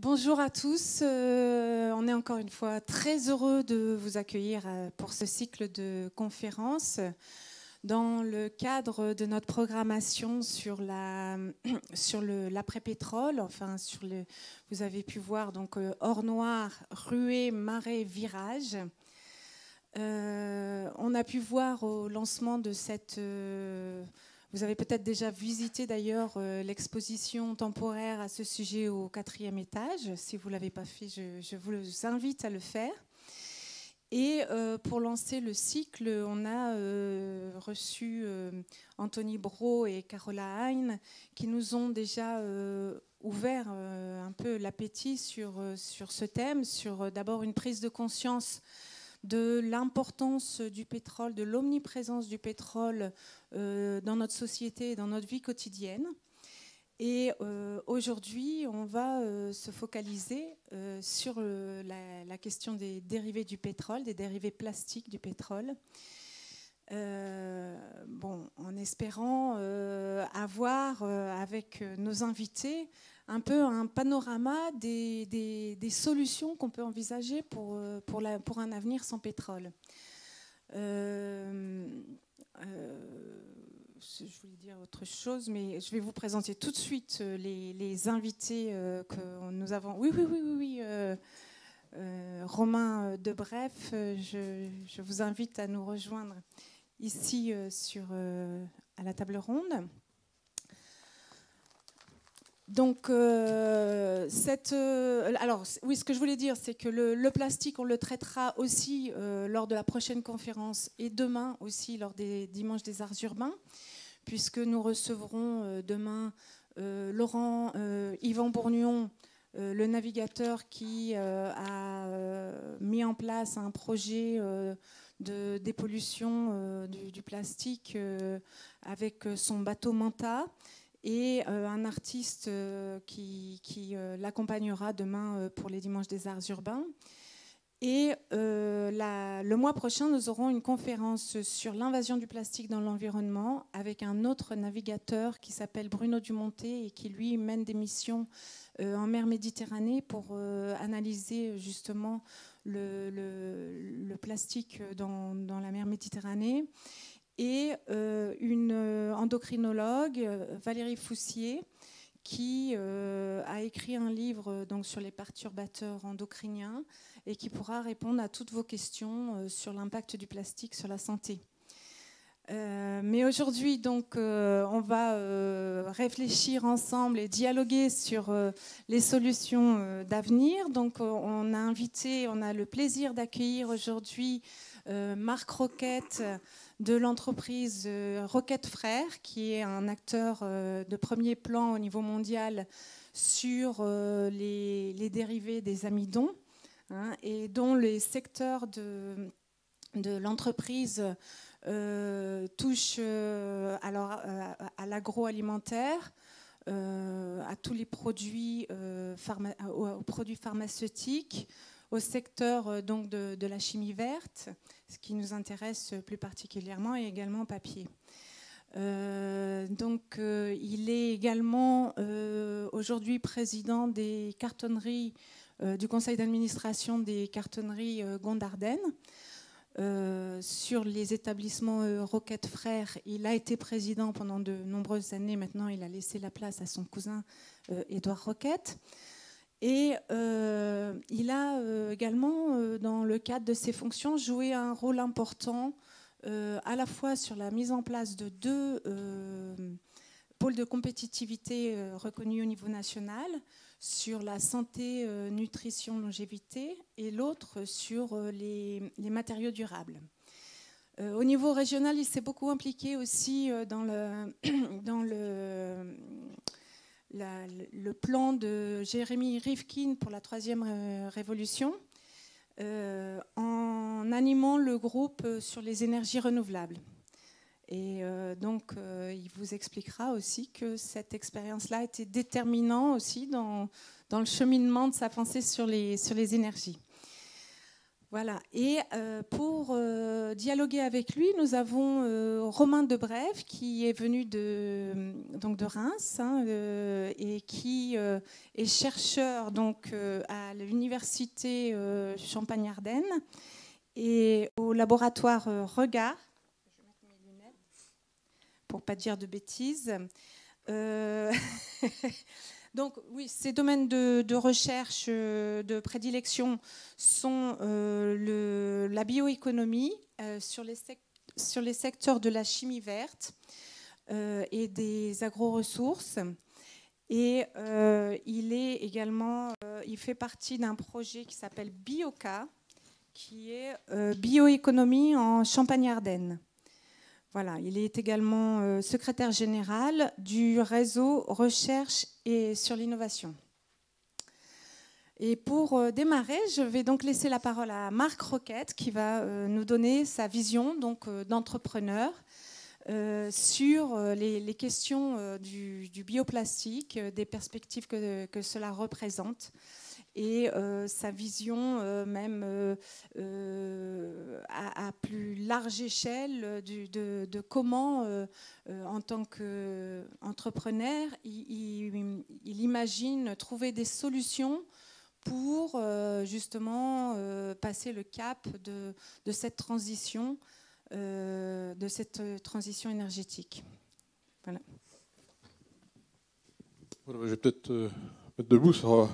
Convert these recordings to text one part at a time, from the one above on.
Bonjour à tous, on est encore une fois très heureux de vous accueillir pour ce cycle de conférences dans le cadre de notre programmation sur l'après-pétrole. Enfin, vous avez pu voir donc Or Noir, Ruée, Marée, Virage. On a pu voir au lancement de cette... vous avez peut-être déjà visité d'ailleurs l'exposition temporaire à ce sujet au 4e étage. Si vous ne l'avez pas fait, je vous invite à le faire. Et pour lancer le cycle, on a reçu Anthony Braud et Carola Hein qui nous ont déjà ouvert un peu l'appétit sur ce thème, sur d'abord une prise de conscience de l'importance du pétrole, de l'omniprésence du pétrole dans notre société et dans notre vie quotidienne. Et aujourd'hui, on va se focaliser sur la question des dérivés du pétrole, des dérivés plastiques du pétrole. En espérant avoir avec nos invités un peu un panorama des solutions qu'on peut envisager pour un avenir sans pétrole. Je voulais dire autre chose, mais je vais vous présenter tout de suite les invités que nous avons. Oui. Romain Debref, je vous invite à nous rejoindre ici à la table ronde. Donc, ce que je voulais dire, c'est que le plastique, on le traitera aussi lors de la prochaine conférence et demain aussi lors des Dimanches des Arts Urbains, puisque nous recevrons demain Laurent Yvan Bourgnon, le navigateur qui a mis en place un projet de dépollution du plastique avec son bateau Manta. Et un artiste qui l'accompagnera demain pour les Dimanches des Arts Urbains. Et le mois prochain, nous aurons une conférence sur l'invasion du plastique dans l'environnement avec un autre navigateur qui s'appelle Bruno Dumonté et qui, lui, mène des missions en mer Méditerranée pour analyser justement le plastique dans la mer Méditerranée. Et une endocrinologue, Valérie Foussier, qui a écrit un livre donc, sur les perturbateurs endocriniens et qui pourra répondre à toutes vos questions sur l'impact du plastique sur la santé. Mais aujourd'hui, donc, on va réfléchir ensemble et dialoguer sur les solutions d'avenir. Donc, on a le plaisir d'accueillir aujourd'hui Marc Roquette de l'entreprise Roquette Frères, qui est un acteur de premier plan au niveau mondial sur les dérivés des amidons, et dont les secteurs de l'entreprise touchent à l'agroalimentaire, à tous les produits, aux produits pharmaceutiques, au secteur donc de la chimie verte, ce qui nous intéresse plus particulièrement, et également au papier. Il est également aujourd'hui président des cartonneries, du conseil d'administration des cartonneries Gondardenne. Sur les établissements Roquette Frères, il a été président pendant de nombreuses années. Maintenant, il a laissé la place à son cousin Édouard Roquette. Et il a également, dans le cadre de ses fonctions, joué un rôle important à la fois sur la mise en place de deux pôles de compétitivité reconnus au niveau national, sur la santé, nutrition, longévité, et l'autre sur les matériaux durables. Au niveau régional, il s'est beaucoup impliqué aussi dans le plan de Jérémy Rivkin pour la 3e révolution, en animant le groupe sur les énergies renouvelables. Et il vous expliquera aussi que cette expérience-là a été déterminante aussi dans le cheminement de sa pensée sur les énergies. Voilà. Et pour dialoguer avec lui, nous avons Romain Debrève qui est venu donc de Reims hein, et qui est chercheur donc, à l'université Champagne-Ardenne et au laboratoire Regard. Je vais mettre mes lunettes pour ne pas dire de bêtises. Donc oui, ces domaines de recherche, de prédilection sont la bioéconomie sur les secteurs de la chimie verte et des agro-ressources. Et il fait partie d'un projet qui s'appelle Bioca, qui est bioéconomie en Champagne-Ardenne. Voilà, il est également secrétaire général du réseau recherche et sur l'innovation. Et pour démarrer, je vais donc laisser la parole à Marc Roquette qui va nous donner sa vision donc, d'entrepreneur sur les questions du bioplastique, des perspectives que cela représente et sa vision même à plus large échelle de comment, en tant qu'entrepreneur, il imagine trouver des solutions pour justement passer le cap de cette transition énergétique. Voilà. Voilà, je vais peut-être mettre debout, ça sera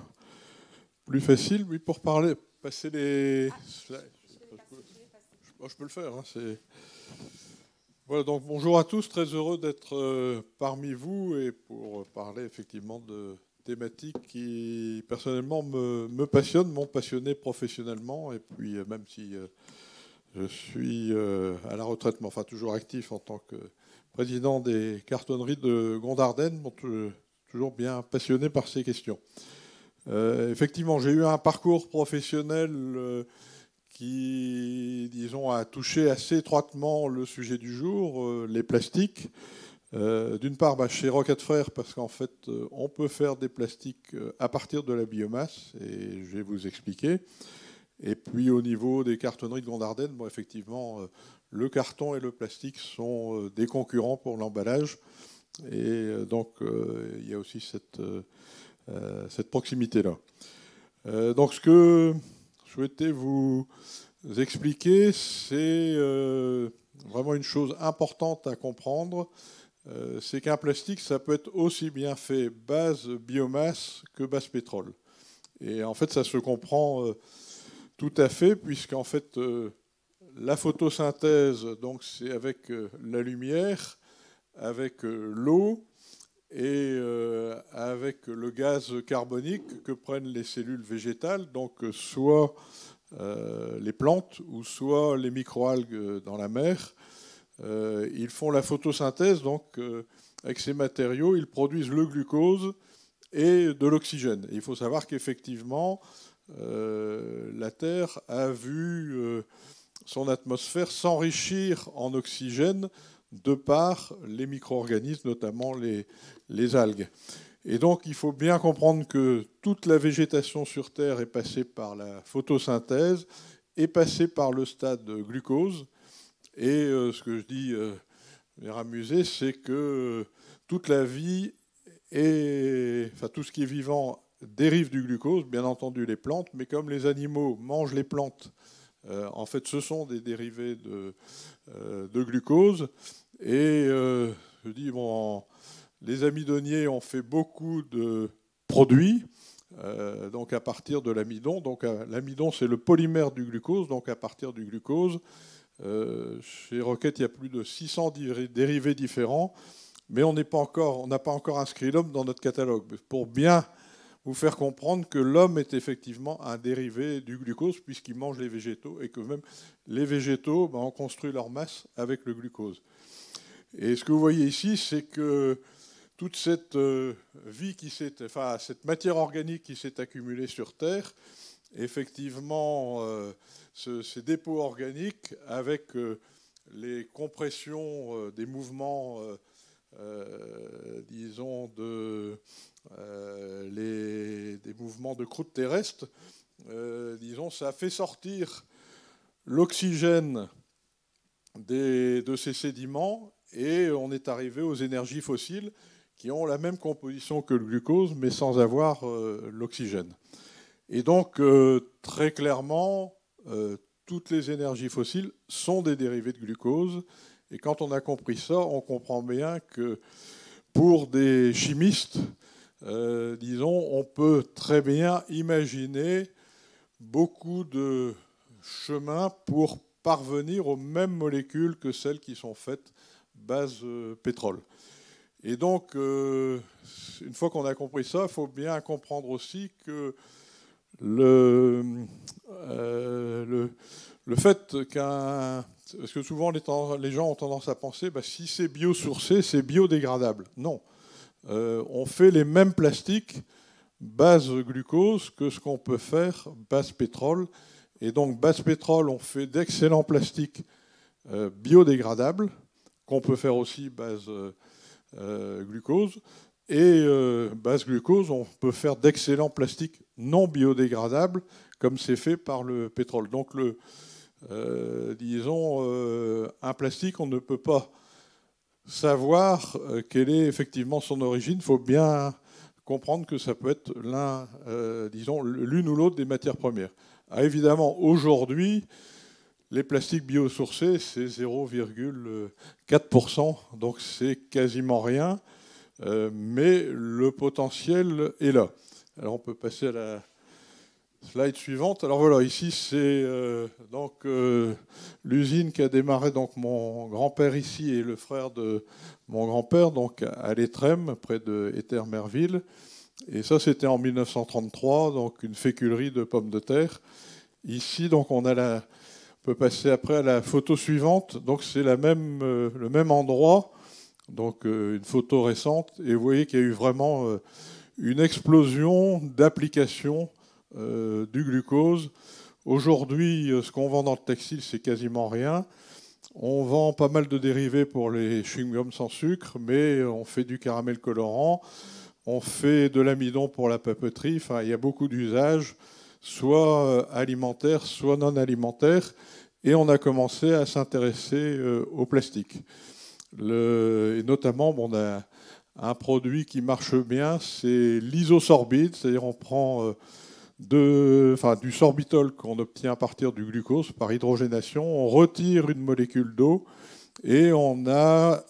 plus facile, oui, pour parler, passer les slides. Je peux le faire. Hein, voilà, donc bonjour à tous, très heureux d'être parmi vous et pour parler effectivement de thématiques qui personnellement me passionnent, m'ont passionné professionnellement, et puis même si je suis à la retraite, mais enfin toujours actif en tant que président des cartonneries de Gondardenne, toujours bien passionné par ces questions. Effectivement, j'ai eu un parcours professionnel qui, disons, a touché assez étroitement le sujet du jour, les plastiques. D'une part, chez Roquette Frères, parce qu'en fait, on peut faire des plastiques à partir de la biomasse, et je vais vous expliquer. Et puis, au niveau des cartonneries de Gondardenne, bon, effectivement, le carton et le plastique sont des concurrents pour l'emballage. Et donc, il y a aussi cette proximité-là. Donc ce que je souhaitais vous expliquer, c'est vraiment une chose importante à comprendre, c'est qu'un plastique, ça peut être aussi bien fait base biomasse que base pétrole. Et en fait, ça se comprend tout à fait, puisqu'en fait, la photosynthèse, donc c'est avec la lumière, avec l'eau, et avec le gaz carbonique que prennent les cellules végétales, donc soit les plantes ou soit les microalgues dans la mer, ils font la photosynthèse, donc avec ces matériaux, ils produisent le glucose et de l'oxygène. Il faut savoir qu'effectivement, la Terre a vu son atmosphère s'enrichir en oxygène de par les micro-organismes, notamment les algues. Et donc, il faut bien comprendre que toute la végétation sur Terre est passée par la photosynthèse, est passée par le stade glucose. Et ce que je dis, amusé, c'est que toute la vie, enfin tout ce qui est vivant, dérive du glucose, bien entendu les plantes, mais comme les animaux mangent les plantes, en fait, ce sont des dérivés de glucose. Et je dis, bon, les amidonniers ont fait beaucoup de produits, donc à partir de l'amidon. Donc l'amidon, c'est le polymère du glucose. Donc à partir du glucose, chez Roquette, il y a plus de 600 dérivés différents, mais on n'a pas encore inscrit l'homme dans notre catalogue. Pour bien vous faire comprendre que l'homme est effectivement un dérivé du glucose puisqu'il mange les végétaux et que même les végétaux ont construit leur masse avec le glucose. Et ce que vous voyez ici, c'est que toute cette vie cette matière organique qui s'est accumulée sur Terre, effectivement, ces dépôts organiques avec les compressions des mouvements, disons, des mouvements de croûte terrestre, disons, ça a fait sortir l'oxygène de ces sédiments et on est arrivé aux énergies fossiles qui ont la même composition que le glucose mais sans avoir l'oxygène. Et donc, très clairement, toutes les énergies fossiles sont des dérivés de glucose. Et quand on a compris ça, on comprend bien que pour des chimistes, disons, on peut très bien imaginer beaucoup de chemins pour parvenir aux mêmes molécules que celles qui sont faites base pétrole. Et donc, une fois qu'on a compris ça, il faut bien comprendre aussi que le fait qu'un... Parce que souvent, les gens ont tendance à penser, si c'est biosourcé, c'est biodégradable. Non. On fait les mêmes plastiques base glucose que ce qu'on peut faire base pétrole. Et donc, base pétrole, on fait d'excellents plastiques biodégradables, qu'on peut faire aussi base glucose. Et base glucose, on peut faire d'excellents plastiques non biodégradables, comme c'est fait par le pétrole. Donc, disons, un plastique, on ne peut pas savoir quelle est effectivement son origine. Il faut bien comprendre que ça peut être disons, l'une ou l'autre des matières premières. Ah, évidemment, aujourd'hui, les plastiques biosourcés, c'est 0,4%, donc c'est quasiment rien, mais le potentiel est là. Alors on peut passer à la slide suivante. Alors voilà, ici c'est donc l'usine qui a démarré, donc mon grand-père ici et le frère de mon grand-père, donc à l'Étrême, près de Éther-Merville. Et ça, c'était en 1933, donc une féculerie de pommes de terre. Ici, donc on peut passer après à la photo suivante. Donc c'est le même endroit, donc une photo récente. Et vous voyez qu'il y a eu vraiment une explosion d'applications du glucose. Aujourd'hui, ce qu'on vend dans le textile, c'est quasiment rien. On vend pas mal de dérivés pour les chewing-gums sans sucre, mais on fait du caramel colorant, on fait de l'amidon pour la papeterie. Enfin, il y a beaucoup d'usages, soit alimentaires, soit non alimentaires. Et on a commencé à s'intéresser au plastique. Et notamment, on a un produit qui marche bien, c'est l'isosorbide, c'est-à-dire on prend du sorbitol qu'on obtient à partir du glucose par hydrogénation, on retire une molécule d'eau et on a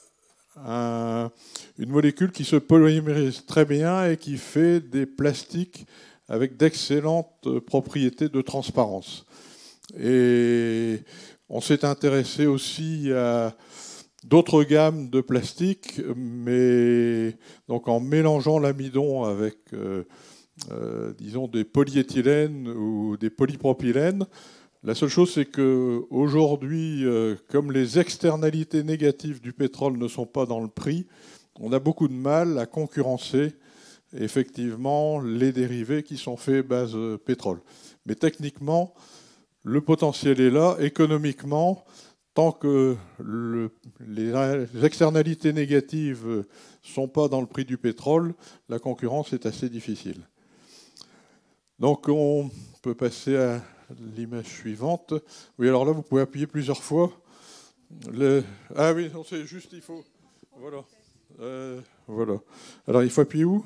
une molécule qui se polymérise très bien et qui fait des plastiques avec d'excellentes propriétés de transparence. Et on s'est intéressé aussi à d'autres gammes de plastiques, mais donc en mélangeant l'amidon avec disons des polyéthylènes ou des polypropylènes. La seule chose, c'est qu'aujourd'hui, comme les externalités négatives du pétrole ne sont pas dans le prix, on a beaucoup de mal à concurrencer effectivement les dérivés qui sont faits base pétrole. Mais techniquement, le potentiel est là. Économiquement, tant que les externalités négatives ne sont pas dans le prix du pétrole, la concurrence est assez difficile. Donc on peut passer à l'image suivante. Oui, alors là, vous pouvez appuyer plusieurs fois. Ah oui, c'est juste, il faut... Voilà. Voilà. Alors, il faut appuyer où?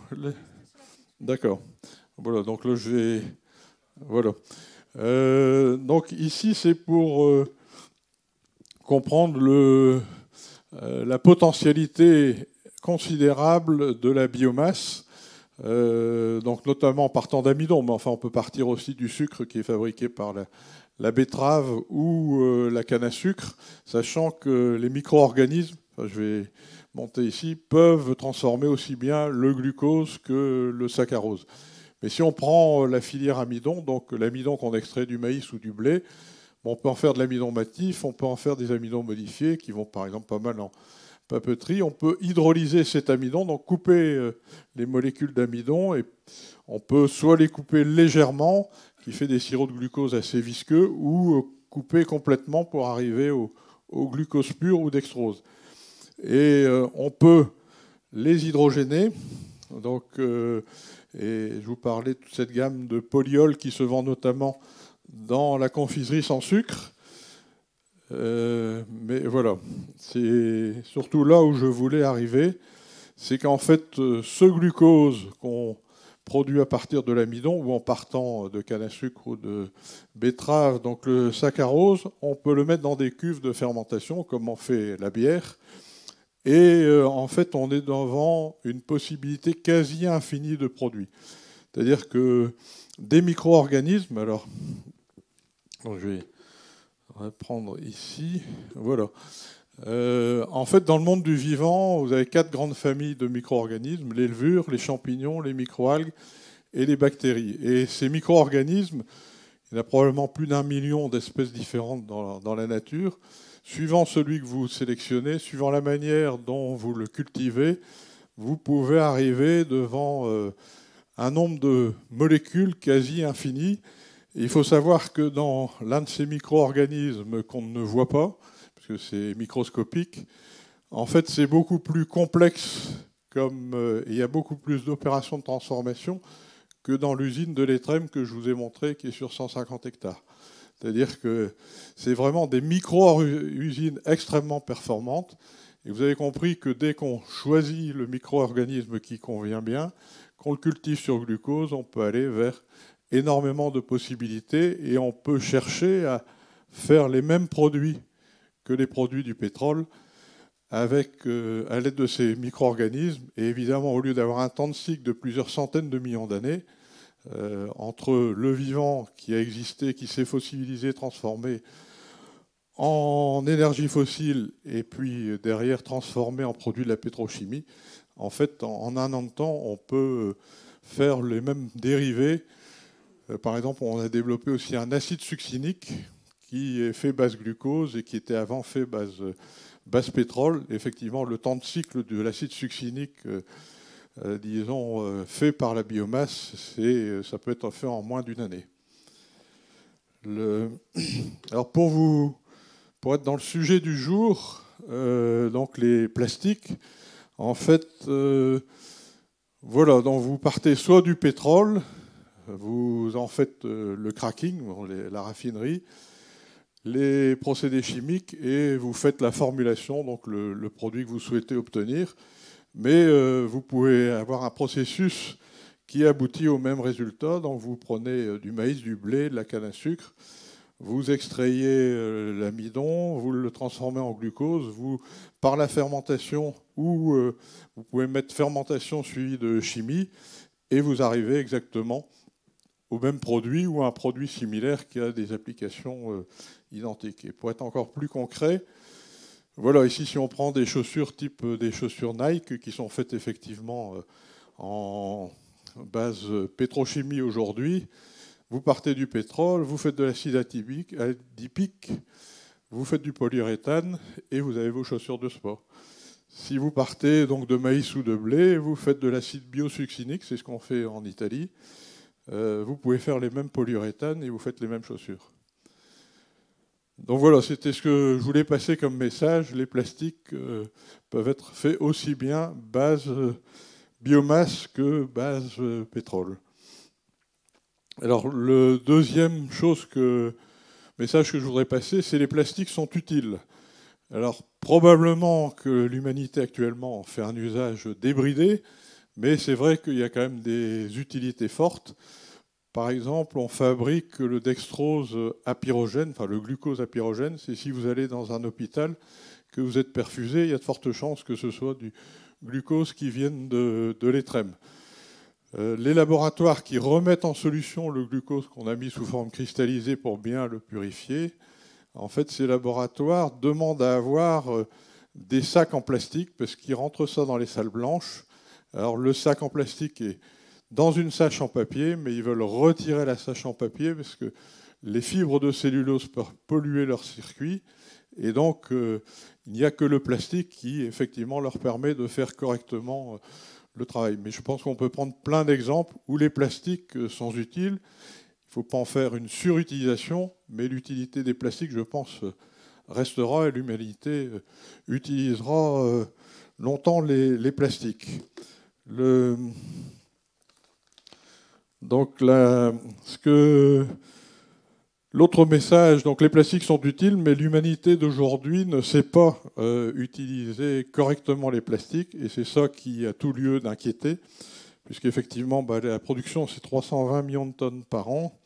D'accord. Voilà, donc là, je vais... Voilà. Donc ici, c'est pour comprendre la potentialité considérable de la biomasse. Donc notamment partant d'amidon, mais enfin on peut partir aussi du sucre qui est fabriqué par la betterave ou la canne à sucre, sachant que les micro-organismes, enfin, je vais monter ici, peuvent transformer aussi bien le glucose que le saccharose. Mais si on prend la filière amidon, donc l'amidon qu'on extrait du maïs ou du blé, on peut en faire de l'amidon matif, on peut en faire des amidons modifiés qui vont par exemple pas mal en papeterie. On peut hydrolyser cet amidon, donc couper les molécules d'amidon, et on peut soit les couper légèrement, qui fait des sirops de glucose assez visqueux, ou couper complètement pour arriver au glucose pur ou dextrose. Et on peut les hydrogéner. Donc, et je vous parlais de toute cette gamme de polyols qui se vend notamment dans la confiserie sans sucre. Mais voilà, c'est surtout là où je voulais arriver, c'est qu'en fait, ce glucose qu'on produit à partir de l'amidon ou en partant de canne à sucre ou de betterave, donc le saccharose, on peut le mettre dans des cuves de fermentation, comme on fait la bière. Et en fait, on est devant une possibilité quasi infinie de produits. C'est-à-dire que des micro-organismes, alors, je vais reprendre ici, voilà. En fait, dans le monde du vivant, vous avez 4 grandes familles de micro-organismes, les levures, les champignons, les microalgues et les bactéries. Et ces micro-organismes, il y en a probablement plus d'1 million d'espèces différentes dans la nature. Suivant celui que vous sélectionnez, suivant la manière dont vous le cultivez, vous pouvez arriver devant un nombre de molécules quasi infini. Et il faut savoir que dans l'un de ces micro-organismes qu'on ne voit pas, parce que c'est microscopique, en fait c'est beaucoup plus complexe, il y a beaucoup plus d'opérations de transformation que dans l'usine de l'Étrem que je vous ai montré, qui est sur 150 hectares. C'est-à-dire que c'est vraiment des micro-usines extrêmement performantes. Et vous avez compris que dès qu'on choisit le micro-organisme qui convient bien, qu'on le cultive sur glucose, on peut aller vers énormément de possibilités et on peut chercher à faire les mêmes produits que les produits du pétrole avec, à l'aide de ces micro-organismes. Et évidemment, au lieu d'avoir un temps de cycle de plusieurs centaines de millions d'années, entre le vivant qui a existé, qui s'est fossilisé, transformé en énergie fossile, et puis derrière transformé en produit de la pétrochimie, en fait, en un an de temps, on peut faire les mêmes dérivés. Par exemple, on a développé aussi un acide succinique qui est fait base glucose et qui était avant fait base pétrole. Effectivement, le temps de cycle de l'acide succinique, disons, fait par la biomasse, ça peut être fait en moins d'1 année. Alors pour être dans le sujet du jour, donc les plastiques, en fait, voilà, donc vous partez soit du pétrole, vous en faites le cracking, la raffinerie, les procédés chimiques, et vous faites la formulation, donc le produit que vous souhaitez obtenir. Mais vous pouvez avoir un processus qui aboutit au même résultat. Donc vous prenez du maïs, du blé, de la canne à sucre, vous extrayez l'amidon, vous le transformez en glucose, par la fermentation, ou vous pouvez mettre fermentation suivie de chimie, et vous arrivez exactement au même produit ou à un produit similaire qui a des applications identiques. Et pour être encore plus concret, voilà, ici, si on prend des chaussures type des chaussures Nike, qui sont faites effectivement en base pétrochimie aujourd'hui, vous partez du pétrole, vous faites de l'acide adipique, vous faites du polyuréthane, et vous avez vos chaussures de sport. Si vous partez donc de maïs ou de blé, vous faites de l'acide biosuccinique, c'est ce qu'on fait en Italie, vous pouvez faire les mêmes polyuréthanes et vous faites les mêmes chaussures. Donc voilà, c'était ce que je voulais passer comme message. Les plastiques peuvent être faits aussi bien base biomasse que base pétrole. Alors le deuxième message que je voudrais passer, c'est les plastiques sont utiles. Alors probablement que l'humanité actuellement en fait un usage débridé, mais c'est vrai qu'il y a quand même des utilités fortes. Par exemple, on fabrique le dextrose apyrogène, enfin le glucose apyrogène. C'est si vous allez dans un hôpital, que vous êtes perfusé, il y a de fortes chances que ce soit du glucose qui vienne de l'Étrem. Les laboratoires qui remettent en solution le glucose qu'on a mis sous forme cristallisée pour bien le purifier, en fait, ces laboratoires demandent à avoir des sacs en plastique parce qu'ils rentrent ça dans les salles blanches. Alors le sac en plastique est dans une sachet en papier, mais ils veulent retirer la sachet en papier parce que les fibres de cellulose peuvent polluer leur circuit. Et donc, il n'y a que le plastique qui, effectivement, leur permet de faire correctement le travail. Mais je pense qu'on peut prendre plein d'exemples où les plastiques sont utiles. Il ne faut pas en faire une surutilisation, mais l'utilité des plastiques, je pense, restera et l'humanité utilisera longtemps les plastiques. Donc là, ce que L'autre message, donc les plastiques sont utiles, mais l'humanité d'aujourd'hui ne sait pas utiliser correctement les plastiques, et c'est ça qui a tout lieu d'inquiéter, puisqu'effectivement, la production, c'est 320 millions de tonnes par an.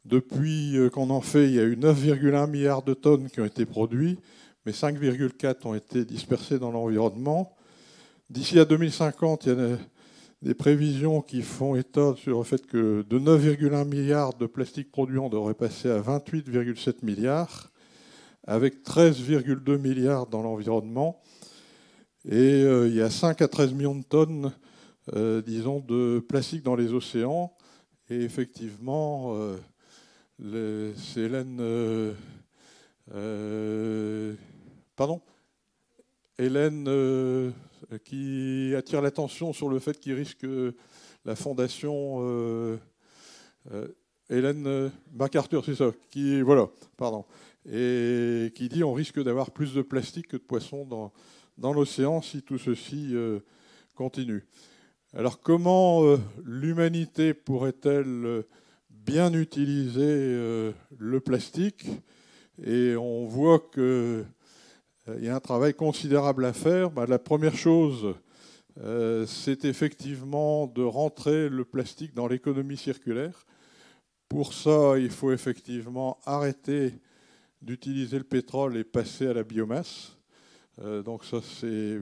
Depuis qu'on en fait, il y a eu 9,1 milliards de tonnes qui ont été produits, mais 5,4 ont été dispersées dans l'environnement. D'ici à 2050, il y a des prévisions qui font état sur le fait que de 9,1 milliards de plastique produits, on devrait passer à 28,7 milliards, avec 13,2 milliards dans l'environnement. Et il y a 5 à 13 millions de tonnes, disons, de plastique dans les océans. Et effectivement, c'est Hélène... pardon Hélène qui attire l'attention sur le fait qu'il risque la fondation Hélène MacArthur, c'est ça, qui voilà, pardon, et qui dit on risque d'avoir plus de plastique que de poissons dans l'océan si tout ceci continue. Alors comment l'humanité pourrait-elle bien utiliser le plastique? Et on voit que il y a un travail considérable à faire. La première chose, c'est effectivement de rentrer le plastique dans l'économie circulaire. Pour ça, il faut effectivement arrêter d'utiliser le pétrole et passer à la biomasse. Donc ça, c'est...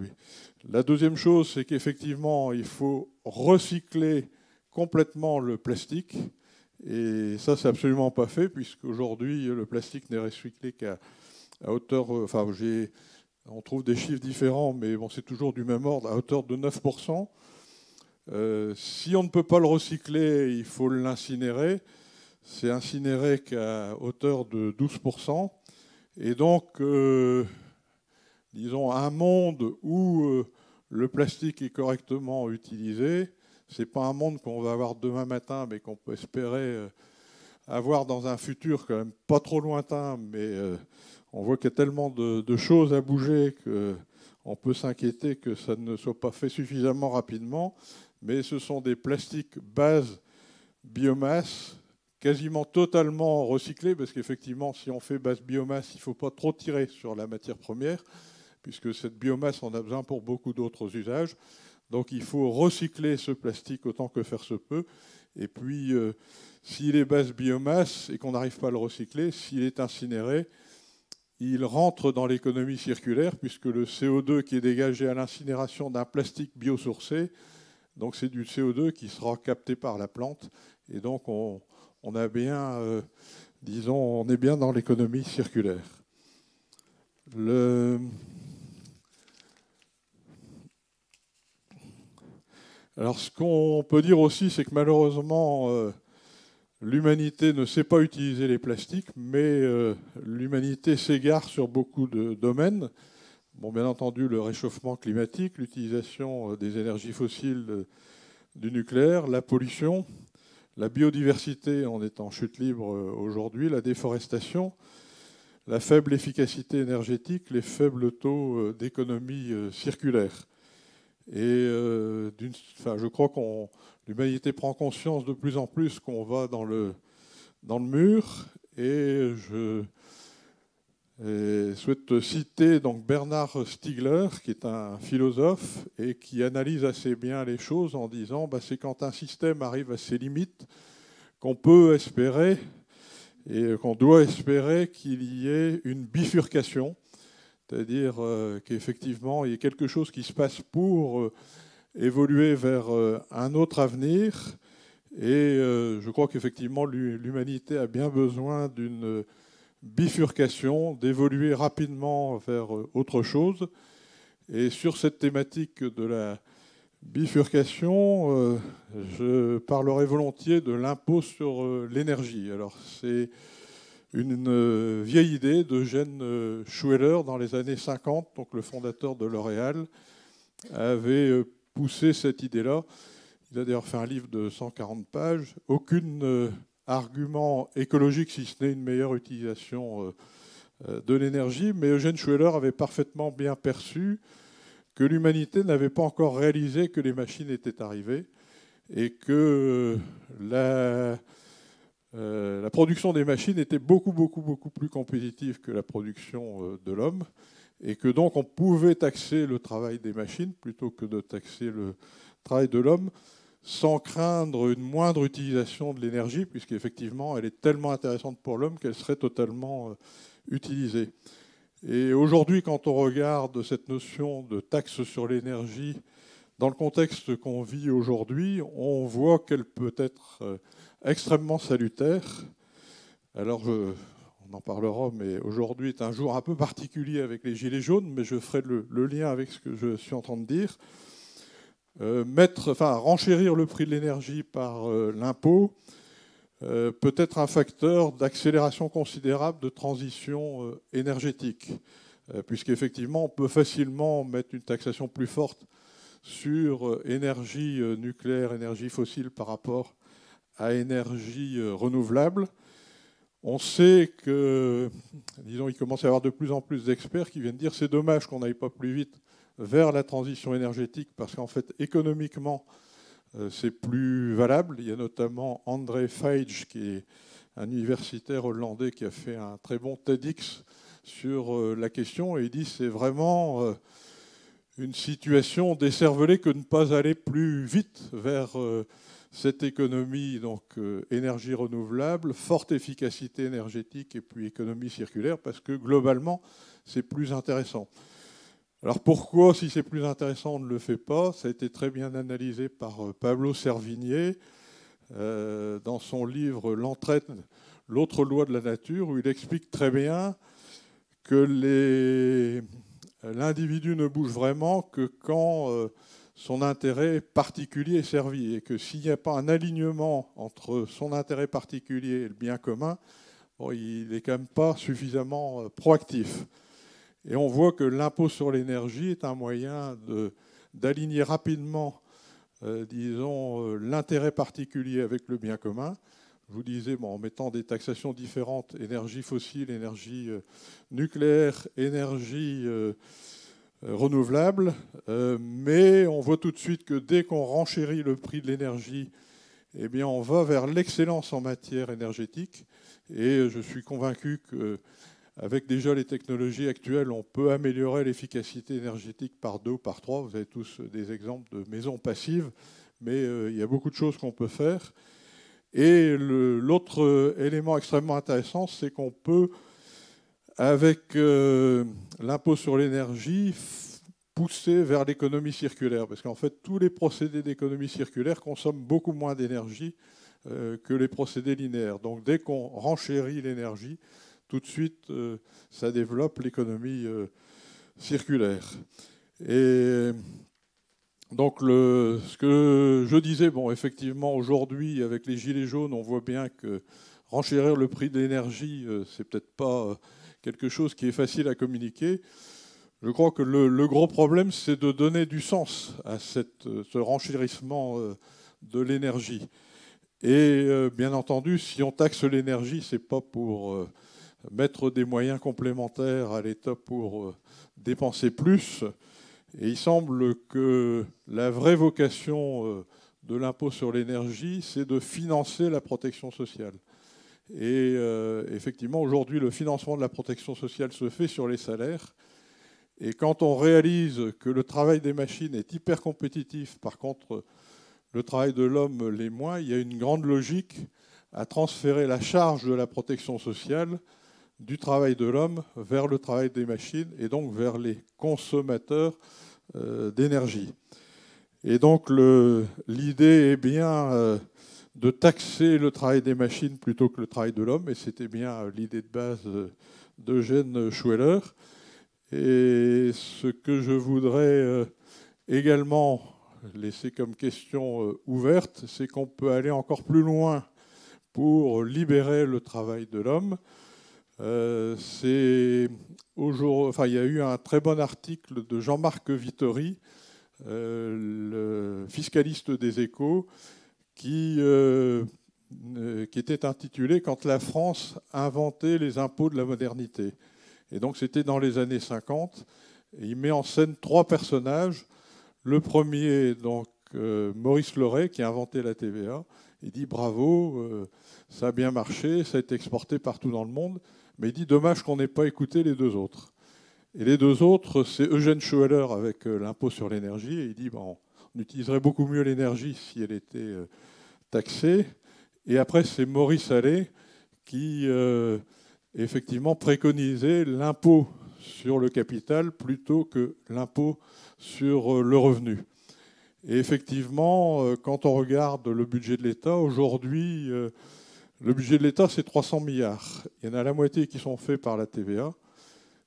La deuxième chose, c'est qu'effectivement, il faut recycler complètement le plastique. Et ça, c'est absolument pas fait, puisqu'aujourd'hui, le plastique n'est recyclé qu'à hauteur, enfin, on trouve des chiffres différents, mais bon, c'est toujours du même ordre, à hauteur de 9%. Si on ne peut pas le recycler, il faut l'incinérer. C'est incinéré qu'à hauteur de 12%. Et donc, disons, un monde où le plastique est correctement utilisé, ce n'est pas un monde qu'on va avoir demain matin, mais qu'on peut espérer avoir dans un futur quand même pas trop lointain, mais on voit qu'il y a tellement de choses à bouger qu'on peut s'inquiéter que ça ne soit pas fait suffisamment rapidement. Mais ce sont des plastiques base biomasse, quasiment totalement recyclés, parce qu'effectivement, si on fait base biomasse, il ne faut pas trop tirer sur la matière première, puisque cette biomasse, on a besoin pour beaucoup d'autres usages. Donc il faut recycler ce plastique autant que faire se peut. Et puis, s'il est base biomasse et qu'on n'arrive pas à le recycler, s'il est incinéré, il rentre dans l'économie circulaire, puisque le CO2 qui est dégagé à l'incinération d'un plastique biosourcé, donc c'est du CO2 qui sera capté par la plante. Et donc on a bien, disons, on est bien dans l'économie circulaire. Alors ce qu'on peut dire aussi, c'est que malheureusement, l'humanité ne sait pas utiliser les plastiques, mais l'humanité s'égare sur beaucoup de domaines. Bon, bien entendu, le réchauffement climatique, l'utilisation des énergies fossiles, du nucléaire, la pollution, la biodiversité en est en chute libre aujourd'hui, la déforestation, la faible efficacité énergétique, les faibles taux d'économie circulaire. Et je crois que l'humanité prend conscience de plus en plus qu'on va dans le mur. Et je souhaite citer donc Bernard Stiegler, qui est un philosophe et qui analyse assez bien les choses en disant c'est quand un système arrive à ses limites qu'on peut espérer et qu'on doit espérer qu'il y ait une bifurcation. C'est-à-dire qu'effectivement, il y a quelque chose qui se passe pour évoluer vers un autre avenir. Et je crois qu'effectivement, l'humanité a bien besoin d'une bifurcation, d'évoluer rapidement vers autre chose. Et sur cette thématique de la bifurcation, je parlerai volontiers de l'impôt sur l'énergie. Alors, c'est une vieille idée d'Eugène Schueller dans les années 50, donc le fondateur de L'Oréal, avait poussé cette idée-là. Il a d'ailleurs fait un livre de 140 pages. Aucun argument écologique, si ce n'est une meilleure utilisation de l'énergie, mais Eugène Schueller avait parfaitement bien perçu que l'humanité n'avait pas encore réalisé que les machines étaient arrivées et que la production des machines était beaucoup plus compétitive que la production de l'homme, et que donc on pouvait taxer le travail des machines plutôt que de taxer le travail de l'homme, sans craindre une moindre utilisation de l'énergie, puisqu'effectivement elle est tellement intéressante pour l'homme qu'elle serait totalement utilisée. Et aujourd'hui, quand on regarde cette notion de taxe sur l'énergie dans le contexte qu'on vit aujourd'hui, on voit qu'elle peut être extrêmement salutaire. Alors, on en parlera, mais aujourd'hui est un jour un peu particulier avec les Gilets jaunes, mais je ferai le lien avec ce que je suis en train de dire. Renchérir le prix de l'énergie par l'impôt peut être un facteur d'accélération considérable de transition énergétique, puisqu'effectivement, on peut facilement mettre une taxation plus forte sur énergie nucléaire, énergie fossile par rapport à énergie renouvelable. On sait que, disons, il commence à y avoir de plus en plus d'experts qui viennent dire c'est dommage qu'on n'aille pas plus vite vers la transition énergétique parce qu'en fait, économiquement, c'est plus valable. Il y a notamment André Feij, qui est un universitaire hollandais qui a fait un très bon TEDx sur la question, et il dit c'est vraiment une situation décervelée que de ne pas aller plus vite vers cette économie, donc énergie renouvelable, forte efficacité énergétique et puis économie circulaire, parce que globalement, c'est plus intéressant. Alors pourquoi, si c'est plus intéressant, on ne le fait pas? Ça a été très bien analysé par Pablo Servigné dans son livre L'entraide, l'autre loi de la nature, où il explique très bien que l'individu ne bouge vraiment que quand son intérêt particulier est servi, et que s'il n'y a pas un alignement entre son intérêt particulier et le bien commun, bon, il n'est quand même pas suffisamment proactif. Et on voit que l'impôt sur l'énergie est un moyen d'aligner rapidement, l'intérêt particulier avec le bien commun. Je vous disais, en mettant des taxations différentes, énergie fossile, énergie nucléaire, énergie renouvelable, mais on voit tout de suite que dès qu'on renchérit le prix de l'énergie, eh bien, on va vers l'excellence en matière énergétique. Et je suis convaincu qu'avec déjà les technologies actuelles, on peut améliorer l'efficacité énergétique par 2 ou par 3. Vous avez tous des exemples de maisons passives, mais il y a beaucoup de choses qu'on peut faire. Et l'autre élément extrêmement intéressant, c'est qu'on peut, avec l'impôt sur l'énergie, pousser vers l'économie circulaire. Parce qu'en fait, tous les procédés d'économie circulaire consomment beaucoup moins d'énergie que les procédés linéaires. Donc dès qu'on renchérit l'énergie, tout de suite, ça développe l'économie circulaire. Et donc, ce que je disais, effectivement, aujourd'hui, avec les Gilets jaunes, on voit bien que renchérir le prix de l'énergie, c'est peut-être pas quelque chose qui est facile à communiquer. Je crois que le gros problème, c'est de donner du sens à ce renchérissement de l'énergie. Et bien entendu, si on taxe l'énergie, c'est pas pour mettre des moyens complémentaires à l'État pour dépenser plus. Et il semble que la vraie vocation de l'impôt sur l'énergie, c'est de financer la protection sociale. Et effectivement, aujourd'hui, le financement de la protection sociale se fait sur les salaires. Et quand on réalise que le travail des machines est hyper compétitif, par contre, le travail de l'homme l'est moins, il y a une grande logique à transférer la charge de la protection sociale du travail de l'homme vers le travail des machines et donc vers les consommateurs d'énergie. Et donc l'idée est bien de taxer le travail des machines plutôt que le travail de l'homme, et c'était bien l'idée de base d'Eugène Schueller. Et ce que je voudrais également laisser comme question ouverte, c'est qu'on peut aller encore plus loin pour libérer le travail de l'homme. Il y a eu un très bon article de Jean-Marc Vittori, le fiscaliste des Échos, qui était intitulé « Quand la France inventait les impôts de la modernité ». Et donc c'était dans les années 50. Et il met en scène 3 personnages. Le premier, donc Maurice Loret, qui a inventé la TVA. Il dit bravo, ça a bien marché, ça a été exporté partout dans le monde, mais il dit dommage qu'on n'ait pas écouté les deux autres. Et les deux autres, c'est Eugène Schoeller avec l'impôt sur l'énergie, et il dit bon, on utiliserait beaucoup mieux l'énergie si elle était taxée. Et après, c'est Maurice Allais qui effectivement préconisait l'impôt sur le capital plutôt que l'impôt sur le revenu. Et effectivement, quand on regarde le budget de l'État, aujourd'hui, le budget de l'État, c'est 300 milliards. Il y en a la moitié qui sont faits par la TVA.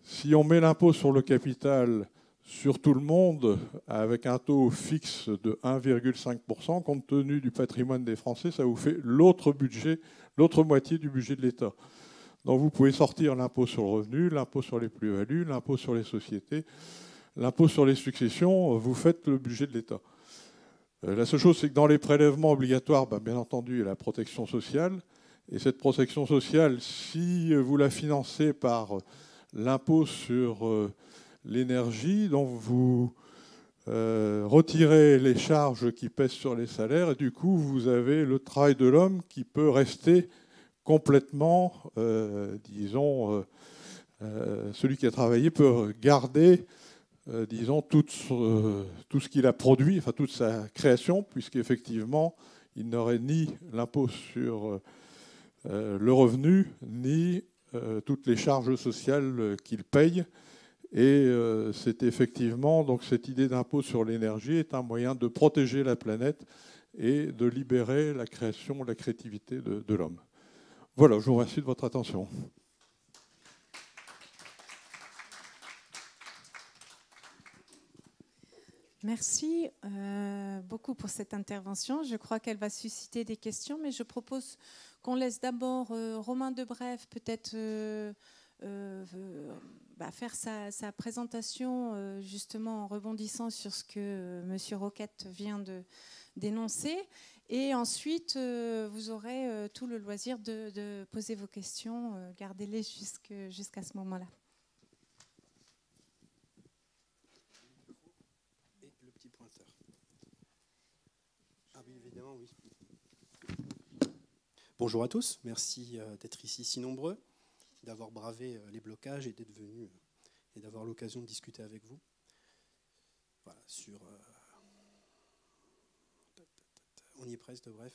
Si on met l'impôt sur le capital sur tout le monde, avec un taux fixe de 1,5%, compte tenu du patrimoine des Français, ça vous fait l'autre budget, l'autre moitié du budget de l'État. Donc vous pouvez sortir l'impôt sur le revenu, l'impôt sur les plus-values, l'impôt sur les sociétés, l'impôt sur les successions, vous faites le budget de l'État. La seule chose, c'est que dans les prélèvements obligatoires, bien entendu, il y a la protection sociale. Et cette protection sociale, si vous la financez par l'impôt sur l'énergie, donc vous retirez les charges qui pèsent sur les salaires, et du coup, vous avez le travail de l'homme qui peut rester complètement, disons, celui qui a travaillé peut garder, disons, tout ce qu'il a produit, enfin toute sa création, puisqu'effectivement, il n'aurait ni l'impôt sur le revenu, ni toutes les charges sociales qu'il paye. Et c'est effectivement, donc cette idée d'impôt sur l'énergie est un moyen de protéger la planète et de libérer la création, la créativité de l'homme. Voilà, je vous remercie de votre attention. Merci beaucoup pour cette intervention. Je crois qu'elle va susciter des questions, mais je propose qu'on laisse d'abord Romain Debrève peut-être faire sa présentation justement en rebondissant sur ce que M. Roquette vient de d'énoncer. Et ensuite, vous aurez tout le loisir de poser vos questions. Gardez-les jusqu'à ce moment-là. Et le petit pointeur. Ah oui, évidemment, oui. Bonjour à tous. Merci d'être ici si nombreux, d'avoir bravé les blocages et d'être venus et d'avoir l'occasion de discuter avec vous. Voilà, sur... On y est presque, bref.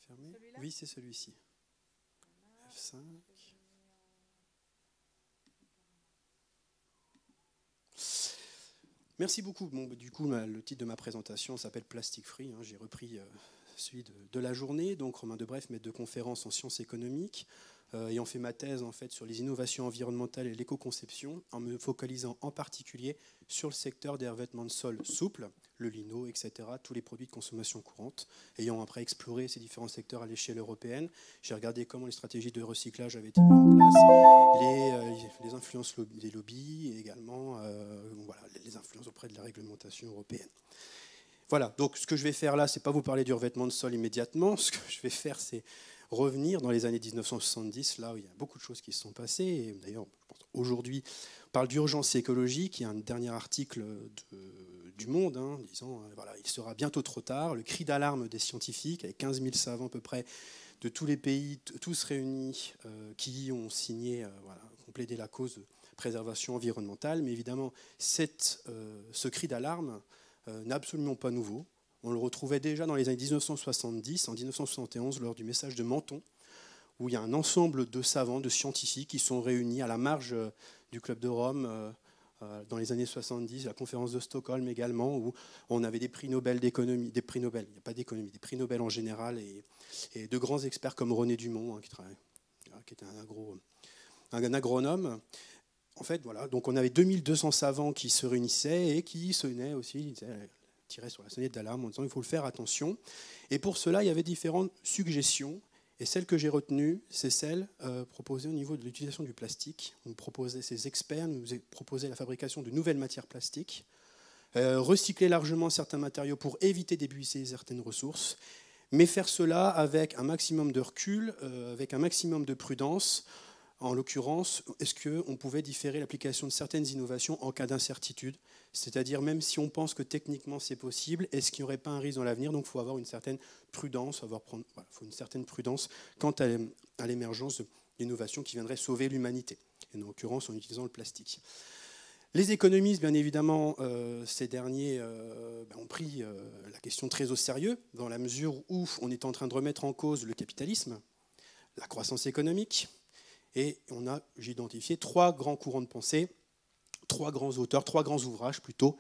Fermé. Oui, c'est celui-ci. F5. Merci beaucoup. Bon, du coup, le titre de ma présentation s'appelle Plastic Free. J'ai repris celui de la journée. Donc, Romain Debrève, maître de conférence en sciences économiques, ayant fait ma thèse en fait sur les innovations environnementales et l'éco-conception, en me focalisant en particulier sur le secteur des revêtements de sol souples, le lino, etc., tous les produits de consommation courante. Ayant après exploré ces différents secteurs à l'échelle européenne, j'ai regardé comment les stratégies de recyclage avaient été mises en place, les influences des lobbies et également voilà, les influences auprès de la réglementation européenne. Voilà, donc ce que je vais faire là, c'est pas vous parler du revêtement de sol immédiatement. Ce que je vais faire, c'est revenir dans les années 1970, là où il y a beaucoup de choses qui se sont passées. Et d'ailleurs, aujourd'hui, on parle d'urgence écologique. Il y a un dernier article du Monde disant voilà, il sera bientôt trop tard. Le cri d'alarme des scientifiques, avec 15 000 savants à peu près de tous les pays, tous réunis, qui ont signé, ont plaidé la cause de préservation environnementale. Mais évidemment, ce cri d'alarme n'est absolument pas nouveau. On le retrouvait déjà dans les années 1970, en 1971, lors du message de Menton, où il y a un ensemble de savants, de scientifiques qui sont réunis à la marge du Club de Rome dans les années 70, la conférence de Stockholm également, où on avait des prix Nobel d'économie, des prix Nobel, il n'y a pas d'économie, des prix Nobel en général, et de grands experts comme René Dumont, qui était un agronome. En fait, voilà, donc on avait 2200 savants qui se réunissaient et qui sonnaient aussi, tiraient sur la sonnette d'alarme en disant il faut le faire, attention. Et pour cela, il y avait différentes suggestions. Et celle que j'ai retenue, c'est celle proposée au niveau de l'utilisation du plastique. Ces experts nous proposaient la fabrication de nouvelles matières plastiques, recycler largement certains matériaux pour éviter d'épuiser certaines ressources, mais faire cela avec un maximum de recul, avec un maximum de prudence, En l'occurrence, est-ce qu'on pouvait différer l'application de certaines innovations en cas d'incertitude? C'est-à-dire, même si on pense que techniquement c'est possible, est-ce qu'il n'y aurait pas un risque dans l'avenir? Donc il faut avoir une certaine prudence, faut une certaine prudence quant à l'émergence d'innovations qui viendraient sauver l'humanité, et en l'occurrence en utilisant le plastique. Les économistes, bien évidemment, ces derniers ont pris la question très au sérieux, dans la mesure où on est en train de remettre en cause le capitalisme, la croissance économique, et j'ai identifié 3 grands courants de pensée, 3 grands auteurs, 3 grands ouvrages plutôt,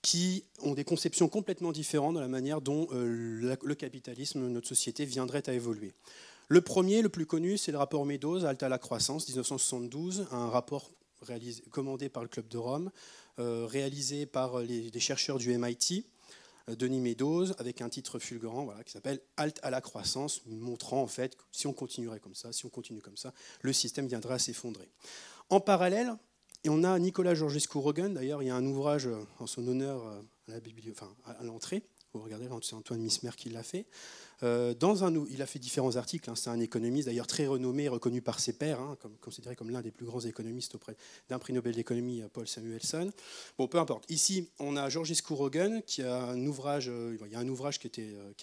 qui ont des conceptions complètement différentes de la manière dont le capitalisme, notre société, viendrait à évoluer. Le premier, le plus connu, c'est le rapport Meadows, Halte à la croissance, 1972, un rapport commandé par le Club de Rome, réalisé par des chercheurs du MIT, Denis Meadows, avec un titre fulgurant qui s'appelle « Halte à la croissance », montrant en fait que si on continuerait comme ça, si on continue comme ça, le système viendra à s'effondrer. En parallèle, et on a Nicolas Georgescu-Roegen, d'ailleurs il y a un ouvrage en son honneur à l'entrée, vous regardez, c'est Antoine Mismer qui l'a fait. Il a fait différents articles, c'est un économiste d'ailleurs très renommé, reconnu par ses pairs, considéré comme l'un des plus grands économistes auprès d'un prix Nobel d'économie, Paul Samuelson. Bon, peu importe. Ici, on a Georgescu-Roegen qui a un ouvrage, il y a un ouvrage qui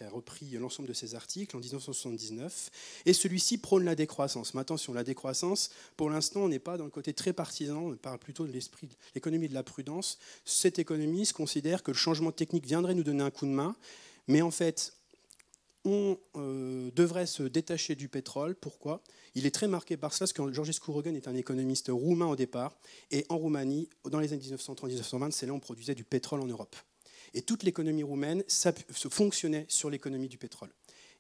a repris l'ensemble de ses articles en 1979, et celui-ci prône la décroissance. Mais attention, la décroissance, pour l'instant, on n'est pas dans le côté très partisan, on parle plutôt de l'esprit de l'économie de la prudence. Cet économiste considère que le changement technique viendrait nous donner un coup de main, mais en fait, on devrait se détacher du pétrole. Pourquoi? Il est très marqué par cela, parce que Georgescu-Roegen est un économiste roumain au départ, et en Roumanie, dans les années 1930-1920, c'est là où on produisait du pétrole en Europe. Et toute l'économie roumaine fonctionnait sur l'économie du pétrole.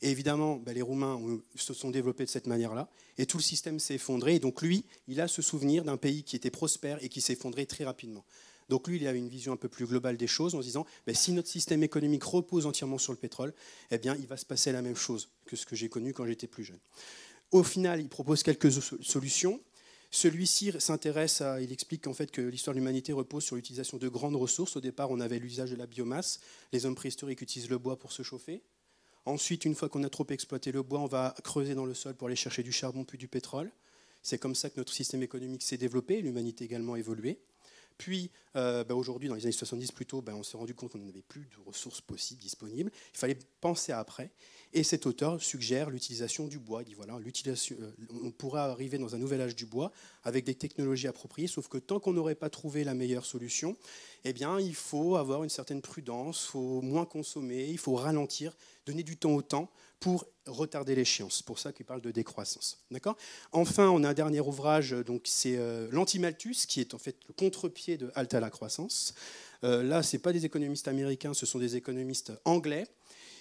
Et évidemment, les Roumains se sont développés de cette manière-là, et tout le système s'est effondré. Et donc lui, il a ce souvenir d'un pays qui était prospère et qui s'est effondré très rapidement. Donc lui, il a une vision un peu plus globale des choses en se disant si notre système économique repose entièrement sur le pétrole, eh bien, il va se passer la même chose que ce que j'ai connu quand j'étais plus jeune. Au final, il propose quelques solutions. Celui-ci il explique qu'en fait que l'histoire de l'humanité repose sur l'utilisation de grandes ressources. Au départ, on avait l'usage de la biomasse. Les hommes préhistoriques utilisent le bois pour se chauffer. Ensuite, une fois qu'on a trop exploité le bois, on va creuser dans le sol pour aller chercher du charbon puis du pétrole. C'est comme ça que notre système économique s'est développé, l'humanité également évolué. Puis, aujourd'hui, dans les années 70 plutôt, on s'est rendu compte qu'on n'avait plus de ressources possibles, disponibles. Il fallait penser après. Et cet auteur suggère l'utilisation du bois. Il dit voilà, on pourra arriver dans un nouvel âge du bois avec des technologies appropriées, sauf que tant qu'on n'aurait pas trouvé la meilleure solution, eh bien, il faut avoir une certaine prudence, il faut moins consommer, il faut ralentir, donner du temps au temps pour retarder l'échéance. C'est pour ça qu'il parle de décroissance. D'accord ? Enfin, on a un dernier ouvrage, c'est l'Anti-Malthus, qui est en fait le contre-pied de Halte à la croissance. Là, ce n'est pas des économistes américains, ce sont des économistes anglais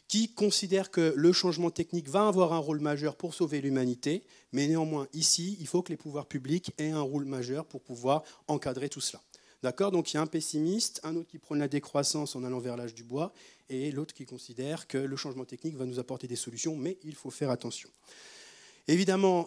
qui considèrent que le changement technique va avoir un rôle majeur pour sauver l'humanité, mais néanmoins, ici, il faut que les pouvoirs publics aient un rôle majeur pour pouvoir encadrer tout cela. D'accord ? Donc il y a un pessimiste, un autre qui prône la décroissance en allant vers l'âge du bois, et l'autre qui considère que le changement technique va nous apporter des solutions, mais il faut faire attention. Évidemment,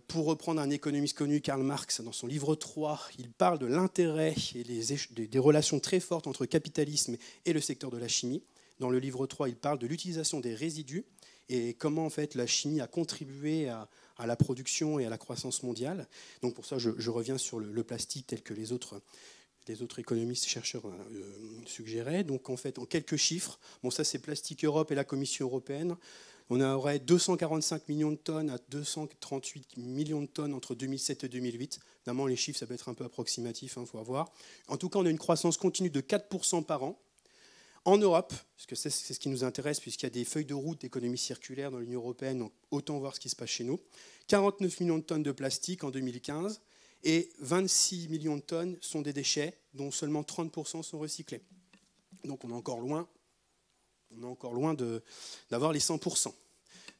pour reprendre un économiste connu, Karl Marx, dans son livre 3, il parle de l'intérêt et des relations très fortes entre le capitalisme et le secteur de la chimie. Dans le livre 3, il parle de l'utilisation des résidus et comment en fait, la chimie a contribué à la production et à la croissance mondiale. Donc pour ça, je reviens sur le plastique tel que les autres économistes chercheurs suggéraient. Donc en fait, en quelques chiffres, ça c'est Plastique Europe et la Commission européenne. On aurait 245 millions de tonnes à 238 millions de tonnes entre 2007 et 2008. Évidemment, les chiffres, ça peut être un peu approximatif, il faut voir. En tout cas, on a une croissance continue de 4% par an. En Europe, parce que c'est ce qui nous intéresse, puisqu'il y a des feuilles de route d'économie circulaire dans l'Union européenne, donc autant voir ce qui se passe chez nous. 49 millions de tonnes de plastique en 2015 et 26 millions de tonnes sont des déchets, dont seulement 30% sont recyclés. Donc on est encore loin d'avoir les 100%.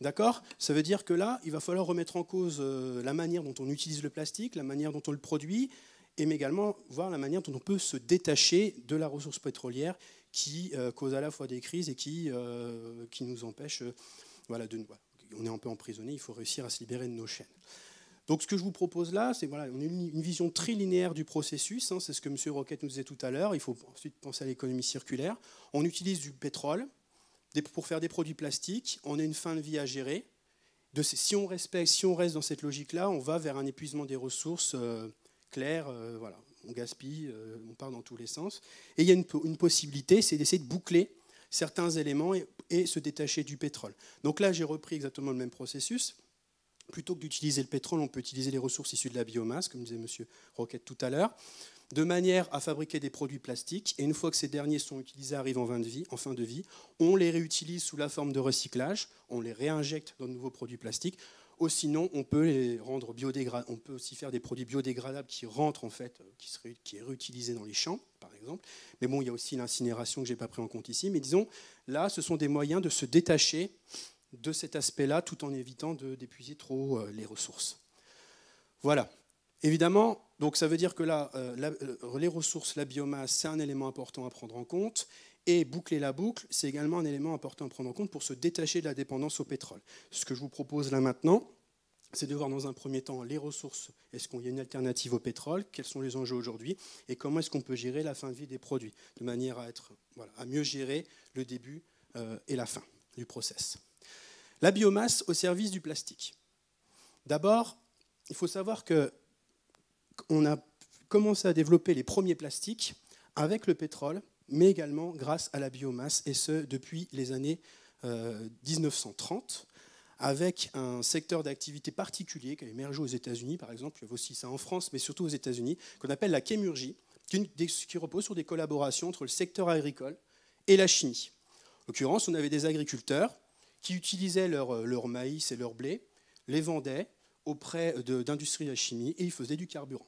D'accord ? Ça veut dire que là, il va falloir remettre en cause la manière dont on utilise le plastique, la manière dont on le produit, et mais également voir la manière dont on peut se détacher de la ressource pétrolière qui cause à la fois des crises et qui nous empêche, on est un peu emprisonné, il faut réussir à se libérer de nos chaînes. Donc ce que je vous propose là, c'est on a une vision très linéaire du processus, c'est ce que M. Roquette nous disait tout à l'heure, il faut ensuite penser à l'économie circulaire. On utilise du pétrole pour faire des produits plastiques, on a une fin de vie à gérer, si on reste dans cette logique-là, on va vers un épuisement des ressources clair, voilà. On gaspille, on part dans tous les sens. Et il y a une possibilité, c'est d'essayer de boucler certains éléments et se détacher du pétrole. Donc là, j'ai repris exactement le même processus. Plutôt que d'utiliser le pétrole, on peut utiliser les ressources issues de la biomasse, comme disait M. Roquette tout à l'heure, de manière à fabriquer des produits plastiques. Et une fois que ces derniers sont utilisés, arrivent en fin de vie, on les réutilise sous la forme de recyclage, on les réinjecte dans de nouveaux produits plastiques. Ou sinon, on peut les rendre biodégradables. On peut aussi faire des produits biodégradables qui rentrent en fait, qui est réutilisé dans les champs, par exemple. Mais bon, il y a aussi l'incinération que je n'ai pas pris en compte ici. Mais disons, là, ce sont des moyens de se détacher de cet aspect-là, tout en évitant d'épuiser trop les ressources. Voilà. Évidemment, donc ça veut dire que là, les ressources, la biomasse, c'est un élément important à prendre en compte. Et boucler la boucle, c'est également un élément important à prendre en compte pour se détacher de la dépendance au pétrole. Ce que je vous propose là maintenant, c'est de voir dans un premier temps les ressources. Est-ce qu'il y a une alternative au pétrole? Quels sont les enjeux aujourd'hui? Et comment est-ce qu'on peut gérer la fin de vie des produits? De manière à mieux gérer le début et la fin du process. La biomasse au service du plastique. D'abord, il faut savoir qu'on a commencé à développer les premiers plastiques avec le pétrole, mais également grâce à la biomasse, et ce, depuis les années 1930, avec un secteur d'activité particulier qui a émergé aux États-Unis, par exemple, il y avait aussi ça en France, mais surtout aux États-Unis, qu'on appelle la chémurgie, qui repose sur des collaborations entre le secteur agricole et la chimie. En l'occurrence, on avait des agriculteurs qui utilisaient leur maïs et leur blé, les vendaient auprès d'industries de la chimie, et ils faisaient du carburant.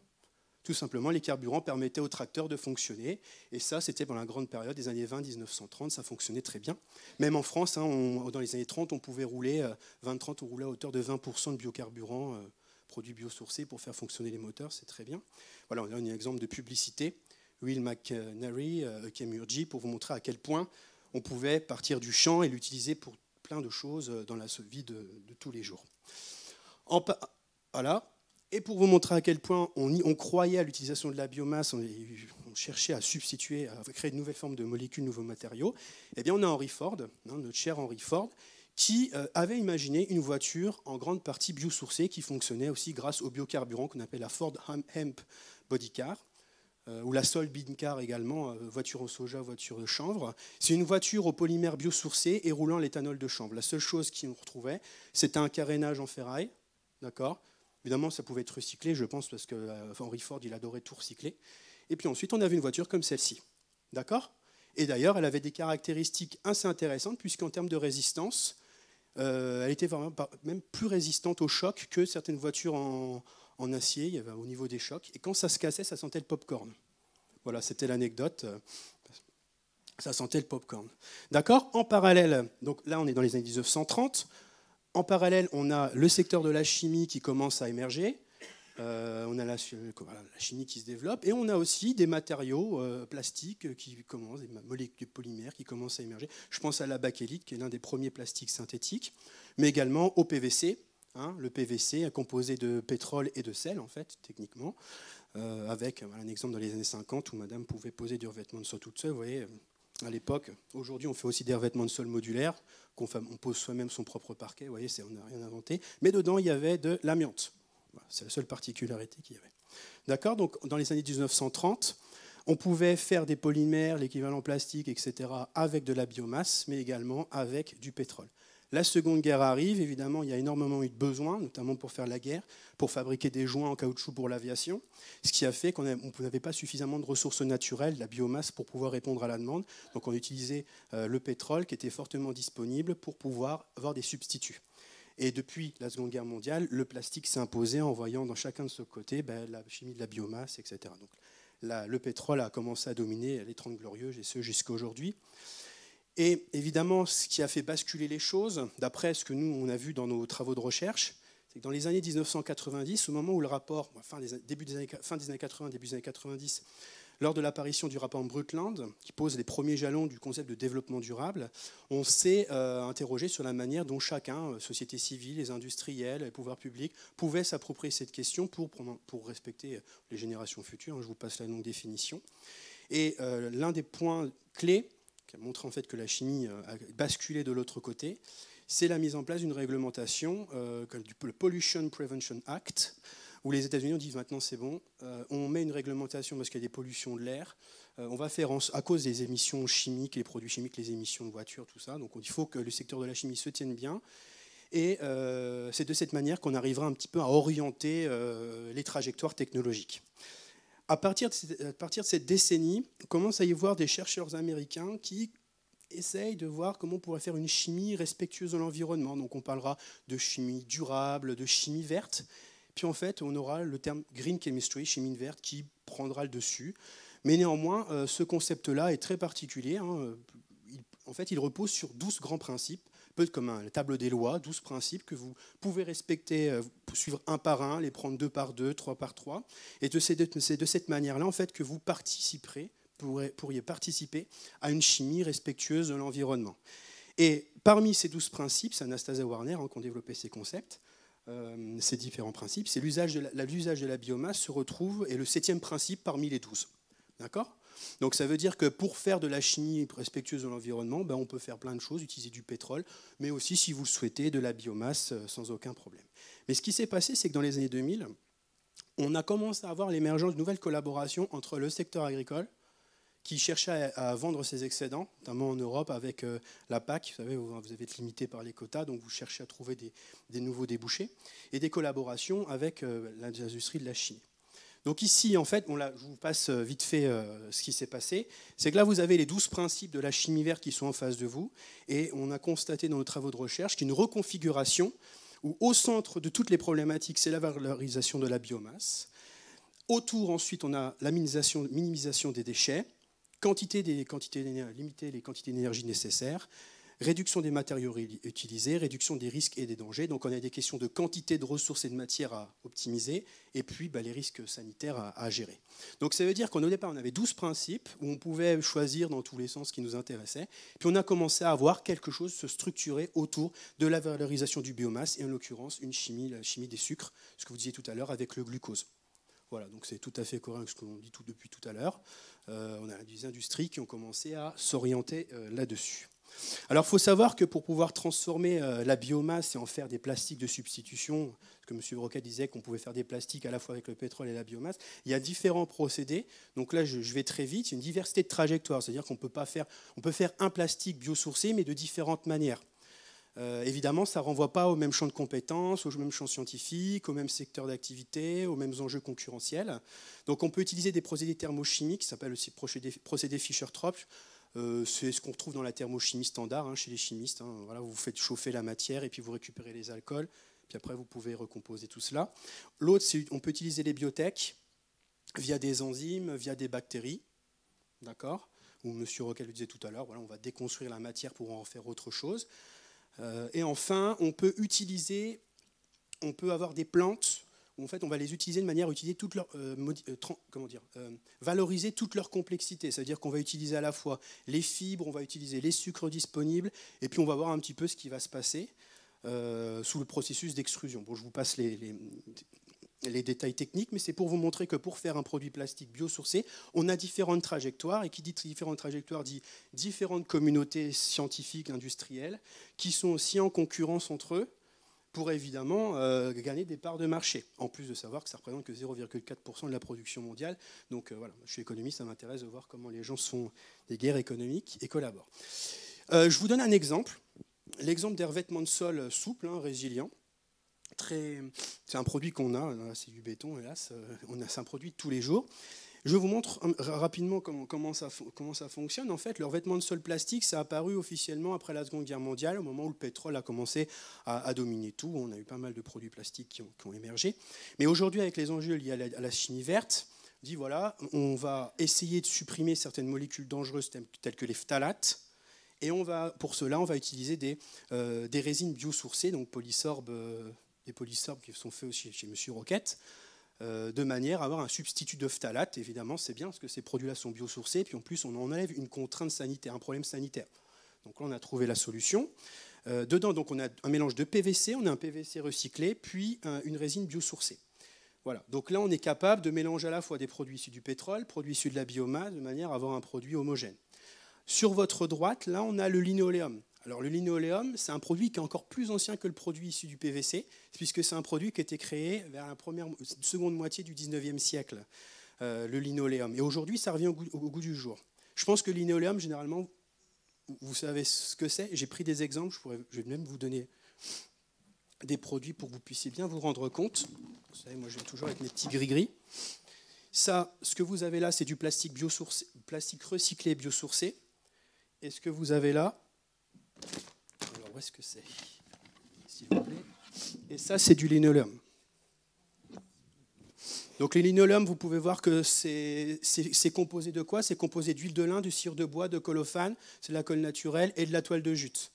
Tout simplement, les carburants permettaient aux tracteurs de fonctionner. Et ça, c'était pendant la grande période des années 20-1930. Ça fonctionnait très bien. Même en France, dans les années 30, on pouvait rouler, 20-30, on roulait à hauteur de 20% de biocarburants, produits biosourcés pour faire fonctionner les moteurs. C'est très bien. Voilà, on a un exemple de publicité. Will McNary, Chemurgy, pour vous montrer à quel point on pouvait partir du champ et l'utiliser pour plein de choses dans la vie de tous les jours. Voilà. Et pour vous montrer à quel point on croyait à l'utilisation de la biomasse, on cherchait à substituer, à créer de nouvelles formes de molécules, de nouveaux matériaux, eh bien on a Henry Ford, notre cher Henry Ford, qui avait imaginé une voiture en grande partie biosourcée qui fonctionnait aussi grâce au biocarburant qu'on appelle la Ford Hemp Body Car, ou la Sol Bean Car également, voiture au soja, voiture de chanvre. C'est une voiture au polymère biosourcé et roulant à l'éthanol de chanvre. La seule chose qu'on retrouvait, c'était un carénage en ferraille, d'accord ? Évidemment, ça pouvait être recyclé, je pense, parce que Henry Ford, il adorait tout recycler. Et puis ensuite, on avait une voiture comme celle-ci. D'accord ? Et d'ailleurs, elle avait des caractéristiques assez intéressantes, puisqu'en termes de résistance, elle était vraiment même plus résistante au choc que certaines voitures en acier, il y avait au niveau des chocs. Et quand ça se cassait, ça sentait le pop-corn. Voilà, c'était l'anecdote. Ça sentait le pop-corn. D'accord ? En parallèle, donc là, on est dans les années 1930. En parallèle, on a le secteur de la chimie qui commence à émerger. On a la chimie qui se développe. Et on a aussi des matériaux plastiques qui commencent, des molécules polymères qui commencent à émerger. Je pense à la bakélite, qui est l'un des premiers plastiques synthétiques, mais également au PVC. Le PVC est composé de pétrole et de sel, en fait, techniquement, avec un exemple dans les années 50 où madame pouvait poser du revêtement de sol toute seule. Vous voyez, à l'époque, aujourd'hui, on fait aussi des revêtements de sol modulaires, on pose soi-même son propre parquet, vous voyez, on n'a rien inventé. Mais dedans, il y avait de l'amiante. Voilà, c'est la seule particularité qu'il y avait. D'accord ? Donc, dans les années 1930, on pouvait faire des polymères, l'équivalent plastique, etc., avec de la biomasse, mais également avec du pétrole. La Seconde Guerre arrive, évidemment, il y a énormément eu de besoins, notamment pour faire la guerre, pour fabriquer des joints en caoutchouc pour l'aviation, ce qui a fait qu'on n'avait pas suffisamment de ressources naturelles, la biomasse, pour pouvoir répondre à la demande. Donc on utilisait le pétrole qui était fortement disponible pour pouvoir avoir des substituts. Et depuis la Seconde Guerre mondiale, le plastique s'est imposé en voyant dans chacun de ce côté la chimie de la biomasse, etc. Donc le pétrole a commencé à dominer les 30 Glorieuses, et ce jusqu'à aujourd'hui. Et évidemment, ce qui a fait basculer les choses, d'après ce que nous, on a vu dans nos travaux de recherche, c'est que dans les années 1990, au moment où le rapport, fin des années 80, début des années 90, lors de l'apparition du rapport Brundtland, qui pose les premiers jalons du concept de développement durable, on s'est interrogé sur la manière dont chacun, société civile, les industriels, les pouvoirs publics, pouvaient s'approprier cette question pour respecter les générations futures. Je vous passe la longue définition. Et l'un des points clés qui a montré en fait que la chimie a basculé de l'autre côté, c'est la mise en place d'une réglementation, le Pollution Prevention Act, où les États-Unis ont dit maintenant c'est bon, on met une réglementation parce qu'il y a des pollutions de l'air, on va faire, à cause des émissions chimiques, les produits chimiques, les émissions de voitures, tout ça, donc il faut que le secteur de la chimie se tienne bien. Et c'est de cette manière qu'on arrivera un petit peu à orienter les trajectoires technologiques. À partir de cette décennie, on commence à y voir des chercheurs américains qui essayent de voir comment on pourrait faire une chimie respectueuse de l'environnement. Donc on parlera de chimie durable, de chimie verte. Puis en fait, on aura le terme green chemistry, chimie verte, qui prendra le dessus. Mais néanmoins, ce concept-là est très particulier. En fait, il repose sur 12 grands principes, peu comme un table des lois, 12 principes que vous pouvez respecter, suivre un par un, les prendre 2 par 2, 3 par 3. Et c'est de cette manière-là en fait, que vous pourriez participer à une chimie respectueuse de l'environnement. Et parmi ces 12 principes, c'est Anastasia Warner qui a développé ces concepts, ces différents principes, c'est l'usage de la biomasse se retrouve, et le 7e principe parmi les 12. D'accord ? Donc ça veut dire que pour faire de la chimie respectueuse de l'environnement, on peut faire plein de choses, utiliser du pétrole, mais aussi, si vous le souhaitez, de la biomasse sans aucun problème. Mais ce qui s'est passé, c'est que dans les années 2000, on a commencé à avoir l'émergence de nouvelles collaborations entre le secteur agricole, qui cherchait à vendre ses excédents, notamment en Europe avec la PAC. Vous savez, vous avez été limité par les quotas, donc vous cherchez à trouver des nouveaux débouchés, et des collaborations avec l'industrie de la chimie. Donc ici, en fait, je vous passe vite fait ce qui s'est passé. C'est que là, vous avez les 12 principes de la chimie verte qui sont en face de vous. Et on a constaté dans nos travaux de recherche qu'une reconfiguration où au centre de toutes les problématiques, c'est la valorisation de la biomasse. Autour, ensuite, on a la minimisation des déchets, limiter les quantités d'énergie nécessaires, réduction des matériaux utilisés, réduction des risques et des dangers. Donc on a des questions de quantité de ressources et de matières à optimiser, et puis les risques sanitaires à gérer. Donc ça veut dire qu'au départ, on avait 12 principes où on pouvait choisir dans tous les sens ce qui nous intéressait. Puis on a commencé à avoir quelque chose se structurer autour de la valorisation du biomasse, et en l'occurrence la chimie des sucres, ce que vous disiez tout à l'heure avec le glucose. Voilà, donc c'est tout à fait correct ce qu'on dit depuis tout à l'heure. On a des industries qui ont commencé à s'orienter là-dessus. Alors il faut savoir que pour pouvoir transformer la biomasse et en faire des plastiques de substitution, que M. Broquet disait qu'on pouvait faire des plastiques à la fois avec le pétrole et la biomasse, il y a différents procédés. Donc là, je vais très vite. Il y a une diversité de trajectoires, c'est-à-dire qu'on peut faire un plastique biosourcé, mais de différentes manières. Évidemment, ça ne renvoie pas au même champ de compétences, au même champ scientifique, au même secteur d'activité, aux mêmes enjeux concurrentiels. Donc on peut utiliser des procédés thermochimiques qui s'appellent aussi procédés Fischer-Tropsch. C'est ce qu'on retrouve dans la thermochimie standard chez les chimistes. Voilà, vous faites chauffer la matière et puis vous récupérez les alcools. Puis après, vous pouvez recomposer tout cela. L'autre, c'est on peut utiliser les biotech via des enzymes, via des bactéries. D'accord ? Ou M. Roquet le disait tout à l'heure, voilà, on va déconstruire la matière pour en faire autre chose. Et enfin, on peut avoir des plantes où en fait, on va les utiliser de manière à utiliser valoriser toute leur complexité. C'est-à-dire qu'on va utiliser à la fois les fibres, on va utiliser les sucres disponibles, et puis on va voir un petit peu ce qui va se passer sous le processus d'extrusion. Bon, je vous passe les détails techniques, mais c'est pour vous montrer que pour faire un produit plastique biosourcé, on a différentes trajectoires, et qui dit différentes trajectoires dit différentes communautés scientifiques, industrielles, qui sont aussi en concurrence entre eux pour évidemment gagner des parts de marché, en plus de savoir que ça représente que 0,4% de la production mondiale. Donc voilà, je suis économiste, ça m'intéresse de voir comment les gens se font des guerres économiques et collaborent. Je vous donne un exemple, l'exemple des revêtements de sol souples, résilients. C'est un produit qu'on a, c'est du béton, hélas, c'est un produit de tous les jours. Je vous montre rapidement comment ça fonctionne. En fait, le revêtement de sol plastique, ça a apparu officiellement après la Seconde Guerre mondiale, au moment où le pétrole a commencé à dominer tout. On a eu pas mal de produits plastiques qui ont émergé. Mais aujourd'hui, avec les enjeux liés à la chimie verte, dit voilà, on va essayer de supprimer certaines molécules dangereuses telles que les phtalates. Et pour cela, on va utiliser des résines biosourcées, donc des polysorbes qui sont faits aussi chez M. Roquette, de manière à avoir un substitut de phtalate. Évidemment, c'est bien parce que ces produits-là sont biosourcés, puis en plus, on enlève une contrainte sanitaire, un problème sanitaire. Donc là, on a trouvé la solution. Dedans, donc, on a un mélange de PVC, on a un PVC recyclé, puis une résine biosourcée. Voilà. Donc là, on est capable de mélanger à la fois des produits issus du pétrole, produits issus de la biomasse, de manière à avoir un produit homogène. Sur votre droite, là, on a le linoléum. Alors le linoléum, c'est un produit qui est encore plus ancien que le produit issu du PVC, puisque c'est un produit qui a été créé vers la seconde moitié du 19e siècle, le linoléum. Et aujourd'hui, ça revient au goût du jour. Je pense que le linoléum, généralement, vous savez ce que c'est. J'ai pris des exemples, je vais même vous donner des produits pour que vous puissiez bien vous rendre compte. Vous savez, moi, j'aime toujours avec mes petits gris-gris. Ça, ce que vous avez là, c'est du plastique biosourcé, plastique recyclé biosourcé. Et ce que vous avez là, alors où est-ce que c'est, s'il vous plaît? Et ça, c'est du linoléum. Donc les linoléums, vous pouvez voir que c'est composé de quoi? C'est composé d'huile de lin, de cire de bois, de colophane, c'est de la colle naturelle et de la toile de jute.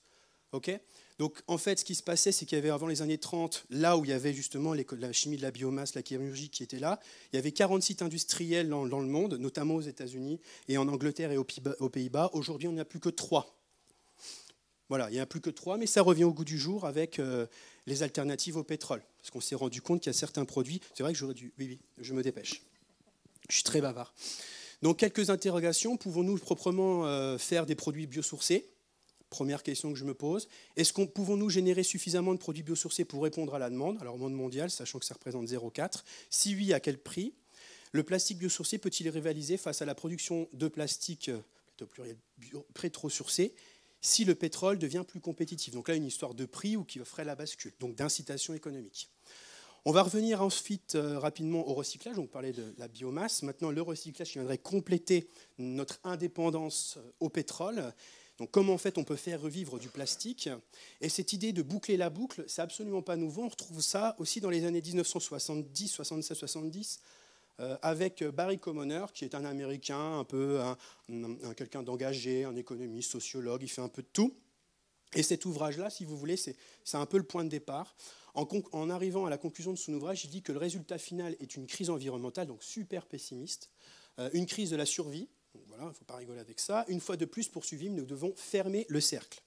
Okay, donc en fait, ce qui se passait, c'est qu'il y avait avant les années 30, là où il y avait justement la chimie de la biomasse, la chirurgie qui était là, il y avait 40 sites industriels dans le monde, notamment aux États-Unis et en Angleterre et aux Pays-Bas. Aujourd'hui, on n'y a plus que 3. Voilà, il n'y a plus que 3, mais ça revient au goût du jour avec les alternatives au pétrole. Parce qu'on s'est rendu compte qu'il y a certains produits... C'est vrai que j'aurais dû... Oui, je me dépêche. Je suis très bavard. Donc, quelques interrogations. Pouvons-nous proprement faire des produits biosourcés? Première question que je me pose. Pouvons-nous générer suffisamment de produits biosourcés pour répondre à la demande, alors au monde mondial, sachant que ça représente 0,4? Si oui, à quel prix? Le plastique biosourcé peut-il rivaliser face à la production de plastique pétro-sourcé si le pétrole devient plus compétitif? Donc là, une histoire de prix ou qui ferait la bascule, donc d'incitation économique. On va revenir ensuite rapidement au recyclage. On parlait de la biomasse. Maintenant, le recyclage qui viendrait compléter notre indépendance au pétrole. Donc comment en fait on peut faire revivre du plastique? Et cette idée de boucler la boucle, c'est absolument pas nouveau. On retrouve ça aussi dans les années 1970, 76, 70, avec Barry Commoner, qui est un Américain, un peu quelqu'un d'engagé, un économiste, sociologue, il fait un peu de tout. Et cet ouvrage-là, si vous voulez, c'est un peu le point de départ. En arrivant à la conclusion de son ouvrage, il dit que le résultat final est une crise environnementale, donc super pessimiste, une crise de la survie. Donc voilà, il ne faut pas rigoler avec ça. Une fois de plus, pour survivre, nous devons fermer le cercle.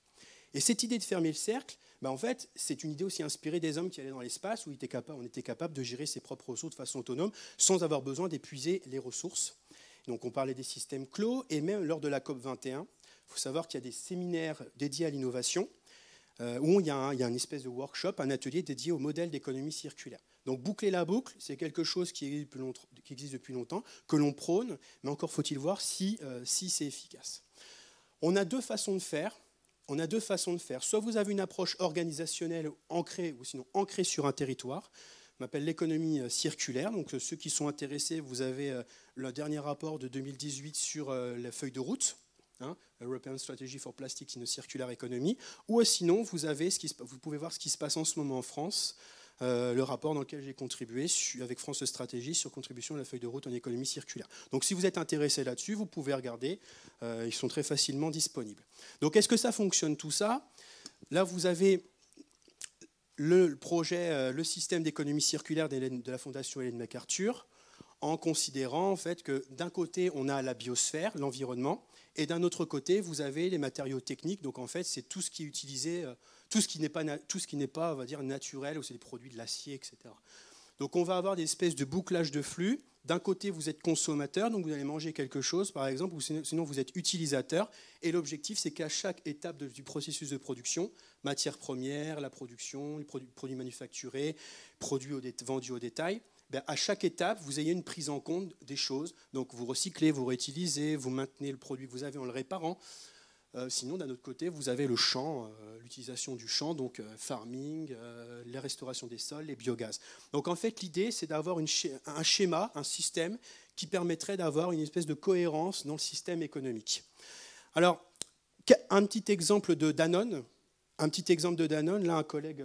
Et cette idée de fermer le cercle, en fait, c'est une idée aussi inspirée des hommes qui allaient dans l'espace, où on était capable de gérer ses propres ressources de façon autonome, sans avoir besoin d'épuiser les ressources. Donc on parlait des systèmes clos, et même lors de la COP 21, il faut savoir qu'il y a des séminaires dédiés à l'innovation, où il y a une espèce de workshop, un atelier dédié au modèle d'économie circulaire. Donc boucler la boucle, c'est quelque chose qui existe depuis longtemps, que l'on prône, mais encore faut-il voir si c'est efficace. On a deux façons de faire. Soit vous avez une approche organisationnelle ancrée, ou sinon ancrée sur un territoire, on appelle l'économie circulaire. Donc ceux qui sont intéressés, vous avez le dernier rapport de 2018 sur la feuille de route, European Strategy for Plastics in a Circular Economy, ou sinon vous pouvez voir ce qui se passe en ce moment en France, le rapport dans lequel j'ai contribué avec France Stratégie sur contribution à la feuille de route en économie circulaire. Donc si vous êtes intéressé là-dessus, vous pouvez regarder, ils sont très facilement disponibles. Donc est-ce que ça fonctionne tout ça? Là vous avez le projet, le système d'économie circulaire de la Fondation Ellen MacArthur, en considérant en fait que d'un côté on a la biosphère, l'environnement, et d'un autre côté vous avez les matériaux techniques. Donc en fait c'est tout ce qui est utilisé, tout ce qui n'est pas, on va dire, naturel, ou c'est des produits de l'acier, etc. Donc on va avoir des espèces de bouclage de flux. D'un côté vous êtes consommateur, donc vous allez manger quelque chose par exemple, ou sinon vous êtes utilisateur. Et l'objectif c'est qu'à chaque étape du processus de production, matières premières, la production, les produits manufacturés, produits vendus au détail, à chaque étape, vous ayez une prise en compte des choses. Donc vous recyclez, vous réutilisez, vous maintenez le produit que vous avez en le réparant. Sinon, d'un autre côté, vous avez le champ, l'utilisation du champ, donc farming, les restaurations des sols, les biogaz. Donc en fait, l'idée, c'est d'avoir un schéma, un système qui permettrait d'avoir une espèce de cohérence dans le système économique. Alors, un petit exemple de Danone. Là, un collègue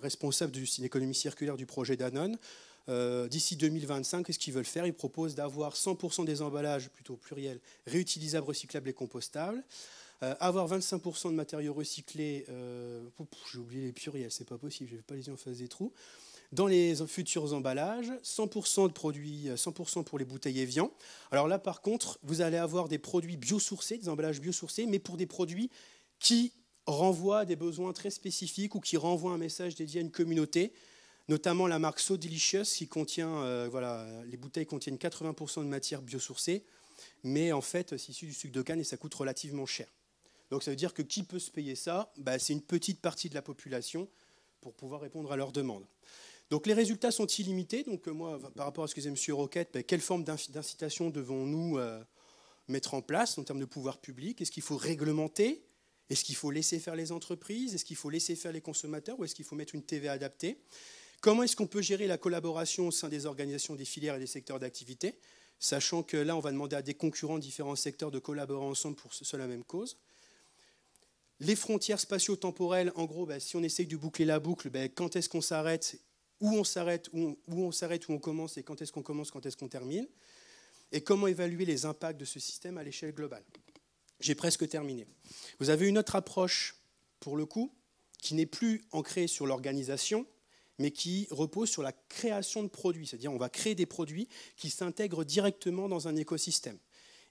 responsable de l'économie circulaire du projet Danone, d'ici 2025, qu'est-ce qu'ils veulent faire? Ils proposent d'avoir 100% des emballages, plutôt pluriel, réutilisables, recyclables et compostables, avoir 25% de matériaux recyclés, j'ai oublié les pluriels, c'est pas possible, je ne vais pas les yeux en face des trous, dans les futurs emballages, 100% de produits, 100% pour les bouteilles Evian. Alors là, par contre, vous allez avoir des produits biosourcés, des emballages biosourcés, mais pour des produits qui renvoient à des besoins très spécifiques ou qui renvoient un message dédié à une communauté, notamment la marque So Delicious qui contient, les bouteilles contiennent 80% de matière biosourcée, mais en fait, c'est issu du sucre de canne et ça coûte relativement cher. Donc ça veut dire que qui peut se payer ça? C'est une petite partie de la population pour pouvoir répondre à leurs demandes. Donc les résultats sont illimités. Donc moi, par rapport à ce que disait M. Roquette, quelle forme d'incitation devons-nous mettre en place en termes de pouvoir public? Est-ce qu'il faut réglementer? Est-ce qu'il faut laisser faire les entreprises? Est-ce qu'il faut laisser faire les consommateurs? Ou est-ce qu'il faut mettre une TVA adaptée? Comment est-ce qu'on peut gérer la collaboration au sein des organisations des filières et des secteurs d'activité, sachant que là, on va demander à des concurrents de différents secteurs de collaborer ensemble pour la même cause? Les frontières spatio-temporelles, en gros, si on essaye de boucler la boucle, quand est-ce qu'on s'arrête? Où on s'arrête, où on commence, et quand est-ce qu'on commence, quand est-ce qu'on termine? Et comment évaluer les impacts de ce système à l'échelle globale? J'ai presque terminé. Vous avez une autre approche, pour le coup, qui n'est plus ancrée sur l'organisation, mais qui repose sur la création de produits. C'est-à-dire on va créer des produits qui s'intègrent directement dans un écosystème.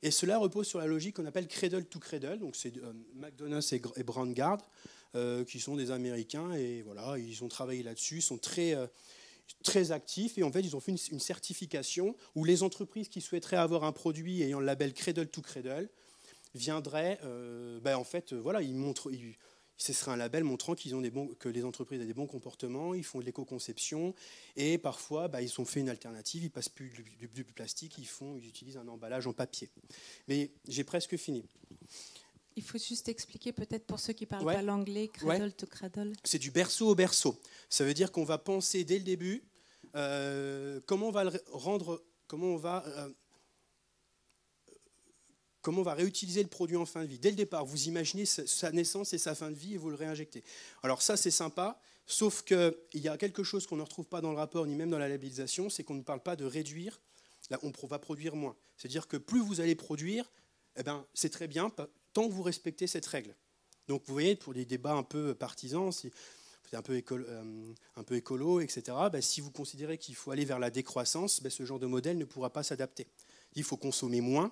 Et cela repose sur la logique qu'on appelle cradle to cradle. Donc c'est McDonald's et Brandgard, qui sont des Américains, et voilà, ils ont travaillé là-dessus, ils sont très actifs, et en fait ils ont fait une certification où les entreprises qui souhaiteraient avoir un produit ayant le label cradle to cradle viendraient, en fait, voilà, ce serait un label montrant que les entreprises ont des bons comportements, ils font de l'éco-conception, et parfois ils ont fait une alternative, ils passent plus du plastique, ils utilisent un emballage en papier. Mais j'ai presque fini. Il faut juste expliquer peut-être pour ceux qui ne parlent pas l'anglais, cradle to cradle. C'est du berceau au berceau. Ça veut dire qu'on va penser dès le début comment on va réutiliser le produit en fin de vie. Dès le départ, vous imaginez sa naissance et sa fin de vie et vous le réinjectez. Alors ça, c'est sympa, sauf qu'il y a quelque chose qu'on ne retrouve pas dans le rapport, ni même dans la labellisation, c'est qu'on ne parle pas de réduire, là, on va produire moins. C'est-à-dire que plus vous allez produire, c'est très bien, tant que vous respectez cette règle. Donc vous voyez, pour les débats un peu partisans, c'est un peu écolo, etc., si vous considérez qu'il faut aller vers la décroissance, ce genre de modèle ne pourra pas s'adapter. Il faut consommer moins.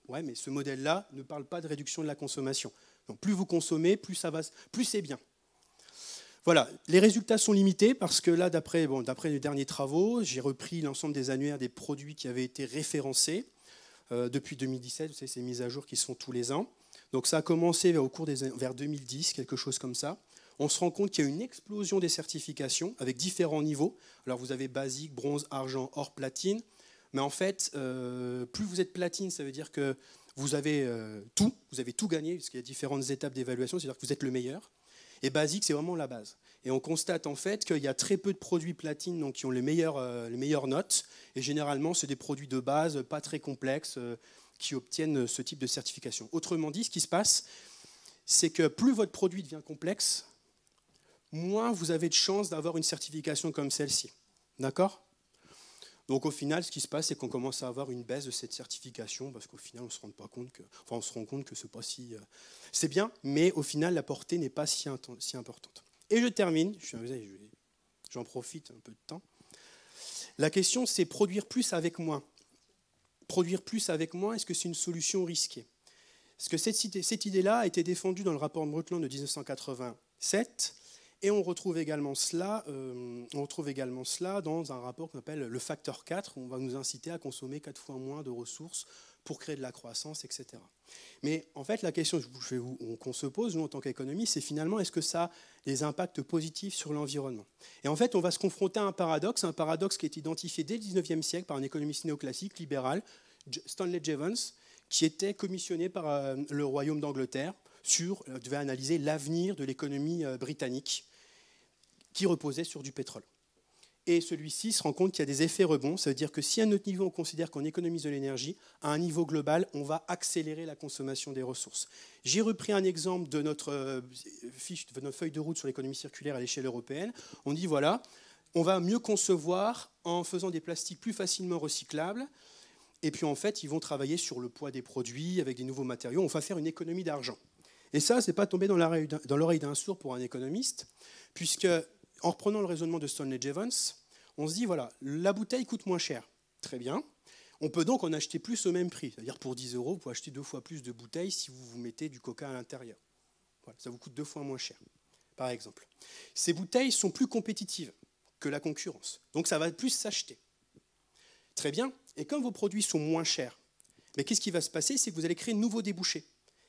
Ouais, mais ce modèle-là ne parle pas de réduction de la consommation. Donc plus vous consommez, plus c'est bien. Voilà, les résultats sont limités parce que là, d'après les derniers travaux, j'ai repris l'ensemble des annuaires des produits qui avaient été référencés depuis 2017. Vous savez, ces mises à jour qui sont tous les ans. Donc ça a commencé vers 2010, quelque chose comme ça. On se rend compte qu'il y a une explosion des certifications avec différents niveaux. Alors vous avez basique, bronze, argent, or, platine. Mais en fait, plus vous êtes platine, ça veut dire que vous avez tout gagné, parce qu'il y a différentes étapes d'évaluation, c'est-à-dire que vous êtes le meilleur. Et basique, c'est vraiment la base. Et on constate en fait qu'il y a très peu de produits platine donc, qui ont les meilleures notes. Et généralement, c'est des produits de base, pas très complexes, qui obtiennent ce type de certification. Autrement dit, ce qui se passe, c'est que plus votre produit devient complexe, moins vous avez de chances d'avoir une certification comme celle-ci. D'accord ? Donc au final, ce qui se passe, c'est qu'on commence à avoir une baisse de cette certification, parce qu'au final, on se rend compte que c'est pas si... c'est bien, mais au final, la portée n'est pas si importante. Et je termine, j'en profite un peu de temps. La question, c'est produire plus avec moins. Produire plus avec moins, est-ce que c'est une solution risquée? Parce que cette idée-là a été défendue dans le rapport Brundtland de 1987, et on retrouve également cela dans un rapport qu'on appelle le facteur 4, où on va nous inciter à consommer 4 fois moins de ressources pour créer de la croissance, etc. Mais en fait, la question qu'on se pose, nous, en tant qu'économistes, c'est finalement, est-ce que ça a des impacts positifs sur l'environnement? Et en fait, on va se confronter à un paradoxe qui est identifié dès le 19e siècle par un économiste néoclassique, libéral, Stanley Jevons, qui était commissionné par le Royaume d'Angleterre devait analyser l'avenir de l'économie britannique qui reposait sur du pétrole. Et celui-ci se rend compte qu'il y a des effets rebonds. Ça veut dire que si à notre niveau, on considère qu'on économise de l'énergie, à un niveau global, on va accélérer la consommation des ressources. J'ai repris un exemple de notre feuille de route sur l'économie circulaire à l'échelle européenne. On dit, voilà, on va mieux concevoir en faisant des plastiques plus facilement recyclables. Et puis, en fait, ils vont travailler sur le poids des produits avec des nouveaux matériaux. On va faire une économie d'argent. Et ça, ce n'est pas tombé dans l'oreille d'un sourd pour un économiste, puisque, en reprenant le raisonnement de Stanley Jevons, on se dit, voilà, la bouteille coûte moins cher. Très bien. On peut donc en acheter plus au même prix. C'est-à-dire, pour 10 €, vous pouvez acheter 2 fois plus de bouteilles si vous mettez du coca à l'intérieur. Voilà, ça vous coûte 2 fois moins cher, par exemple. Ces bouteilles sont plus compétitives que la concurrence. Donc, ça va plus s'acheter. Très bien. Et comme vos produits sont moins chers, mais qu'est-ce qui va se passer? C'est que vous allez créer de nouveaux débouchés.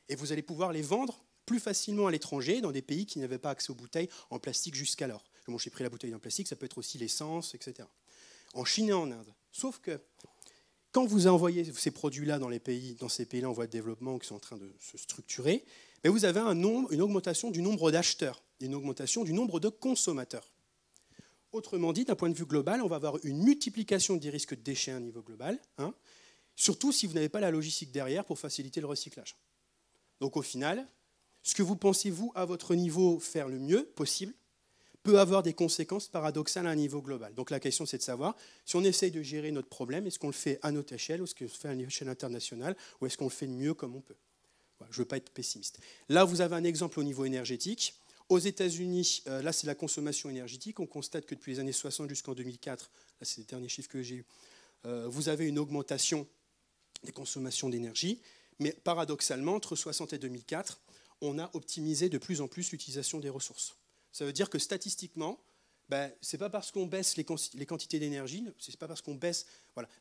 Et vous allez pouvoir les vendre plus facilement à l'étranger, dans des pays qui n'avaient pas accès aux bouteilles en plastique jusqu'alors. Bon, j'ai pris la bouteille en plastique, ça peut être aussi l'essence, etc. En Chine et en Inde. Sauf que quand vous envoyez ces produits-là dans ces pays-là en voie de développement qui sont en train de se structurer, ben vous avez une augmentation du nombre d'acheteurs, une augmentation du nombre de consommateurs. Autrement dit, d'un point de vue global, on va avoir une multiplication des risques de déchets à un niveau global, hein, surtout si vous n'avez pas la logistique derrière pour faciliter le recyclage. Donc au final, ce que vous pensez, vous, à votre niveau, faire le mieux possible, peut avoir des conséquences paradoxales à un niveau global. Donc la question, c'est de savoir si on essaye de gérer notre problème, est-ce qu'on le fait à notre échelle, ou est-ce qu'on le fait à une échelle internationale, ou est-ce qu'on le fait mieux comme on peut. Voilà, je ne veux pas être pessimiste. Là, vous avez un exemple au niveau énergétique. Aux États-Unis, là, c'est la consommation énergétique. On constate que depuis les années 60 jusqu'en 2004, là, c'est les derniers chiffres que j'ai eus, vous avez une augmentation des consommations d'énergie. Mais paradoxalement, entre 60 et 2004, on a optimisé de plus en plus l'utilisation des ressources. Ça veut dire que statistiquement, ce n'est pas parce qu'on baisse les quantités d'énergie, ce n'est pas parce qu'on baisse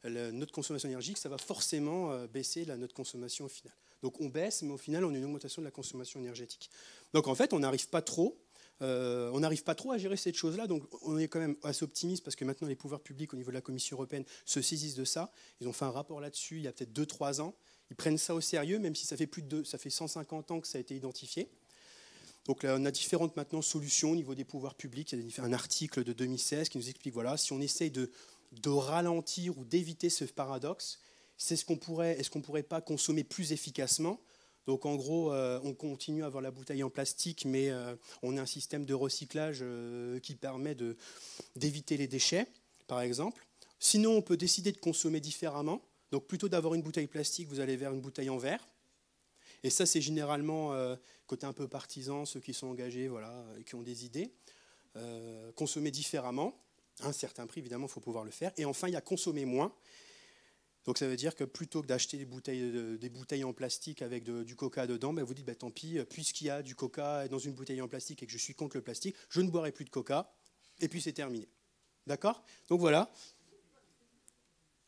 notre consommation d'énergie que ça va forcément baisser notre consommation au final. Donc on baisse, mais au final, on a une augmentation de la consommation énergétique. Donc en fait, on n'arrive pas trop à gérer cette chose-là. Donc on est quand même assez optimiste parce que maintenant, les pouvoirs publics au niveau de la Commission européenne se saisissent de ça. Ils ont fait un rapport là-dessus il y a peut-être 2-3 ans. Ils prennent ça au sérieux, même si ça fait 150 ans que ça a été identifié. Donc là, on a différentes maintenant solutions au niveau des pouvoirs publics. Il y a un article de 2016 qui nous explique, voilà, si on essaye de ralentir ou d'éviter ce paradoxe, est-ce qu'on pourrait pas consommer plus efficacement? Donc en gros, on continue à avoir la bouteille en plastique, mais on a un système de recyclage qui permet d'éviter les déchets, par exemple. Sinon, on peut décider de consommer différemment. Donc plutôt d'avoir une bouteille plastique, vous allez vers une bouteille en verre. Et ça, c'est généralement côté un peu partisan, ceux qui sont engagés, voilà, et qui ont des idées. Consommer différemment, à un certain prix, évidemment, il faut pouvoir le faire. Et enfin, il y a consommer moins. Donc ça veut dire que plutôt que d'acheter des bouteilles en plastique avec du coca dedans, vous dites, tant pis, puisqu'il y a du coca dans une bouteille en plastique et que je suis contre le plastique, je ne boirai plus de coca, et puis c'est terminé. D'accord? Donc voilà.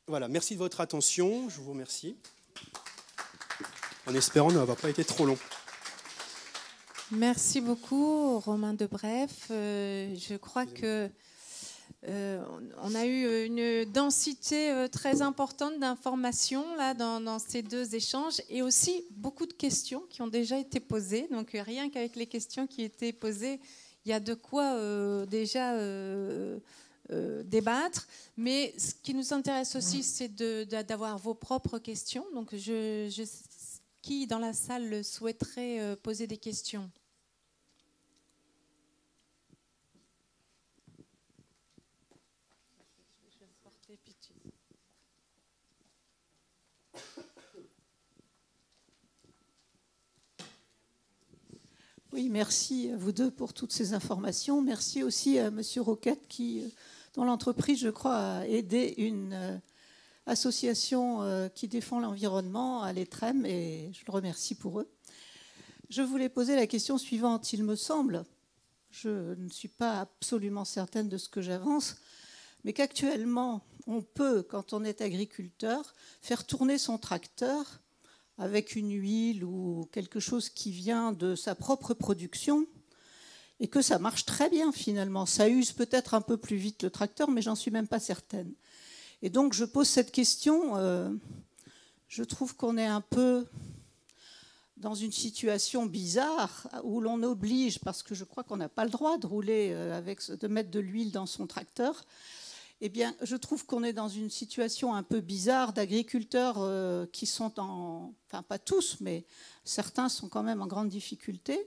Voilà, merci de votre attention, je vous remercie. En espérant ne avoir pas été trop long. Merci beaucoup, Romain Debref. Je crois que on a eu une densité très importante d'informations là dans ces deux échanges et aussi beaucoup de questions qui ont déjà été posées. Donc rien qu'avec les questions qui étaient posées, il y a de quoi déjà débattre. Mais ce qui nous intéresse aussi, c'est d'avoir vos propres questions. Donc qui dans la salle souhaiterait poser des questions? Oui, merci à vous deux pour toutes ces informations. Merci aussi à M. Roquette dont l'entreprise, je crois, a aidé une association qui défend l'environnement à l'ETREM et je le remercie pour eux. Je voulais poser la question suivante. Il me semble, je ne suis pas absolument certaine de ce que j'avance, mais qu'actuellement, on peut, quand on est agriculteur, faire tourner son tracteur avec une huile ou quelque chose qui vient de sa propre production et que ça marche très bien finalement. Ça use peut-être un peu plus vite le tracteur, mais j'en suis même pas certaine. Et donc je pose cette question, je trouve qu'on est un peu dans une situation bizarre où l'on oblige, parce que je crois qu'on n'a pas le droit de rouler de mettre de l'huile dans son tracteur, eh bien, je trouve qu'on est dans une situation un peu bizarre d'agriculteurs qui sont enfin pas tous, mais certains sont quand même en grande difficulté.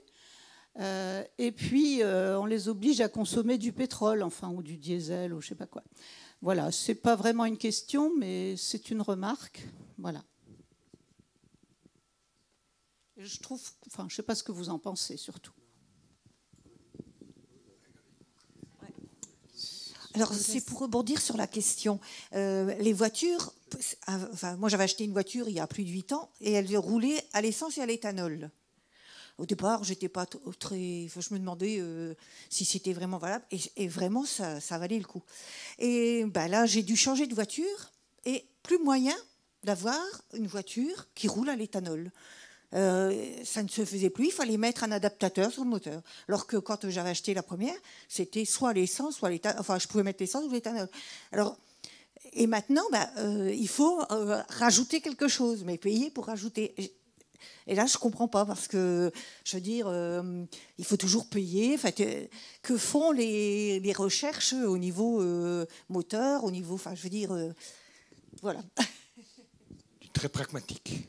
Et puis, on les oblige à consommer du pétrole, enfin, ou du diesel, ou je ne sais pas quoi. Voilà, ce n'est pas vraiment une question, mais c'est une remarque. Voilà. Je trouve, enfin, je ne sais pas ce que vous en pensez, surtout. Alors, c'est pour rebondir sur la question. Les voitures, enfin, moi j'avais acheté une voiture il y a plus de 8 ans et elle roulait à l'essence et à l'éthanol. Au départ, j'étais pas très. Enfin, je me demandais si c'était vraiment valable et vraiment ça valait le coup. Et là, j'ai dû changer de voiture et plus moyen d'avoir une voiture qui roule à l'éthanol. ça ne se faisait plus, il fallait mettre un adaptateur sur le moteur. Alors que quand j'avais acheté la première, c'était soit l'essence, soit l'éthanol. Enfin, je pouvais mettre l'essence ou l'éthanol. Alors, et maintenant, il faut rajouter quelque chose, mais payer pour rajouter. Et là, je ne comprends pas, parce que, je veux dire, il faut toujours payer. Enfin, que font les recherches au niveau moteur, au niveau... Enfin, je veux dire... voilà. Très pragmatique.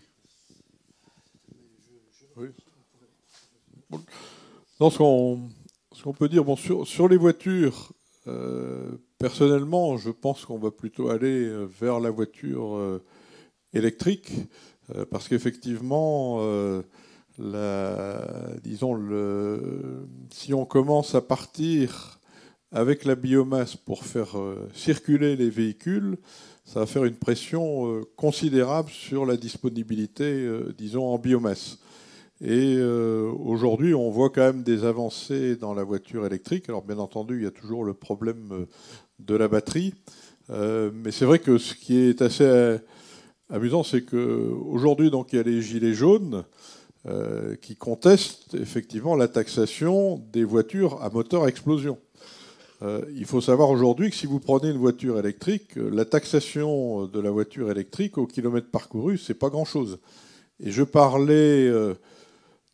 Oui. Non, ce qu'on peut dire, bon, sur les voitures, personnellement, je pense qu'on va plutôt aller vers la voiture électrique, parce qu'effectivement, disons, si on commence à partir avec la biomasse pour faire circuler les véhicules, ça va faire une pression considérable sur la disponibilité, disons, en biomasse. Et aujourd'hui, on voit quand même des avancées dans la voiture électrique. Alors, bien entendu, il y a toujours le problème de la batterie. Mais c'est vrai que ce qui est assez amusant, c'est qu'aujourd'hui, donc, il y a les gilets jaunes qui contestent effectivement la taxation des voitures à moteur à explosion. Il faut savoir aujourd'hui que si vous prenez une voiture électrique, la taxation de la voiture électrique au kilomètre parcouru, c'est pas grand-chose. Et je parlais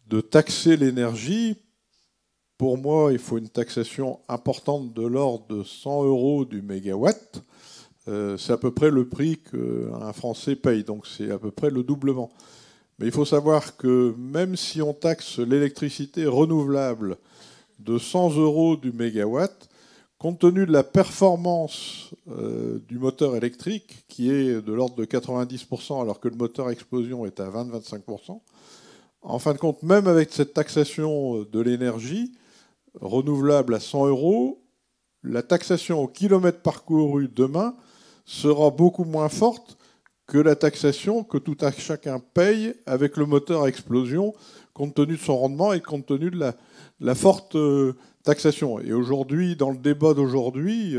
de taxer l'énergie. Pour moi, il faut une taxation importante de l'ordre de 100 € du mégawatt. C'est à peu près le prix qu'un Français paye, donc c'est à peu près le doublement. Mais il faut savoir que même si on taxe l'électricité renouvelable de 100 € du mégawatt, compte tenu de la performance du moteur électrique, qui est de l'ordre de 90%, alors que le moteur à explosion est à 20-25%, en fin de compte, même avec cette taxation de l'énergie renouvelable à 100 €, la taxation au kilomètre parcouru demain sera beaucoup moins forte que la taxation que tout à chacun paye avec le moteur à explosion, compte tenu de son rendement et compte tenu de la forte taxation. Et aujourd'hui, dans le débat d'aujourd'hui,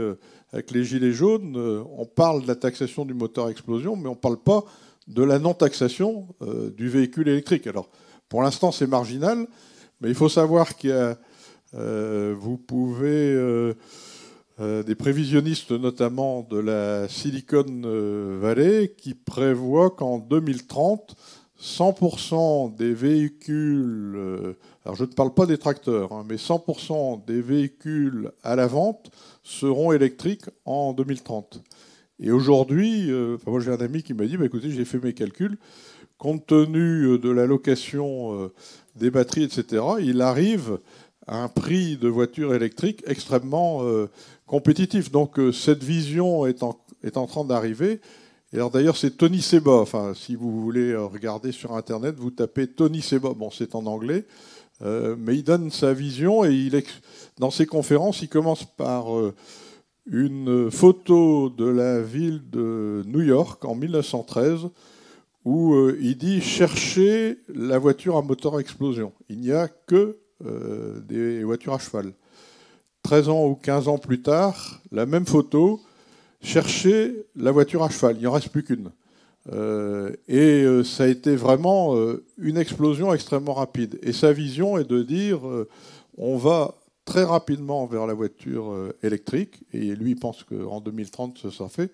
avec les gilets jaunes, on parle de la taxation du moteur à explosion, mais on ne parle pas de la non-taxation du véhicule électrique. Alors, pour l'instant, c'est marginal, mais il faut savoir qu'il y a, vous pouvez, des prévisionnistes, notamment de la Silicon Valley, qui prévoient qu'en 2030, 100% des véhicules, alors je ne parle pas des tracteurs, mais 100% des véhicules à la vente seront électriques en 2030. Et aujourd'hui, moi j'ai un ami qui m'a dit, écoutez, j'ai fait mes calculs, compte tenu de la location des batteries, etc., il arrive à un prix de voiture électrique extrêmement compétitif. Donc cette vision est en train d'arriver. Et alors d'ailleurs, c'est Tony Seba. Enfin, si vous voulez regarder sur Internet, vous tapez Tony Seba. Bon, c'est en anglais, mais il donne sa vision et dans ses conférences, il commence par une photo de la ville de New York en 1913 où il dit « Cherchez la voiture à moteur à explosion. Il n'y a que des voitures à cheval. » 13 ans ou 15 ans plus tard, la même photo, cherchez la voiture à cheval. Il n'y en reste plus qu'une. Et ça a été vraiment une explosion extrêmement rapide. Et sa vision est de dire on va très rapidement vers la voiture électrique. Et lui, il pense qu'en 2030, ce sera fait.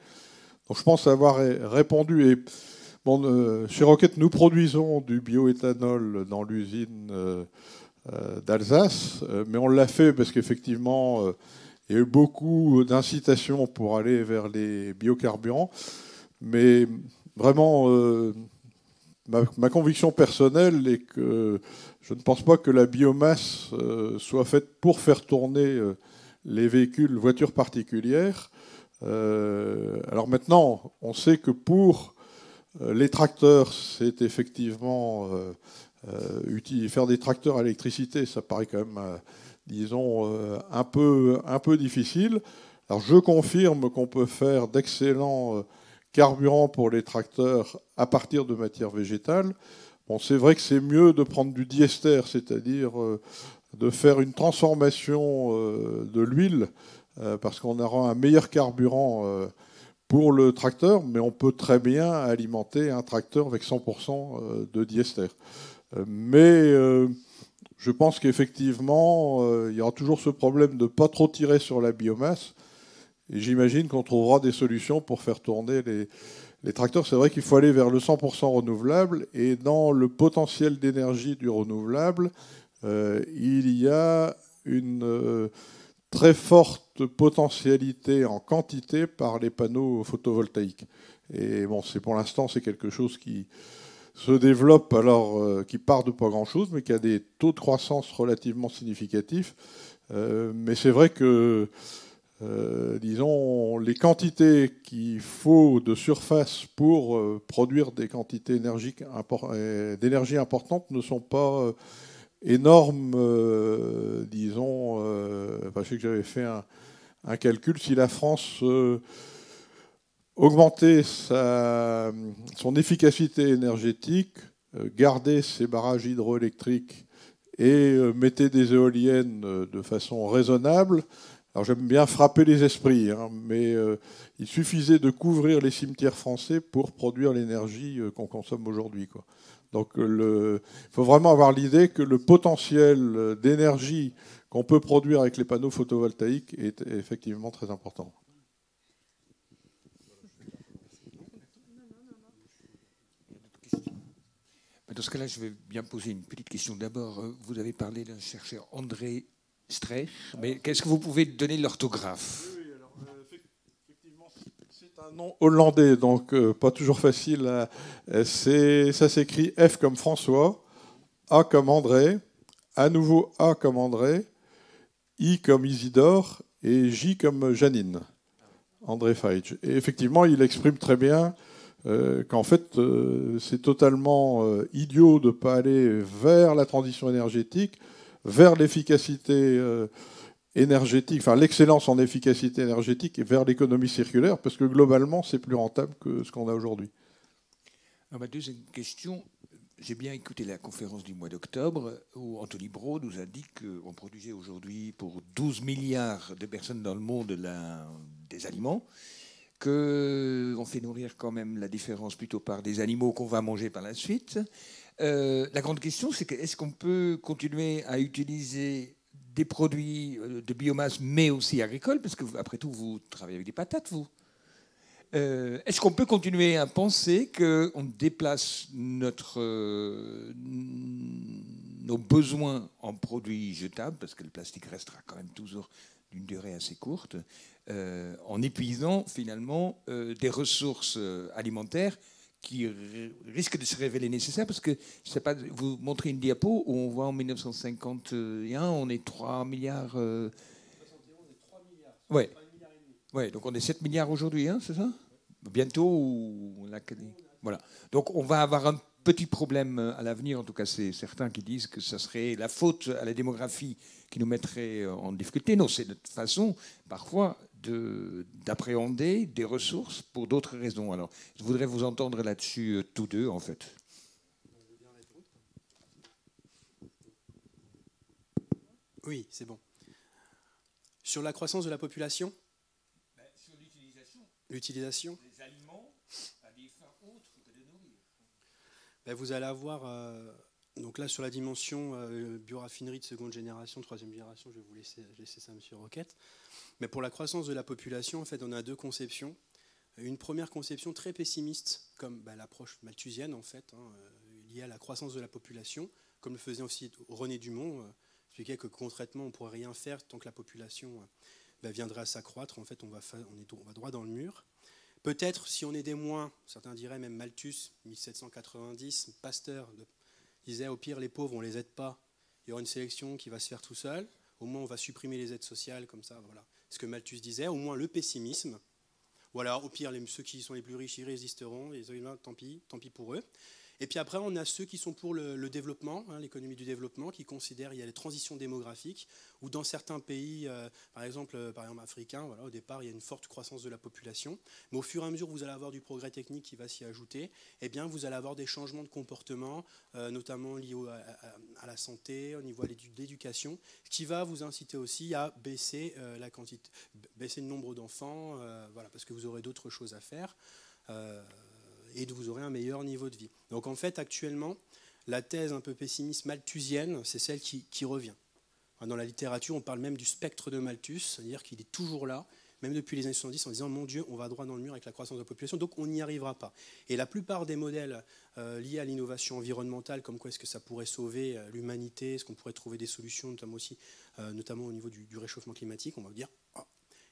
Donc je pense avoir répondu. Et bon, chez Rocket, nous produisons du bioéthanol dans l'usine d'Alsace, mais on l'a fait parce qu'effectivement, il y a eu beaucoup d'incitations pour aller vers les biocarburants. Mais vraiment, ma conviction personnelle est que je ne pense pas que la biomasse soit faite pour faire tourner les véhicules, voitures particulières. Alors maintenant, on sait que pour les tracteurs, c'est effectivement... faire des tracteurs à électricité, ça paraît quand même, disons, un peu difficile. Alors je confirme qu'on peut faire d'excellents carburants pour les tracteurs à partir de matières végétales. Bon, c'est vrai que c'est mieux de prendre du diester, c'est-à-dire de faire une transformation de l'huile, parce qu'on aura un meilleur carburant pour le tracteur, mais on peut très bien alimenter un tracteur avec 100% de diester. Mais je pense qu'effectivement, il y aura toujours ce problème de ne pas trop tirer sur la biomasse. Et j'imagine qu'on trouvera des solutions pour faire tourner les tracteurs. C'est vrai qu'il faut aller vers le 100% renouvelable. Et dans le potentiel d'énergie du renouvelable, il y a une très forte potentialité en quantité par les panneaux photovoltaïques. Et bon, pour l'instant, c'est quelque chose qui se développe, alors qui part de pas grand-chose, mais qui a des taux de croissance relativement significatifs. Mais c'est vrai que, disons, les quantités qu'il faut de surface pour produire des quantités d'énergie importantes ne sont pas énormes, disons. Je sais que j'avais fait un calcul. Si la France augmentait son efficacité énergétique, garder ses barrages hydroélectriques et mettait des éoliennes de façon raisonnable. Alors j'aime bien frapper les esprits, hein, mais il suffisait de couvrir les cimetières français pour produire l'énergie qu'on consomme aujourd'hui, quoi. Donc il faut vraiment avoir l'idée que le potentiel d'énergie qu'on peut produire avec les panneaux photovoltaïques est effectivement très important. Dans ce cas-là, je vais bien poser une petite question. D'abord, vous avez parlé d'un chercheur, André Streich, mais qu'est-ce que vous pouvez donner l'orthographe? Oui, alors, effectivement, c'est un nom hollandais, donc pas toujours facile. Ça s'écrit F comme François, A comme André, à nouveau A comme André, I comme Isidore et J comme Janine. André Feij. Et effectivement, il exprime très bien qu'en fait, c'est totalement idiot de ne pas aller vers la transition énergétique, vers l'efficacité énergétique, enfin l'excellence en efficacité énergétique et vers l'économie circulaire, parce que globalement, c'est plus rentable que ce qu'on a aujourd'hui. Ma deuxième question, j'ai bien écouté la conférence du mois d'octobre où Anthony Braud nous a dit qu'on produisait aujourd'hui pour 12 milliards de personnes dans le monde des aliments, qu'on fait nourrir quand même la différence plutôt par des animaux qu'on va manger par la suite. La grande question, c'est est-ce qu'on peut continuer à utiliser des produits de biomasse, mais aussi agricoles, parce que, après tout, vous travaillez avec des patates, vous. Est-ce qu'on peut continuer à penser qu'on déplace nos besoins en produits jetables, parce que le plastique restera quand même toujours d'une durée assez courte, en épuisant finalement des ressources alimentaires qui risquent de se révéler nécessaires, parce que, je sais pas, vous montrez une diapo où on voit en 1951, on est 3 milliards... 61, on est 3 milliards. Ouais. 3 milliards et demi. Ouais, donc on est 7 milliards aujourd'hui, hein, c'est ça? Bientôt, voilà. Donc on va avoir un petit problème à l'avenir, en tout cas c'est certains qui disent que ça serait la faute à la démographie qui nous mettrait en difficulté. Non, c'est notre façon parfois d'appréhender des ressources pour d'autres raisons. Alors je voudrais vous entendre là-dessus tous deux en fait. Oui, c'est bon. Sur la croissance de la population? Sur l'utilisation des aliments à des fins autres que de nourrir. Vous allez avoir, donc là sur la dimension bioraffinerie de seconde génération, troisième génération, je vais vous laisser ça, Monsieur Roquette. Mais pour la croissance de la population, en fait, on a deux conceptions. Une première conception très pessimiste, comme l'approche malthusienne, en fait, liée à la croissance de la population, comme le faisait aussi René Dumont, expliquait que concrètement, on ne pourrait rien faire tant que la population viendrait à s'accroître. En fait, on va droit dans le mur. Peut-être, si on est des moins, certains diraient même Malthus, 1790, Pasteur disait au pire, les pauvres, on ne les aide pas. Il y aura une sélection qui va se faire tout seul. Au moins, on va supprimer les aides sociales, comme ça, voilà. Ce que Malthus disait, au moins le pessimisme. Ou alors, au pire, ceux qui sont les plus riches, ils résisteront. Les autres, tant pis pour eux. Et puis après, on a ceux qui sont pour le développement, l'économie du développement, qui considèrent qu'il y a les transitions démographiques, où dans certains pays, par exemple africains, voilà, au départ, il y a une forte croissance de la population. Mais au fur et à mesure que vous allez avoir du progrès technique qui va s'y ajouter, eh bien, vous allez avoir des changements de comportement, notamment liés à la santé, au niveau de l'éducation, ce qui va vous inciter aussi à baisser baisser le nombre d'enfants, voilà, parce que vous aurez d'autres choses à faire. Et vous aurez un meilleur niveau de vie. Donc en fait, actuellement, la thèse un peu pessimiste malthusienne, c'est celle qui revient. Dans la littérature, on parle même du spectre de Malthus, c'est-à-dire qu'il est toujours là, même depuis les années 70, en disant « Mon Dieu, on va droit dans le mur avec la croissance de la population, donc on n'y arrivera pas ». Et la plupart des modèles liés à l'innovation environnementale, comme quoi est-ce que ça pourrait sauver l'humanité, est-ce qu'on pourrait trouver des solutions, notamment au niveau du réchauffement climatique, on va dire oh,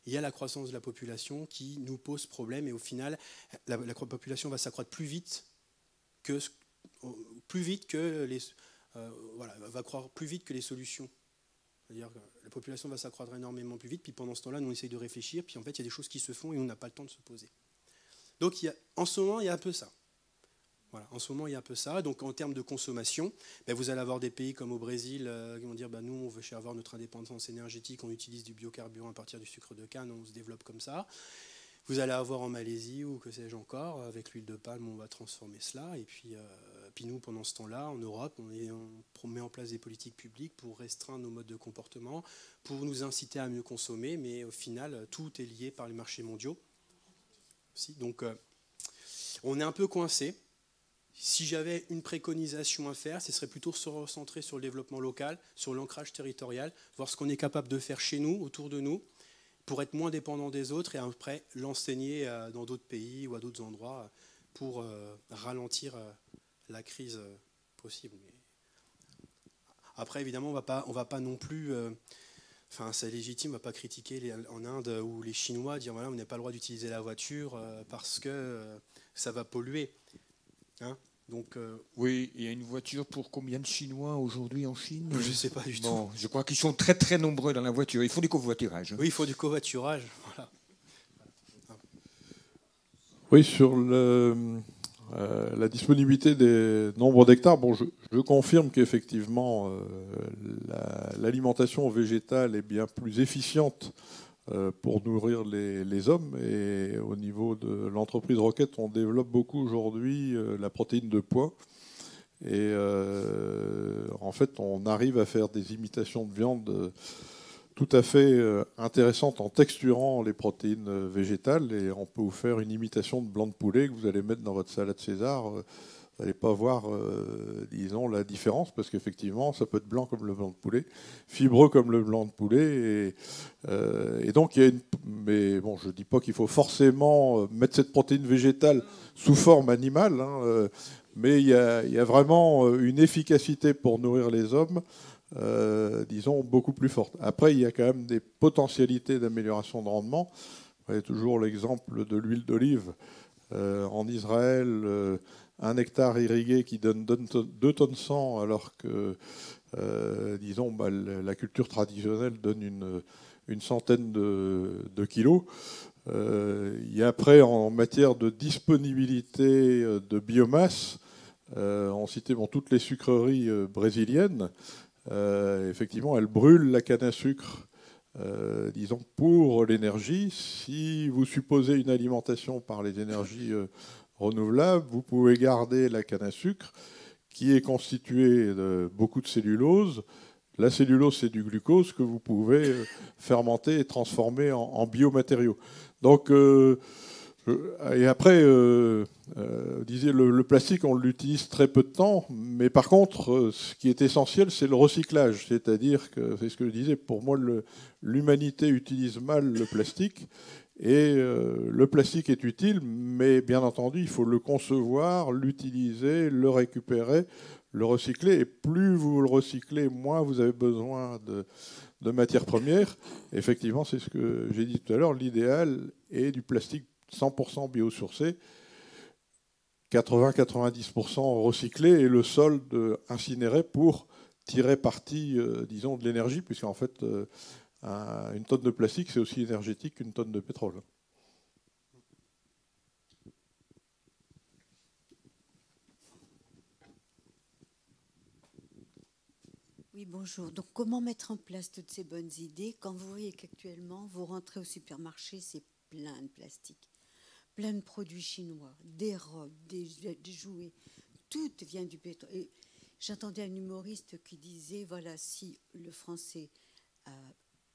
il y a la croissance de la population qui nous pose problème, et au final, la population va s'accroître plus vite que les solutions. C'est-à-dire que la population va s'accroître énormément plus vite, puis pendant ce temps-là, nous on essaye de réfléchir, puis en fait, il y a des choses qui se font et on n'a pas le temps de se poser. Donc, en ce moment, il y a un peu ça. Voilà, en ce moment, il y a un peu ça. Donc, en termes de consommation, vous allez avoir des pays comme au Brésil qui vont dire nous, on veut avoir notre indépendance énergétique, on utilise du biocarburant à partir du sucre de canne, on se développe comme ça. Vous allez avoir en Malaisie, ou que sais-je encore, avec l'huile de palme, on va transformer cela. Et puis nous, pendant ce temps-là, en Europe, on met en place des politiques publiques pour restreindre nos modes de comportement, pour nous inciter à mieux consommer. Mais au final, tout est lié par les marchés mondiaux. Donc, on est un peu coincé. Si j'avais une préconisation à faire, ce serait plutôt se recentrer sur le développement local, sur l'ancrage territorial, voir ce qu'on est capable de faire chez nous, autour de nous, pour être moins dépendant des autres et après l'enseigner dans d'autres pays ou à d'autres endroits pour ralentir la crise possible. Après, évidemment, on va pas non plus... c'est légitime, on ne va pas critiquer en Inde ou les Chinois, dire voilà, on n'a pas le droit d'utiliser la voiture parce que ça va polluer. Hein, donc, oui, il y a une voiture pour combien de Chinois aujourd'hui en Chine? Je ne sais pas du tout. Je crois qu'ils sont très très nombreux dans la voiture. Il faut du covoiturage. Oui, il faut du covoiturage. Voilà. Oui, sur la disponibilité des nombres d'hectares, je confirme qu'effectivement, l'alimentation végétale est bien plus efficiente pour nourrir les hommes. Et au niveau de l'entreprise Rocket, on développe beaucoup aujourd'hui la protéine de pois. Et en fait, on arrive à faire des imitations de viande tout à fait intéressantes en texturant les protéines végétales. Et on peut vous faire une imitation de blanc de poulet que vous allez mettre dans votre salade César. Vous n'allez pas voir, disons, la différence, parce qu'effectivement, ça peut être blanc comme le blanc de poulet, fibreux comme le blanc de poulet. Et donc, il y a mais bon, je ne dis pas qu'il faut forcément mettre cette protéine végétale sous forme animale, hein, mais il y a vraiment une efficacité pour nourrir les hommes, disons, beaucoup plus forte. Après, il y a quand même des potentialités d'amélioration de rendement. Vous voyez toujours l'exemple de l'huile d'olive en Israël. 1 hectare irrigué qui donne 2 tonnes 100, alors que, disons, la culture traditionnelle donne une centaine de kilos. Il y a après, en matière de disponibilité de biomasse, on citait toutes les sucreries brésiliennes. Effectivement, elles brûlent la canne à sucre, disons, pour l'énergie. Si vous supposez une alimentation par les énergies renouvelable, vous pouvez garder la canne à sucre qui est constituée de beaucoup de cellulose. La cellulose, c'est du glucose que vous pouvez fermenter et transformer en biomatériaux. Donc, et après, vous disiez, le plastique, on l'utilise très peu de temps, mais par contre, ce qui est essentiel, c'est le recyclage. C'est-à-dire que, c'est ce que je disais, pour moi, l'humanité utilise mal le plastique. Et le plastique est utile, mais bien entendu, il faut le concevoir, l'utiliser, le récupérer, le recycler. Et plus vous le recyclez, moins vous avez besoin de matières premières. Effectivement, c'est ce que j'ai dit tout à l'heure, l'idéal est du plastique 100% biosourcé, 80-90% recyclé, et le solde incinéré pour tirer parti, disons, de l'énergie, puisqu'en fait... une tonne de plastique, c'est aussi énergétique qu'une tonne de pétrole. Oui, bonjour. Donc, comment mettre en place toutes ces bonnes idées quand vous voyez qu'actuellement, vous rentrez au supermarché, c'est plein de plastique, plein de produits chinois, des robes, des jouets, tout vient du pétrole. Et j'entendais un humoriste qui disait, voilà, si le Français a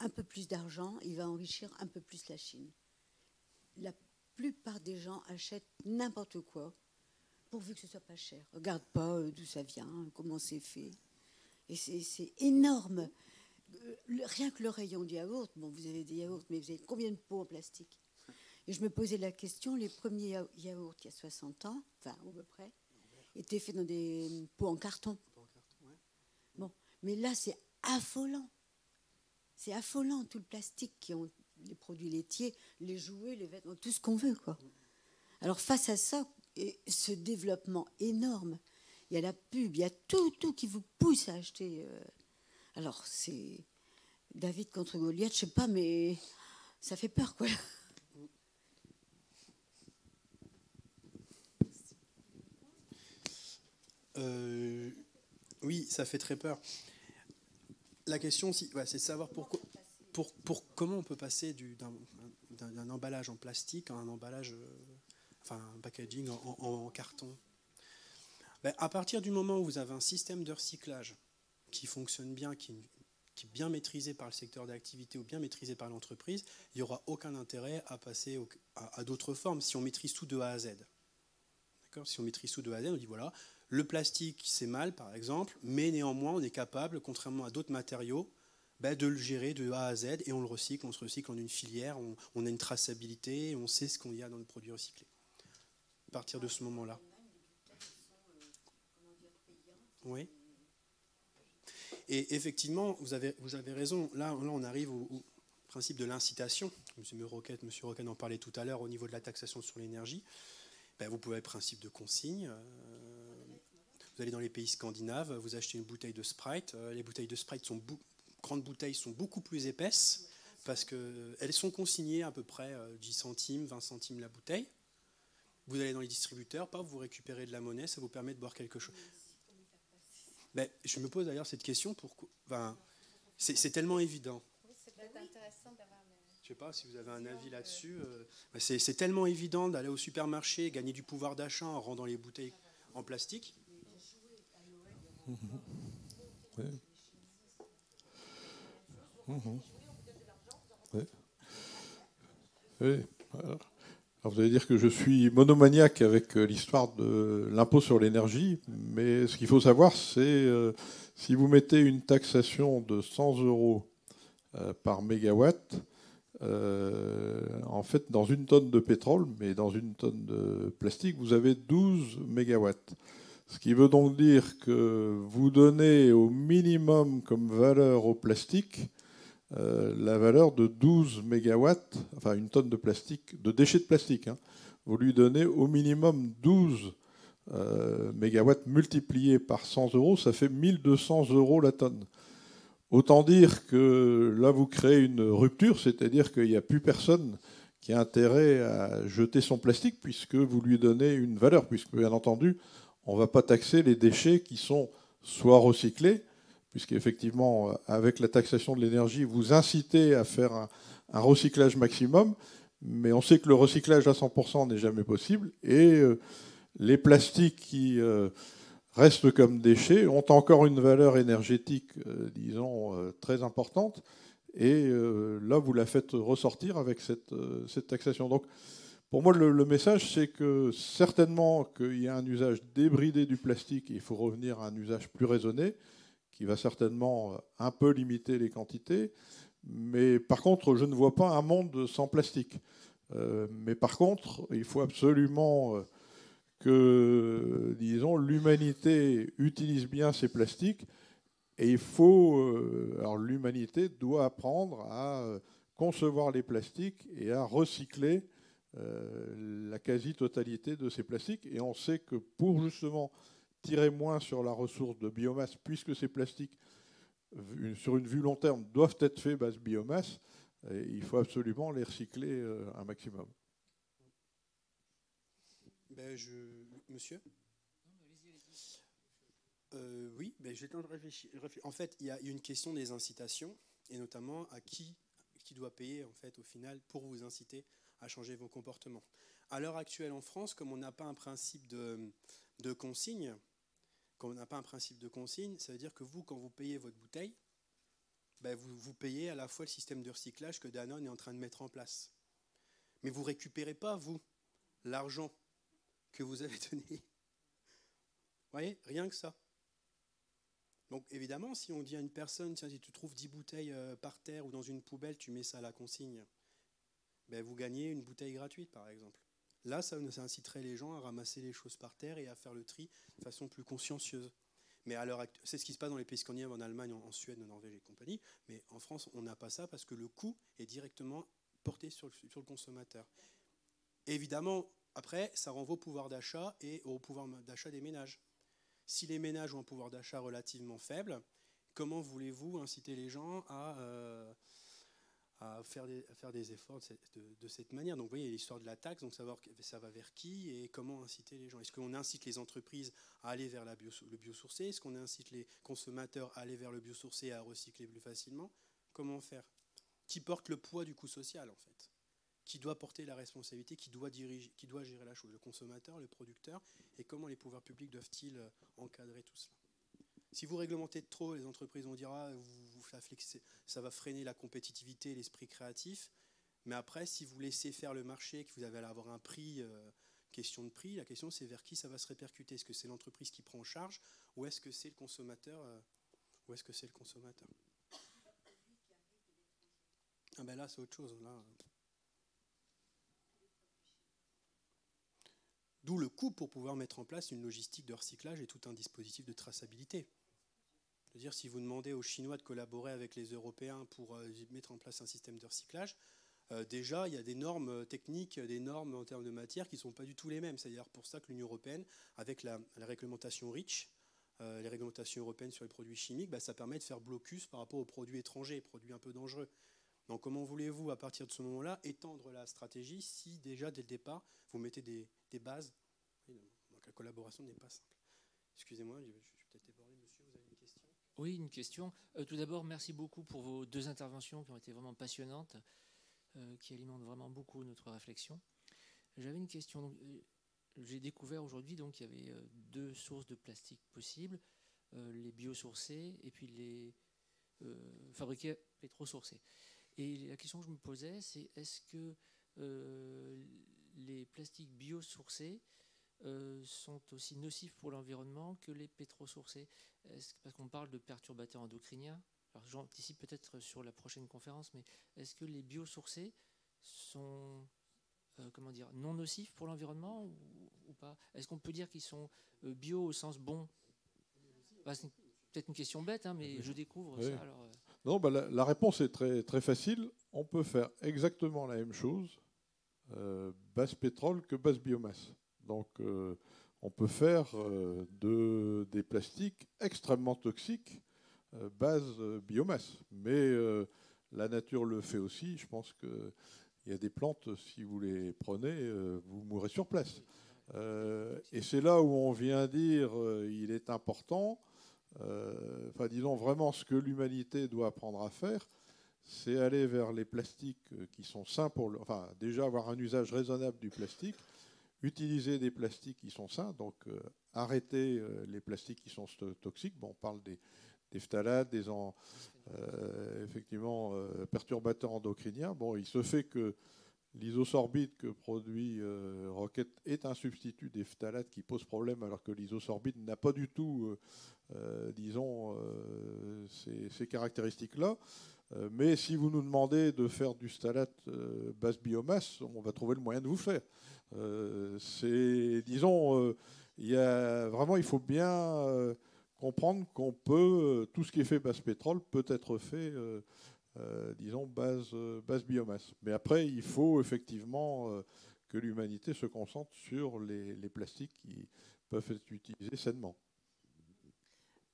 un peu plus d'argent, il va enrichir un peu plus la Chine. La plupart des gens achètent n'importe quoi pourvu que ce soit pas cher. Regarde pas d'où ça vient, comment c'est fait. Et c'est énorme. Rien que le rayon du yaourt, bon, vous avez des yaourts, mais vous avez combien de pots en plastique? Et je me posais la question, les premiers yaourts, il y a 60 ans, enfin, à peu près, étaient faits dans des pots en carton. Bon, mais là, c'est affolant. C'est affolant, tout le plastique qui ont les produits laitiers, les jouets, les vêtements, tout ce qu'on veut, quoi. Alors, face à ça, et ce développement énorme, il y a la pub, il y a tout qui vous pousse à acheter. Alors, c'est David contre Goliath, je sais pas, mais ça fait peur, quoi. Oui, ça fait très peur. La question, c'est de savoir comment on peut passer d'un emballage en plastique à un emballage, un packaging en carton. À partir du moment où vous avez un système de recyclage qui fonctionne bien, qui est bien maîtrisé par le secteur d'activité ou bien maîtrisé par l'entreprise, il n'y aura aucun intérêt à passer à d'autres formes si on maîtrise tout de A à Z. D'accord ? Si on maîtrise tout de A à Z, on dit voilà, le plastique c'est mal par exemple, mais néanmoins on est capable, contrairement à d'autres matériaux, de le gérer de A à Z et on se recycle en une filière, on a une traçabilité, on sait ce qu'il y a dans le produit recyclé. À partir de ce moment-là. Oui. Et effectivement, vous avez raison. Là, on arrive au principe de l'incitation. Monsieur Roquette en parlait tout à l'heure au niveau de la taxation sur l'énergie. Vous pouvez avoir le principe de consigne. Vous allez dans les pays scandinaves, vous achetez une bouteille de Sprite. Les bouteilles de Sprite grandes bouteilles sont beaucoup plus épaisses parce qu'elles sont consignées à peu près 10 centimes, 20 centimes la bouteille. Vous allez dans les distributeurs, vous récupérez de la monnaie, ça vous permet de boire quelque chose. Je me pose d'ailleurs cette question, c'est tellement évident. C'est peut-être intéressant d'avoir... Je ne sais pas si vous avez un avis là-dessus. C'est tellement évident d'aller au supermarché, gagner du pouvoir d'achat en rendant les bouteilles en plastique. Oui. Oui. Oui. Alors vous allez dire que je suis monomaniaque avec l'histoire de l'impôt sur l'énergie, mais ce qu'il faut savoir, c'est si vous mettez une taxation de 100 € par mégawatt, en fait, dans une tonne de pétrole, mais dans une tonne de plastique, vous avez 12 mégawatts. Ce qui veut donc dire que vous donnez au minimum comme valeur au plastique la valeur de 12 mégawatts, enfin une tonne de plastique, de déchets de plastique. Hein. Vous lui donnez au minimum 12 mégawatts multipliés par 100 €, ça fait 1200 € la tonne. Autant dire que là, vous créez une rupture, c'est-à-dire qu'il n'y a plus personne qui a intérêt à jeter son plastique puisque vous lui donnez une valeur, puisque bien entendu, on ne va pas taxer les déchets qui sont soit recyclés, puisqu'effectivement, avec la taxation de l'énergie, vous incitez à faire un recyclage maximum, mais on sait que le recyclage à 100% n'est jamais possible, et les plastiques qui restent comme déchets ont encore une valeur énergétique, disons, très importante, et là, vous la faites ressortir avec cette taxation. Donc, pour moi, le message, c'est que certainement qu'il y a un usage débridé du plastique, et il faut revenir à un usage plus raisonné, qui va certainement un peu limiter les quantités. Mais par contre, je ne vois pas un monde sans plastique. Mais par contre, il faut absolument que, disons, l'humanité utilise bien ces plastiques. Et il faut... alors l'humanité doit apprendre à concevoir les plastiques et à recycler la quasi-totalité de ces plastiques. Et on sait que pour justement tirer moins sur la ressource de biomasse, puisque ces plastiques, sur une vue long terme, doivent être faits base biomasse, et il faut absolument les recycler un maximum. Monsieur oui, j'ai le temps de réfléchir. En fait, il y a une question des incitations, et notamment à qui doit payer en fait, au final pour vous inciter à changer vos comportements. À l'heure actuelle en France, comme on n'a pas un principe de consigne, ça veut dire que vous, quand vous payez votre bouteille, vous payez à la fois le système de recyclage que Danone est en train de mettre en place. Mais vous ne récupérez pas, vous, l'argent que vous avez donné voyez, rien que ça. Donc évidemment, si on dit à une personne, tiens, si tu trouves 10 bouteilles par terre ou dans une poubelle, tu mets ça à la consigne, ben, vous gagnez une bouteille gratuite, par exemple. Là, ça inciterait les gens à ramasser les choses par terre et à faire le tri de façon plus consciencieuse. Mais à l'heure actuelle, c'est ce qui se passe dans les pays scandinaves, en Allemagne, en Suède, en Norvège et compagnie. Mais en France, on n'a pas ça parce que le coût est directement porté sur le consommateur. Évidemment, après, ça renvoie au pouvoir d'achat et au pouvoir d'achat des ménages. Si les ménages ont un pouvoir d'achat relativement faible, comment voulez-vous inciter les gens à faire des efforts de cette manière? Donc vous voyez, l'histoire de la taxe, donc savoir ça va vers qui et comment inciter les gens. Est-ce qu'on incite les entreprises à aller vers le biosourcé? Est-ce qu'on incite les consommateurs à aller vers le biosourcé et à recycler plus facilement? Comment faire? Qui porte le poids du coût social, en fait? Qui doit porter la responsabilité, qui doit gérer la chose? Le consommateur, le producteur? Et comment les pouvoirs publics doivent-ils encadrer tout cela? Si vous réglementez trop, les entreprises vont dire ça va freiner la compétitivité et l'esprit créatif. Mais après, si vous laissez faire le marché, que vous allez avoir un prix, question de prix, la question c'est vers qui ça va se répercuter. Est-ce que c'est l'entreprise qui prend en charge ou est-ce que c'est le consommateur Ah ben là, c'est autre chose. Là. D'où le coût pour pouvoir mettre en place une logistique de recyclage et tout un dispositif de traçabilité. C'est-à-dire, si vous demandez aux Chinois de collaborer avec les Européens pour mettre en place un système de recyclage, déjà, il y a des normes techniques, des normes en termes de matière qui ne sont pas du tout les mêmes. C'est d'ailleurs pour ça que l'Union européenne, avec la réglementation REACH, les réglementations européennes sur les produits chimiques, ça permet de faire blocus par rapport aux produits étrangers, produits un peu dangereux. Donc comment voulez-vous, à partir de ce moment-là, étendre la stratégie si déjà, dès le départ, vous mettez des bases? Donc la collaboration n'est pas simple. Excusez-moi, je suis peut-être débordé, monsieur, vous avez une question? Oui, une question. Tout d'abord, merci beaucoup pour vos 2 interventions qui ont été vraiment passionnantes, qui alimentent vraiment beaucoup notre réflexion. J'avais une question. Donc, j'ai découvert aujourd'hui qu'il y avait 2 sources de plastique possibles, les biosourcés et puis les fabriqués pétrosourcés. Et la question que je me posais, c'est est-ce que les plastiques biosourcés sont aussi nocifs pour l'environnement que les pétrosourcés? Parce qu'on parle de perturbateurs endocriniens. Alors j'anticipe peut-être sur la prochaine conférence, mais est-ce que les biosourcés sont non nocifs pour l'environnement ou pas? Est-ce qu'on peut dire qu'ils sont bio au sens bon? C'est peut-être une question bête, mais je découvre ça. Alors, Non, la réponse est très, très facile. On peut faire exactement la même chose, base pétrole que base biomasse. Donc, on peut faire des plastiques extrêmement toxiques, base biomasse. Mais la nature le fait aussi. Je pense qu'il y a des plantes, si vous les prenez, vous mourrez sur place. Et c'est là où on vient dire il est important, disons vraiment ce que l'humanité doit apprendre à faire, c'est aller vers les plastiques qui sont sains déjà avoir un usage raisonnable du plastique, utiliser des plastiques qui sont sains, donc arrêter les plastiques qui sont toxiques. Bon, on parle des phtalates, effectivement perturbateurs endocriniens. Bon, il se fait que l'isosorbide que produit Rocket est un substitut des phtalates qui pose problème, alors que l'isosorbide n'a pas du tout, ces caractéristiques-là. Mais si vous nous demandez de faire du phthalate base biomasse, on va trouver le moyen de vous faire. Il faut bien comprendre qu'on peut, tout ce qui est fait base pétrole peut être fait, base biomasse. Mais après, il faut effectivement que l'humanité se concentre sur les plastiques qui peuvent être utilisés sainement.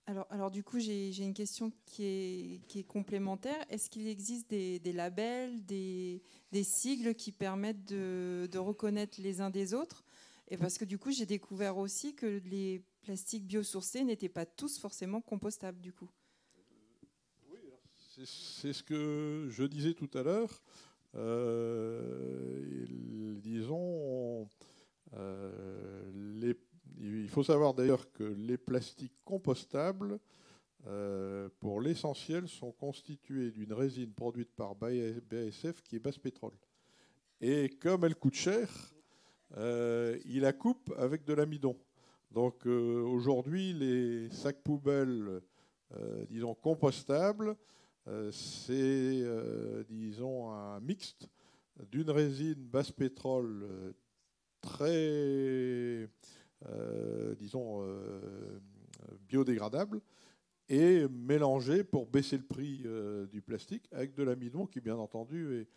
Alors du coup, j'ai une question qui est complémentaire. Est-ce qu'il existe des labels, des sigles qui permettent de reconnaître les uns des autres? Et parce que du coup, j'ai découvert aussi que les plastiques biosourcés n'étaient pas tous forcément compostables du coup. Oui, c'est ce que je disais tout à l'heure. Il faut savoir d'ailleurs que les plastiques compostables, pour l'essentiel, sont constitués d'une résine produite par BASF qui est base pétrole. Et comme elle coûte cher, il la coupe avec de l'amidon. Donc aujourd'hui, les sacs poubelles, disons, compostables, c'est, disons, un mixte d'une résine basse pétrole très, disons, biodégradable et mélangé pour baisser le prix du plastique avec de l'amidon qui, bien entendu,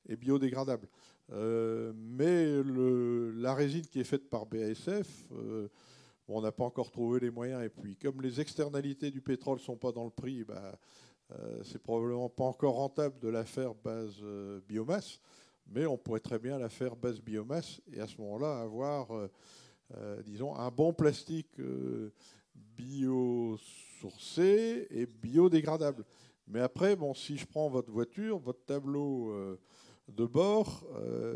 est biodégradable. Mais la résine qui est faite par BASF, on n'a pas encore trouvé les moyens. Et puis, comme les externalités du pétrole ne sont pas dans le prix, c'est probablement pas encore rentable de la faire base biomasse, mais on pourrait très bien la faire base biomasse et à ce moment-là avoir, disons, un bon plastique biosourcé et biodégradable. Mais après, bon, si je prends votre voiture, votre tableau de bord,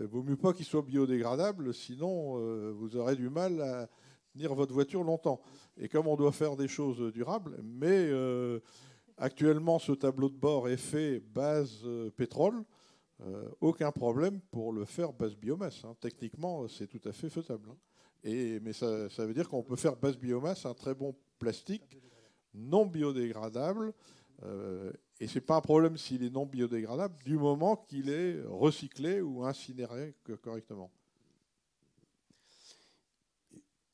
il vaut mieux pas qu'il soit biodégradable, sinon vous aurez du mal à tenir votre voiture longtemps. Et comme on doit faire des choses durables, mais actuellement ce tableau de bord est fait base pétrole, aucun problème pour le faire base biomasse. Hein. Techniquement, c'est tout à fait faisable. Hein. Mais ça veut dire qu'on peut faire base biomasse un très bon plastique non biodégradable. Et ce n'est pas un problème s'il est non biodégradable du moment qu'il est recyclé ou incinéré correctement.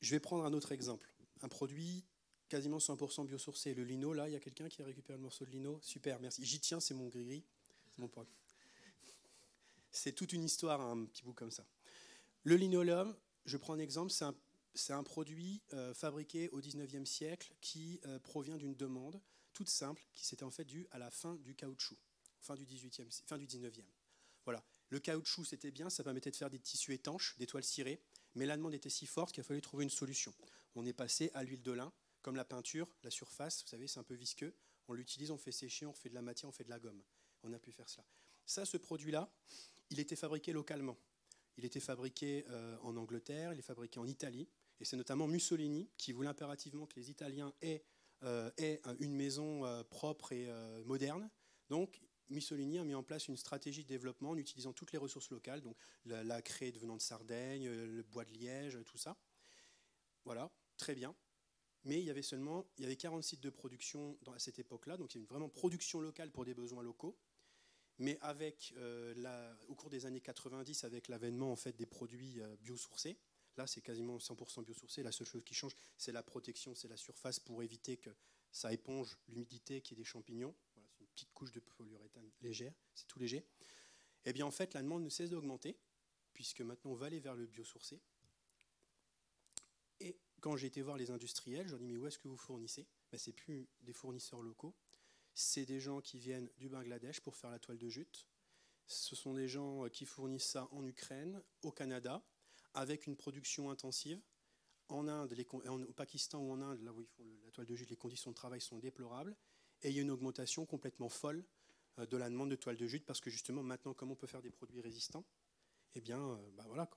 Je vais prendre un autre exemple. Un produit quasiment 100% biosourcé. Le lino, là, il y a quelqu'un qui a récupéré le morceau de lino. Super, merci. J'y tiens, c'est mon gris-gris. C'est mon point. C'est toute une histoire, un petit bout comme ça. Le linoléum, je prends un exemple, c'est un produit fabriqué au 19e siècle qui provient d'une demande toute simple qui s'était en fait due à la fin du caoutchouc, fin du 19e. Voilà. Le caoutchouc, c'était bien, ça permettait de faire des tissus étanches, des toiles cirées, mais la demande était si forte qu'il a fallu trouver une solution. On est passé à l'huile de lin, comme la peinture, la surface, vous savez, c'est un peu visqueux. On l'utilise, on fait sécher, on fait de la matière, on fait de la gomme. On a pu faire cela. Ça, ce produit-là, il était fabriqué localement. Il était fabriqué en Angleterre, il est fabriqué en Italie, et c'est notamment Mussolini qui voulait impérativement que les Italiens aient une maison propre et moderne. Donc, Mussolini a mis en place une stratégie de développement en utilisant toutes les ressources locales, donc la craie venant de Sardaigne, le bois de liège, tout ça. Voilà, très bien. Mais il y avait 40 sites de production à cette époque-là, donc il y a une vraiment production locale pour des besoins locaux. Mais au cours des années 90, avec l'avènement en fait, des produits biosourcés, là c'est quasiment 100% biosourcé, la seule chose qui change c'est la protection, c'est la surface pour éviter que ça éponge l'humidité qui est des champignons. Voilà, c'est une petite couche de polyuréthane légère, c'est tout léger. Et bien en fait la demande ne cesse d'augmenter, puisque maintenant on va aller vers le biosourcé. Et quand j'ai été voir les industriels, je leur ai dit mais où est-ce que vous fournissez ? C'est plus des fournisseurs locaux. C'est des gens qui viennent du Bangladesh pour faire la toile de jute. Ce sont des gens qui fournissent ça en Ukraine, au Canada, avec une production intensive. En Inde, au Pakistan ou en Inde, là où ils font la toile de jute, les conditions de travail sont déplorables. Et il y a une augmentation complètement folle de la demande de toile de jute, parce que justement, maintenant, comme on peut faire des produits résistants, eh bien, voilà.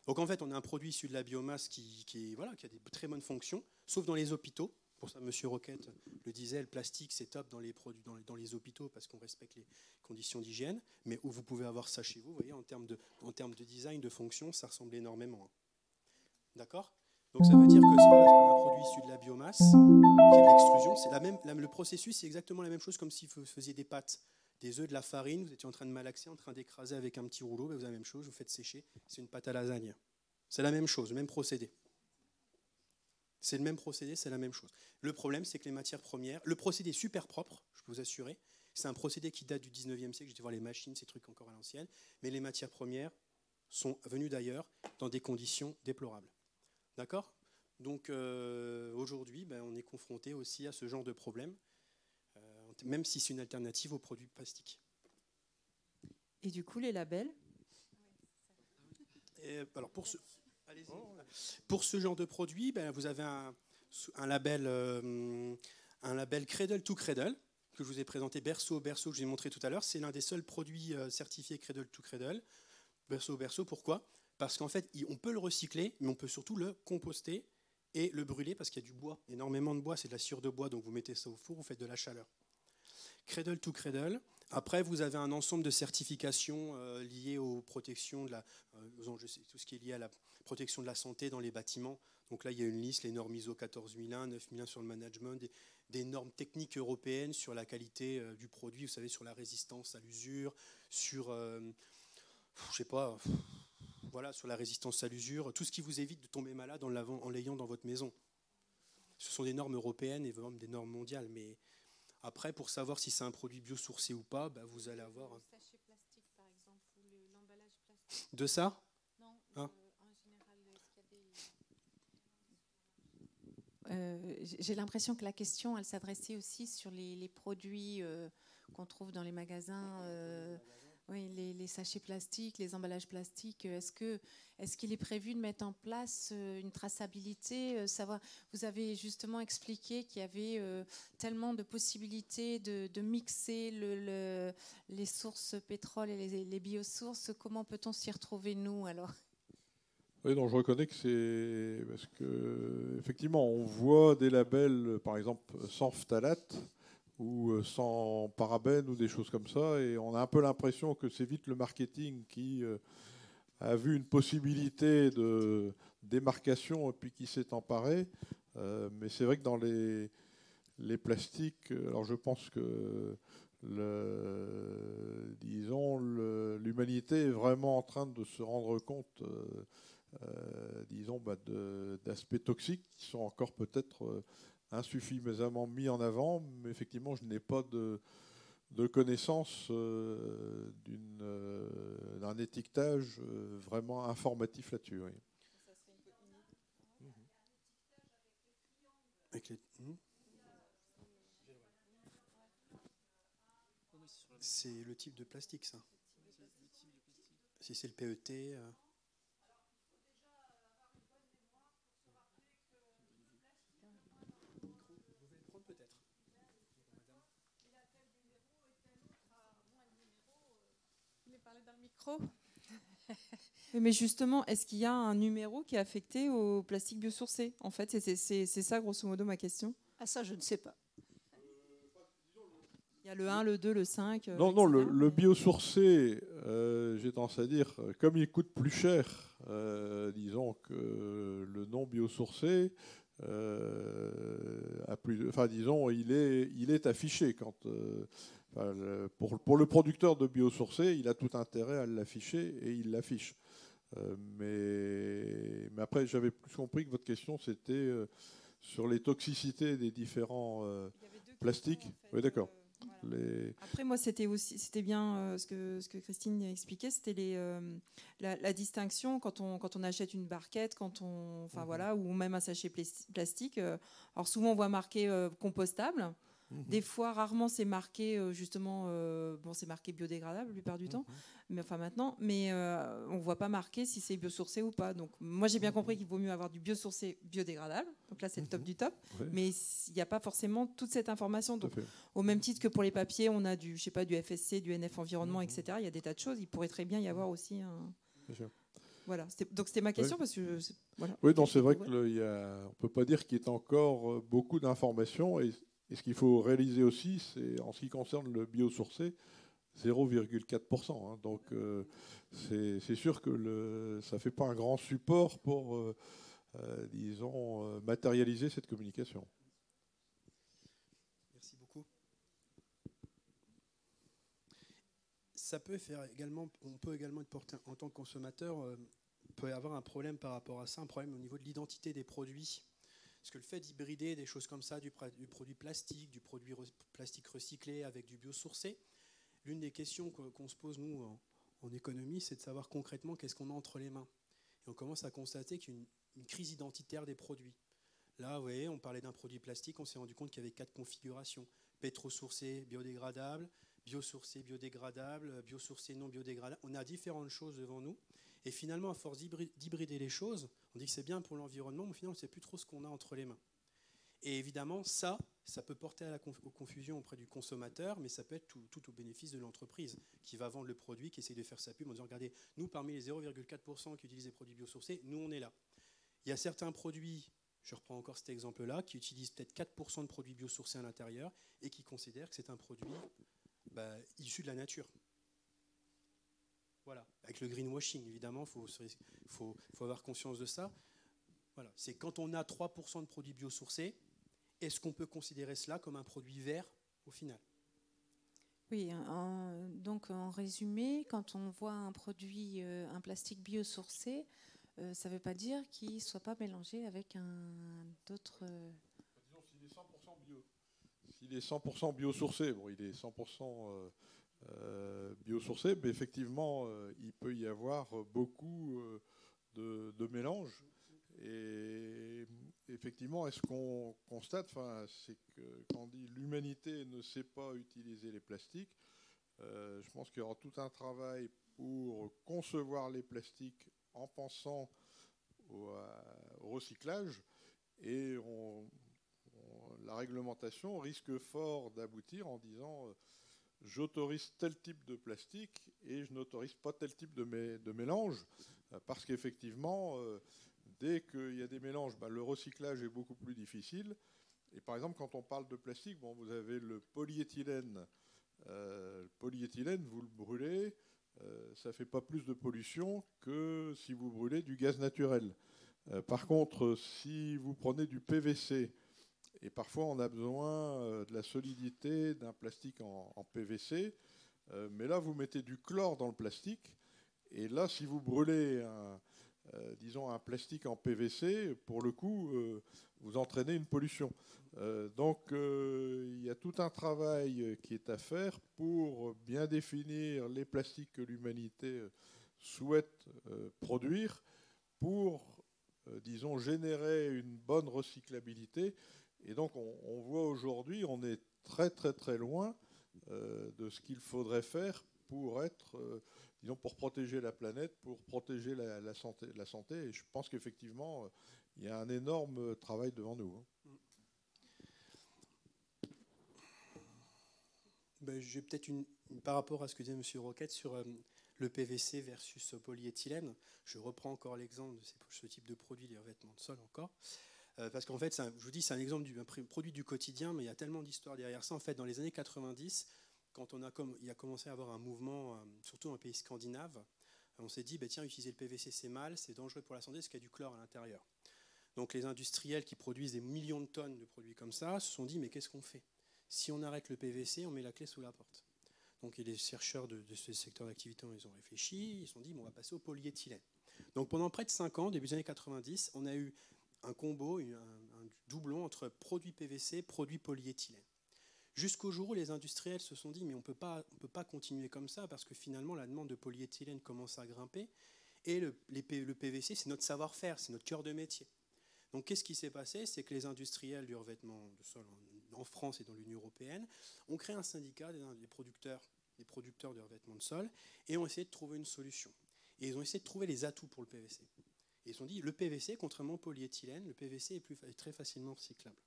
Donc en fait, on a un produit issu de la biomasse qui a des très bonnes fonctions, sauf dans les hôpitaux. Pour ça, M. Roquette le disait, le plastique, c'est top dans les produits, dans les hôpitaux parce qu'on respecte les conditions d'hygiène. Mais où vous pouvez avoir ça chez vous, vous voyez, en termes de design, de fonction, ça ressemble énormément. D'accord ? Donc ça veut dire que c'est pas parce qu'on a un produit issu de la biomasse qu'il y a de l'extrusion. Le processus, c'est exactement la même chose comme si vous faisiez des pâtes, des œufs, de la farine, vous étiez en train de malaxer, en train d'écraser avec un petit rouleau, vous avez la même chose, vous faites sécher, c'est une pâte à lasagne. C'est la même chose, le même procédé. C'est le même procédé, c'est la même chose. Le problème, c'est que les matières premières, le procédé est super propre, je peux vous assurer, c'est un procédé qui date du 19e siècle, j'étais voir les machines, ces trucs encore à l'ancienne, mais les matières premières sont venues d'ailleurs dans des conditions déplorables. D'accord ? Donc aujourd'hui, on est confronté aussi à ce genre de problème, même si c'est une alternative aux produits plastiques. Et du coup, les labels ? Alors pour ce genre de produit, vous avez un label Cradle to Cradle que je vous ai présenté, Berceau, que je vous ai montré tout à l'heure. C'est l'un des seuls produits certifiés Cradle to Cradle. Berceau, pourquoi ? Parce qu'en fait, on peut le recycler, mais on peut surtout le composter et le brûler parce qu'il y a du bois, énormément de bois, c'est de la sciure de bois, donc vous mettez ça au four, vous faites de la chaleur. Cradle to Cradle, Après, vous avez un ensemble de certifications liées aux protections de tout ce qui est lié à la protection de la santé dans les bâtiments. Donc là, il y a une liste, les normes ISO 14001, 9001 sur le management, des normes techniques européennes sur la qualité du produit, vous savez, sur la résistance à l'usure, sur, je sais pas, voilà, sur la résistance à l'usure, tout ce qui vous évite de tomber malade en l'ayant dans votre maison. Ce sont des normes européennes et même des normes mondiales, mais après, pour savoir si c'est un produit biosourcé ou pas, bah, vous allez avoir... Le sachet plastique, par exemple, ou l'emballage plastique. De ça? Non, hein en général, j'ai l'impression que la question, elle s'adressait aussi sur les produits qu'on trouve dans les magasins. Oui, les sachets plastiques, les emballages plastiques. Est-ce qu'il est prévu de mettre en place une traçabilité, savoir, vous avez justement expliqué qu'il y avait tellement de possibilités de mixer les sources pétrole et les biosources. Comment peut-on s'y retrouver, nous, alors? Oui, donc je reconnais que c'est parce que effectivement, on voit des labels, par exemple, sans phtalate ou sans parabènes ou des choses comme ça, et on a un peu l'impression que c'est vite le marketing qui a vu une possibilité de démarcation et puis qui s'est emparé. Mais c'est vrai que dans les plastiques, alors je pense que disons l'humanité est vraiment en train de se rendre compte, disons, d'aspects toxiques qui sont encore peut-être insuffisamment mis en avant, mais effectivement, je n'ai pas de connaissance d'un étiquetage vraiment informatif là-dessus. Oui. C'est le type de plastique, ça. Si c'est le PET... Dans le micro. Mais justement, est-ce qu'il y a un numéro qui est affecté au plastique biosourcé? En fait, c'est ça, grosso modo, ma question. Ah, ça, je ne sais pas. Il y a le 1, le 2, le 5. Non, le biosourcé, j'ai tendance à dire, comme il coûte plus cher, disons, que le non biosourcé, disons, il est affiché quand... pour le producteur de biosourcé, il a tout intérêt à l'afficher et il l'affiche. Mais après, j'avais plus compris que votre question, c'était sur les toxicités des différents plastiques. En fait, oui, d'accord. Voilà. Après, moi, c'était bien ce que Christine expliquait, c'était la distinction quand on achète une barquette, voilà, ou même un sachet plastique. Alors souvent, on voit marqué compostable. Des fois, rarement, c'est marqué justement, c'est marqué biodégradable la plupart du temps, mais maintenant, on ne voit pas marqué si c'est biosourcé ou pas. Donc, moi, j'ai bien compris qu'il vaut mieux avoir du biosourcé biodégradable. Donc là, c'est le top du top, mais il n'y a pas forcément toute cette information. Donc, au même titre que pour les papiers, on a du FSC, du NF Environnement, etc. Il y a des tas de choses. Il pourrait très bien y avoir aussi un. Voilà. Donc c'était ma question parce que. Voilà. Oui, donc c'est vrai qu'on ne peut pas dire qu'il y ait encore beaucoup d'informations. Et ce qu'il faut réaliser aussi, c'est en ce qui concerne le biosourcé, 0,4%. Donc c'est sûr que ça ne fait pas un grand support pour, disons, matérialiser cette communication. Merci beaucoup. Ça peut faire également, on peut également être porté en tant que consommateur, peut avoir un problème par rapport à ça, un problème au niveau de l'identité des produits. Parce que le fait d'hybrider des choses comme ça, du produit plastique, du produit plastique recyclé avec du biosourcé, l'une des questions qu'on se pose, nous, en économie, c'est de savoir concrètement qu'est-ce qu'on a entre les mains. Et on commence à constater qu'il y a une crise identitaire des produits. Là, vous voyez, on parlait d'un produit plastique, on s'est rendu compte qu'il y avait 4 configurations. Pétrosourcé, biodégradable, biosourcé, biodégradable, biosourcé, non biodégradable. On a différentes choses devant nous. Et finalement, à force d'hybrider les choses, on dit que c'est bien pour l'environnement, mais finalement, on ne sait plus trop ce qu'on a entre les mains. Et évidemment, ça peut porter aux confusions auprès du consommateur, mais ça peut être tout au bénéfice de l'entreprise qui va vendre le produit, qui essaie de faire sa pub en disant, regardez, nous, parmi les 0,4% qui utilisent des produits biosourcés, nous, on est là. Il y a certains produits, je reprends encore cet exemple-là, qui utilisent peut-être 4% de produits biosourcés à l'intérieur et qui considèrent que c'est un produit issus de la nature. Voilà. Avec le greenwashing, évidemment, il faut avoir conscience de ça. Voilà. C'est quand on a 3% de produits biosourcés, est-ce qu'on peut considérer cela comme un produit vert au final? Oui, donc en résumé, quand on voit un produit, un plastique biosourcé, ça ne veut pas dire qu'il ne soit pas mélangé avec d'autres... Disons, s'il est 100% bio. S'il est 100% biosourcé, bon, il est 100% biosourcé, mais effectivement, il peut y avoir beaucoup de mélanges. Et effectivement, est-ce qu'on constate, c'est que quand on dit l'humanité ne sait pas utiliser les plastiques, je pense qu'il y aura tout un travail pour concevoir les plastiques en pensant au recyclage, et la réglementation risque fort d'aboutir en disant j'autorise tel type de plastique et je n'autorise pas tel type de mélange, parce qu'effectivement, dès qu'il y a des mélanges, le recyclage est beaucoup plus difficile. Et par exemple, quand on parle de plastique, vous avez le polyéthylène. Le polyéthylène, vous le brûlez, ça ne fait pas plus de pollution que si vous brûlez du gaz naturel. Par contre, si vous prenez du PVC, et parfois on a besoin de la solidité d'un plastique en PVC, mais là vous mettez du chlore dans le plastique, et là si vous brûlez disons un plastique en PVC, pour le coup vous entraînez une pollution. Donc il y a tout un travail qui est à faire pour bien définir les plastiques que l'humanité souhaite produire pour disons, générer une bonne recyclabilité. Et donc, on voit aujourd'hui, on est très, très, très loin de ce qu'il faudrait faire pour être, disons, pour protéger la planète, pour protéger la santé. Et je pense qu'effectivement, il y a un énorme travail devant nous. J'ai peut-être par rapport à ce que disait M. Roquette sur le PVC versus polyéthylène. Je reprends encore l'exemple de ce type de produit, les revêtements de sol encore. Parce qu'en fait, je vous dis, c'est un exemple d'un produit du quotidien, mais il y a tellement d'histoires derrière ça. En fait, dans les années 90, quand il a commencé à avoir un mouvement, surtout dans les pays scandinaves, on s'est dit, tiens, utiliser le PVC, c'est mal, c'est dangereux pour la santé, parce qu'il y a du chlore à l'intérieur. Donc les industriels qui produisent des millions de tonnes de produits comme ça se sont dit, mais qu'est-ce qu'on fait? Si on arrête le PVC, on met la clé sous la porte. Donc les chercheurs de ce secteur d'activité, ils ont réfléchi, ils se sont dit, on va passer au polyéthylène. Donc pendant près de 5 ans, début des années 90, on a eu un combo, un doublon entre produits PVC et produits polyéthylène. Jusqu'au jour où les industriels se sont dit, mais on ne peut pas continuer comme ça, parce que finalement la demande de polyéthylène commence à grimper, et le PVC, c'est notre savoir-faire, c'est notre cœur de métier. Donc qu'est-ce qui s'est passé? C'est que les industriels du revêtement de sol en France et dans l'Union européenne ont créé un syndicat des producteurs de revêtement de sol, et ont essayé de trouver une solution. Et ils ont essayé de trouver les atouts pour le PVC. Et ils se sont dit, le PVC, contrairement au polyéthylène, le PVC est très facilement recyclable.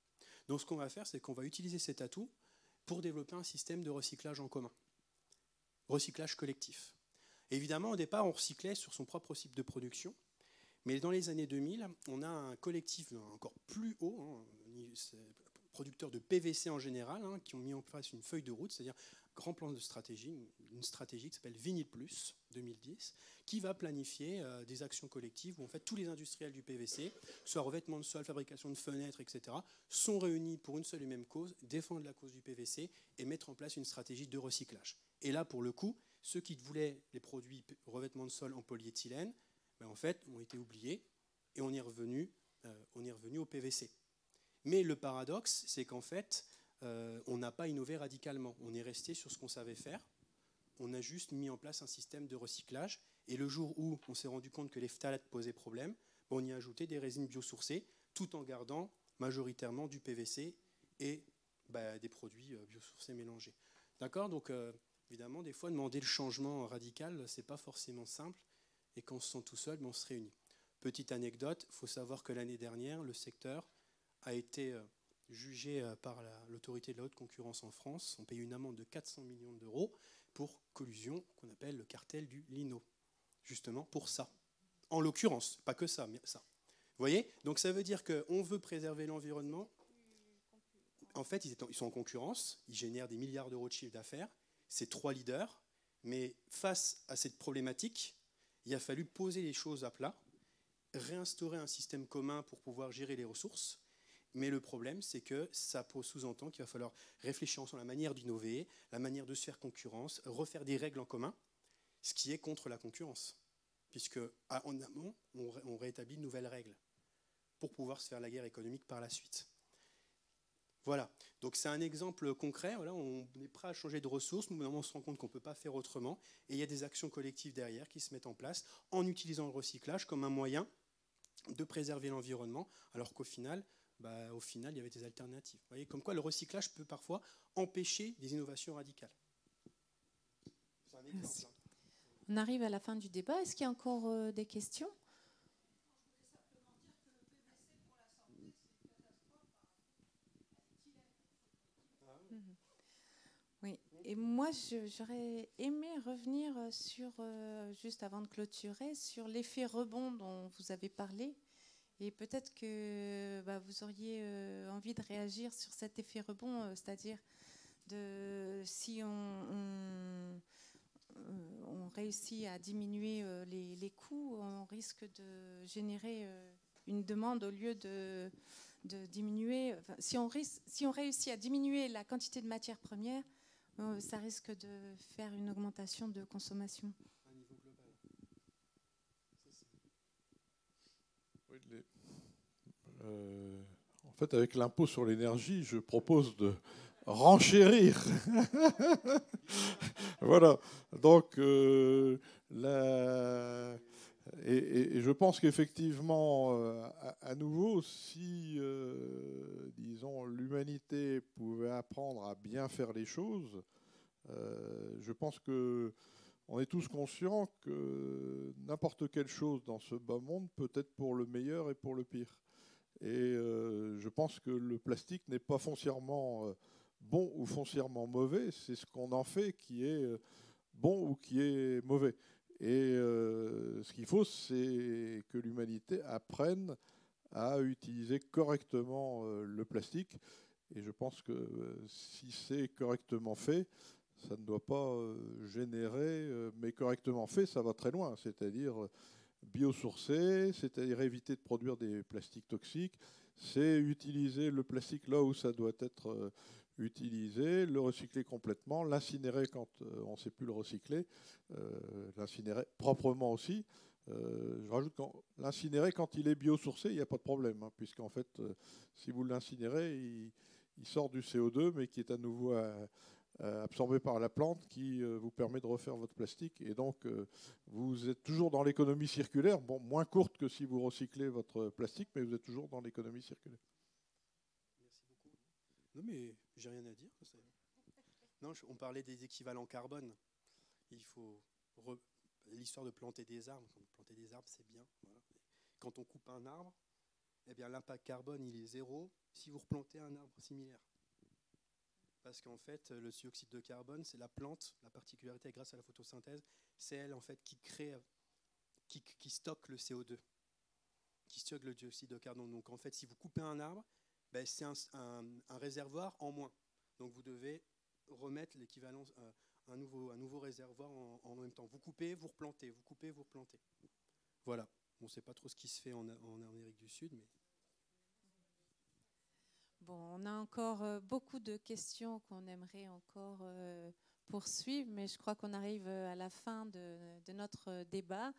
Donc ce qu'on va faire, c'est qu'on va utiliser cet atout pour développer un système de recyclage en commun. Recyclage collectif. Et évidemment, au départ, on recyclait sur son propre cycle de production. Mais dans les années 2000, on a un collectif encore plus haut, producteurs de PVC en général, qui ont mis en place une feuille de route, c'est-à-dire un grand plan de stratégie, une stratégie qui s'appelle Vinyl Plus 2010, qui va planifier des actions collectives où en fait tous les industriels du PVC, que ce soit revêtement de sol, fabrication de fenêtres, etc., sont réunis pour une seule et même cause, défendre la cause du PVC et mettre en place une stratégie de recyclage. Et là, pour le coup, ceux qui voulaient les produits revêtement de sol en polyéthylène, en fait, ont été oubliés et on est revenu au PVC. Mais le paradoxe, c'est qu'en fait, on n'a pas innové radicalement. On est resté sur ce qu'on savait faire. On a juste mis en place un système de recyclage. Et le jour où on s'est rendu compte que les phtalates posaient problème, on y a ajouté des résines biosourcées, tout en gardant majoritairement du PVC et des produits biosourcés mélangés. D'accord? Donc, évidemment, des fois, demander le changement radical, ce n'est pas forcément simple. Et quand on se sent tout seul, on se réunit. Petite anecdote, il faut savoir que l'année dernière, le secteur a été jugé par l'autorité de la haute concurrence en France. On paye une amende de 400 millions d'euros pour collusion qu'on appelle le cartel du lino. Justement pour ça. En l'occurrence, pas que ça, mais ça. Vous voyez? Donc ça veut dire qu'on veut préserver l'environnement. En fait, ils sont en concurrence, ils génèrent des milliards d'euros de chiffre d'affaires. ces 3 leaders, mais face à cette problématique, il a fallu poser les choses à plat, réinstaurer un système commun pour pouvoir gérer les ressources. Mais le problème, c'est que ça sous-entend qu'il va falloir réfléchir ensemble à la manière d'innover, la manière de se faire concurrence, refaire des règles en commun, ce qui est contre la concurrence. Puisque en amont, on rétablit de nouvelles règles pour pouvoir se faire la guerre économique par la suite. Voilà, donc c'est un exemple concret. Voilà, on est prêt à changer de ressources, mais on se rend compte qu'on ne peut pas faire autrement. Et il y a des actions collectives derrière qui se mettent en place en utilisant le recyclage comme un moyen de préserver l'environnement, alors qu'au final, il y avait des alternatives. Vous voyez, comme quoi le recyclage peut parfois empêcher des innovations radicales. C'est un exemple. On arrive à la fin du débat. Est-ce qu'il y a encore des questions ? Oui, et moi j'aurais aimé revenir sur, juste avant de clôturer, sur l'effet rebond dont vous avez parlé. Et peut-être que vous auriez envie de réagir sur cet effet rebond, c'est-à-dire si on réussit à diminuer les coûts, on risque de générer une demande au lieu de diminuer. Enfin, si on réussit à diminuer la quantité de matières premières, ça risque de faire une augmentation de consommation. À niveau global. Oui, en fait, avec l'impôt sur l'énergie, je propose de renchérir. Voilà. Donc, et je pense qu'effectivement, à nouveau, si, disons, l'humanité pouvait apprendre à bien faire les choses, je pense que on est tous conscients que n'importe quelle chose dans ce bas monde peut être pour le meilleur et pour le pire. Et je pense que le plastique n'est pas foncièrement bon ou foncièrement mauvais, c'est ce qu'on en fait qui est bon ou qui est mauvais. Et ce qu'il faut, c'est que l'humanité apprenne à utiliser correctement le plastique. Et je pense que si c'est correctement fait, ça ne doit pas générer, mais correctement fait, ça va très loin. C'est-à-dire biosourcé, c'est-à-dire éviter de produire des plastiques toxiques, c'est utiliser le plastique là où ça doit être utilisé, le recycler complètement, l'incinérer quand on ne sait plus le recycler, l'incinérer proprement aussi. Je rajoute l'incinérer quand il est biosourcé, il n'y a pas de problème, hein, puisqu'en fait, si vous l'incinérez, il sort du CO2, mais qui est à nouveau absorbé par la plante, qui vous permet de refaire votre plastique. Et donc, vous êtes toujours dans l'économie circulaire, bon, moins courte que si vous recyclez votre plastique, mais vous êtes toujours dans l'économie circulaire. Merci beaucoup. Non, mais j'ai rien à dire. Non, on parlait des équivalents carbone. Il faut l'histoire de planter des arbres. Planter des arbres, c'est bien. Voilà. Quand on coupe un arbre, eh bien, l'impact carbone, il est 0 si vous replantez un arbre similaire. Parce qu'en fait, le dioxyde de carbone, c'est la plante, la particularité grâce à la photosynthèse, c'est elle en fait qui crée, qui stocke le CO2, qui stocke le dioxyde de carbone. Donc en fait, si vous coupez un arbre, ben, c'est un réservoir en moins. Donc vous devez remettre l'équivalent, un nouveau réservoir en même temps. Vous coupez, vous replantez, vous coupez, vous replantez. Voilà. On ne sait pas trop ce qui se fait en Amérique du Sud, mais... Bon, on a encore beaucoup de questions qu'on aimerait encore poursuivre, mais je crois qu'on arrive à la fin de notre débat.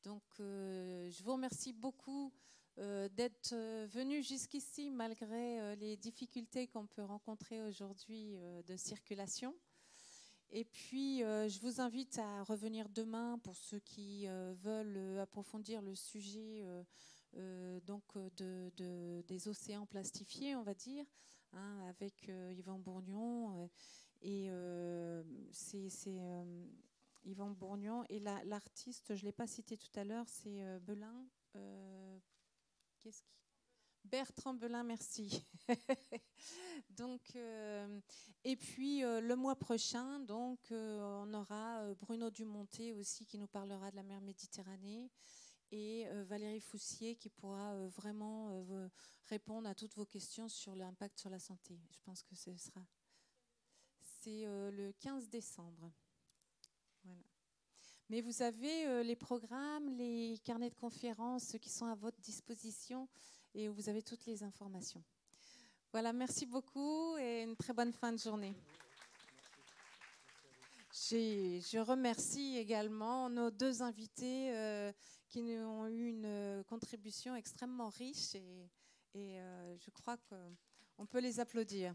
Donc, je vous remercie beaucoup d'être venus jusqu'ici malgré les difficultés qu'on peut rencontrer aujourd'hui de circulation. Et puis, je vous invite à revenir demain pour ceux qui veulent approfondir le sujet des océans plastifiés, on va dire, hein, avec Yvan Bourgnon. Yvan Bourgnon. Et l'artiste, je ne l'ai pas cité tout à l'heure, c'est Belin. Bertrand Belin, merci. Donc, et puis le mois prochain, donc, on aura Bruno Dumonté aussi qui nous parlera de la mer Méditerranée et Valérie Foussier qui pourra vraiment répondre à toutes vos questions sur l'impact sur la santé. Je pense que ce sera... c'est le 15 décembre. Voilà. Mais vous avez les programmes, les carnets de conférences qui sont à votre disposition et où vous avez toutes les informations. Voilà, merci beaucoup et une très bonne fin de journée. Je remercie également nos deux invités qui nous ont eu une contribution extrêmement riche et je crois qu'on peut les applaudir.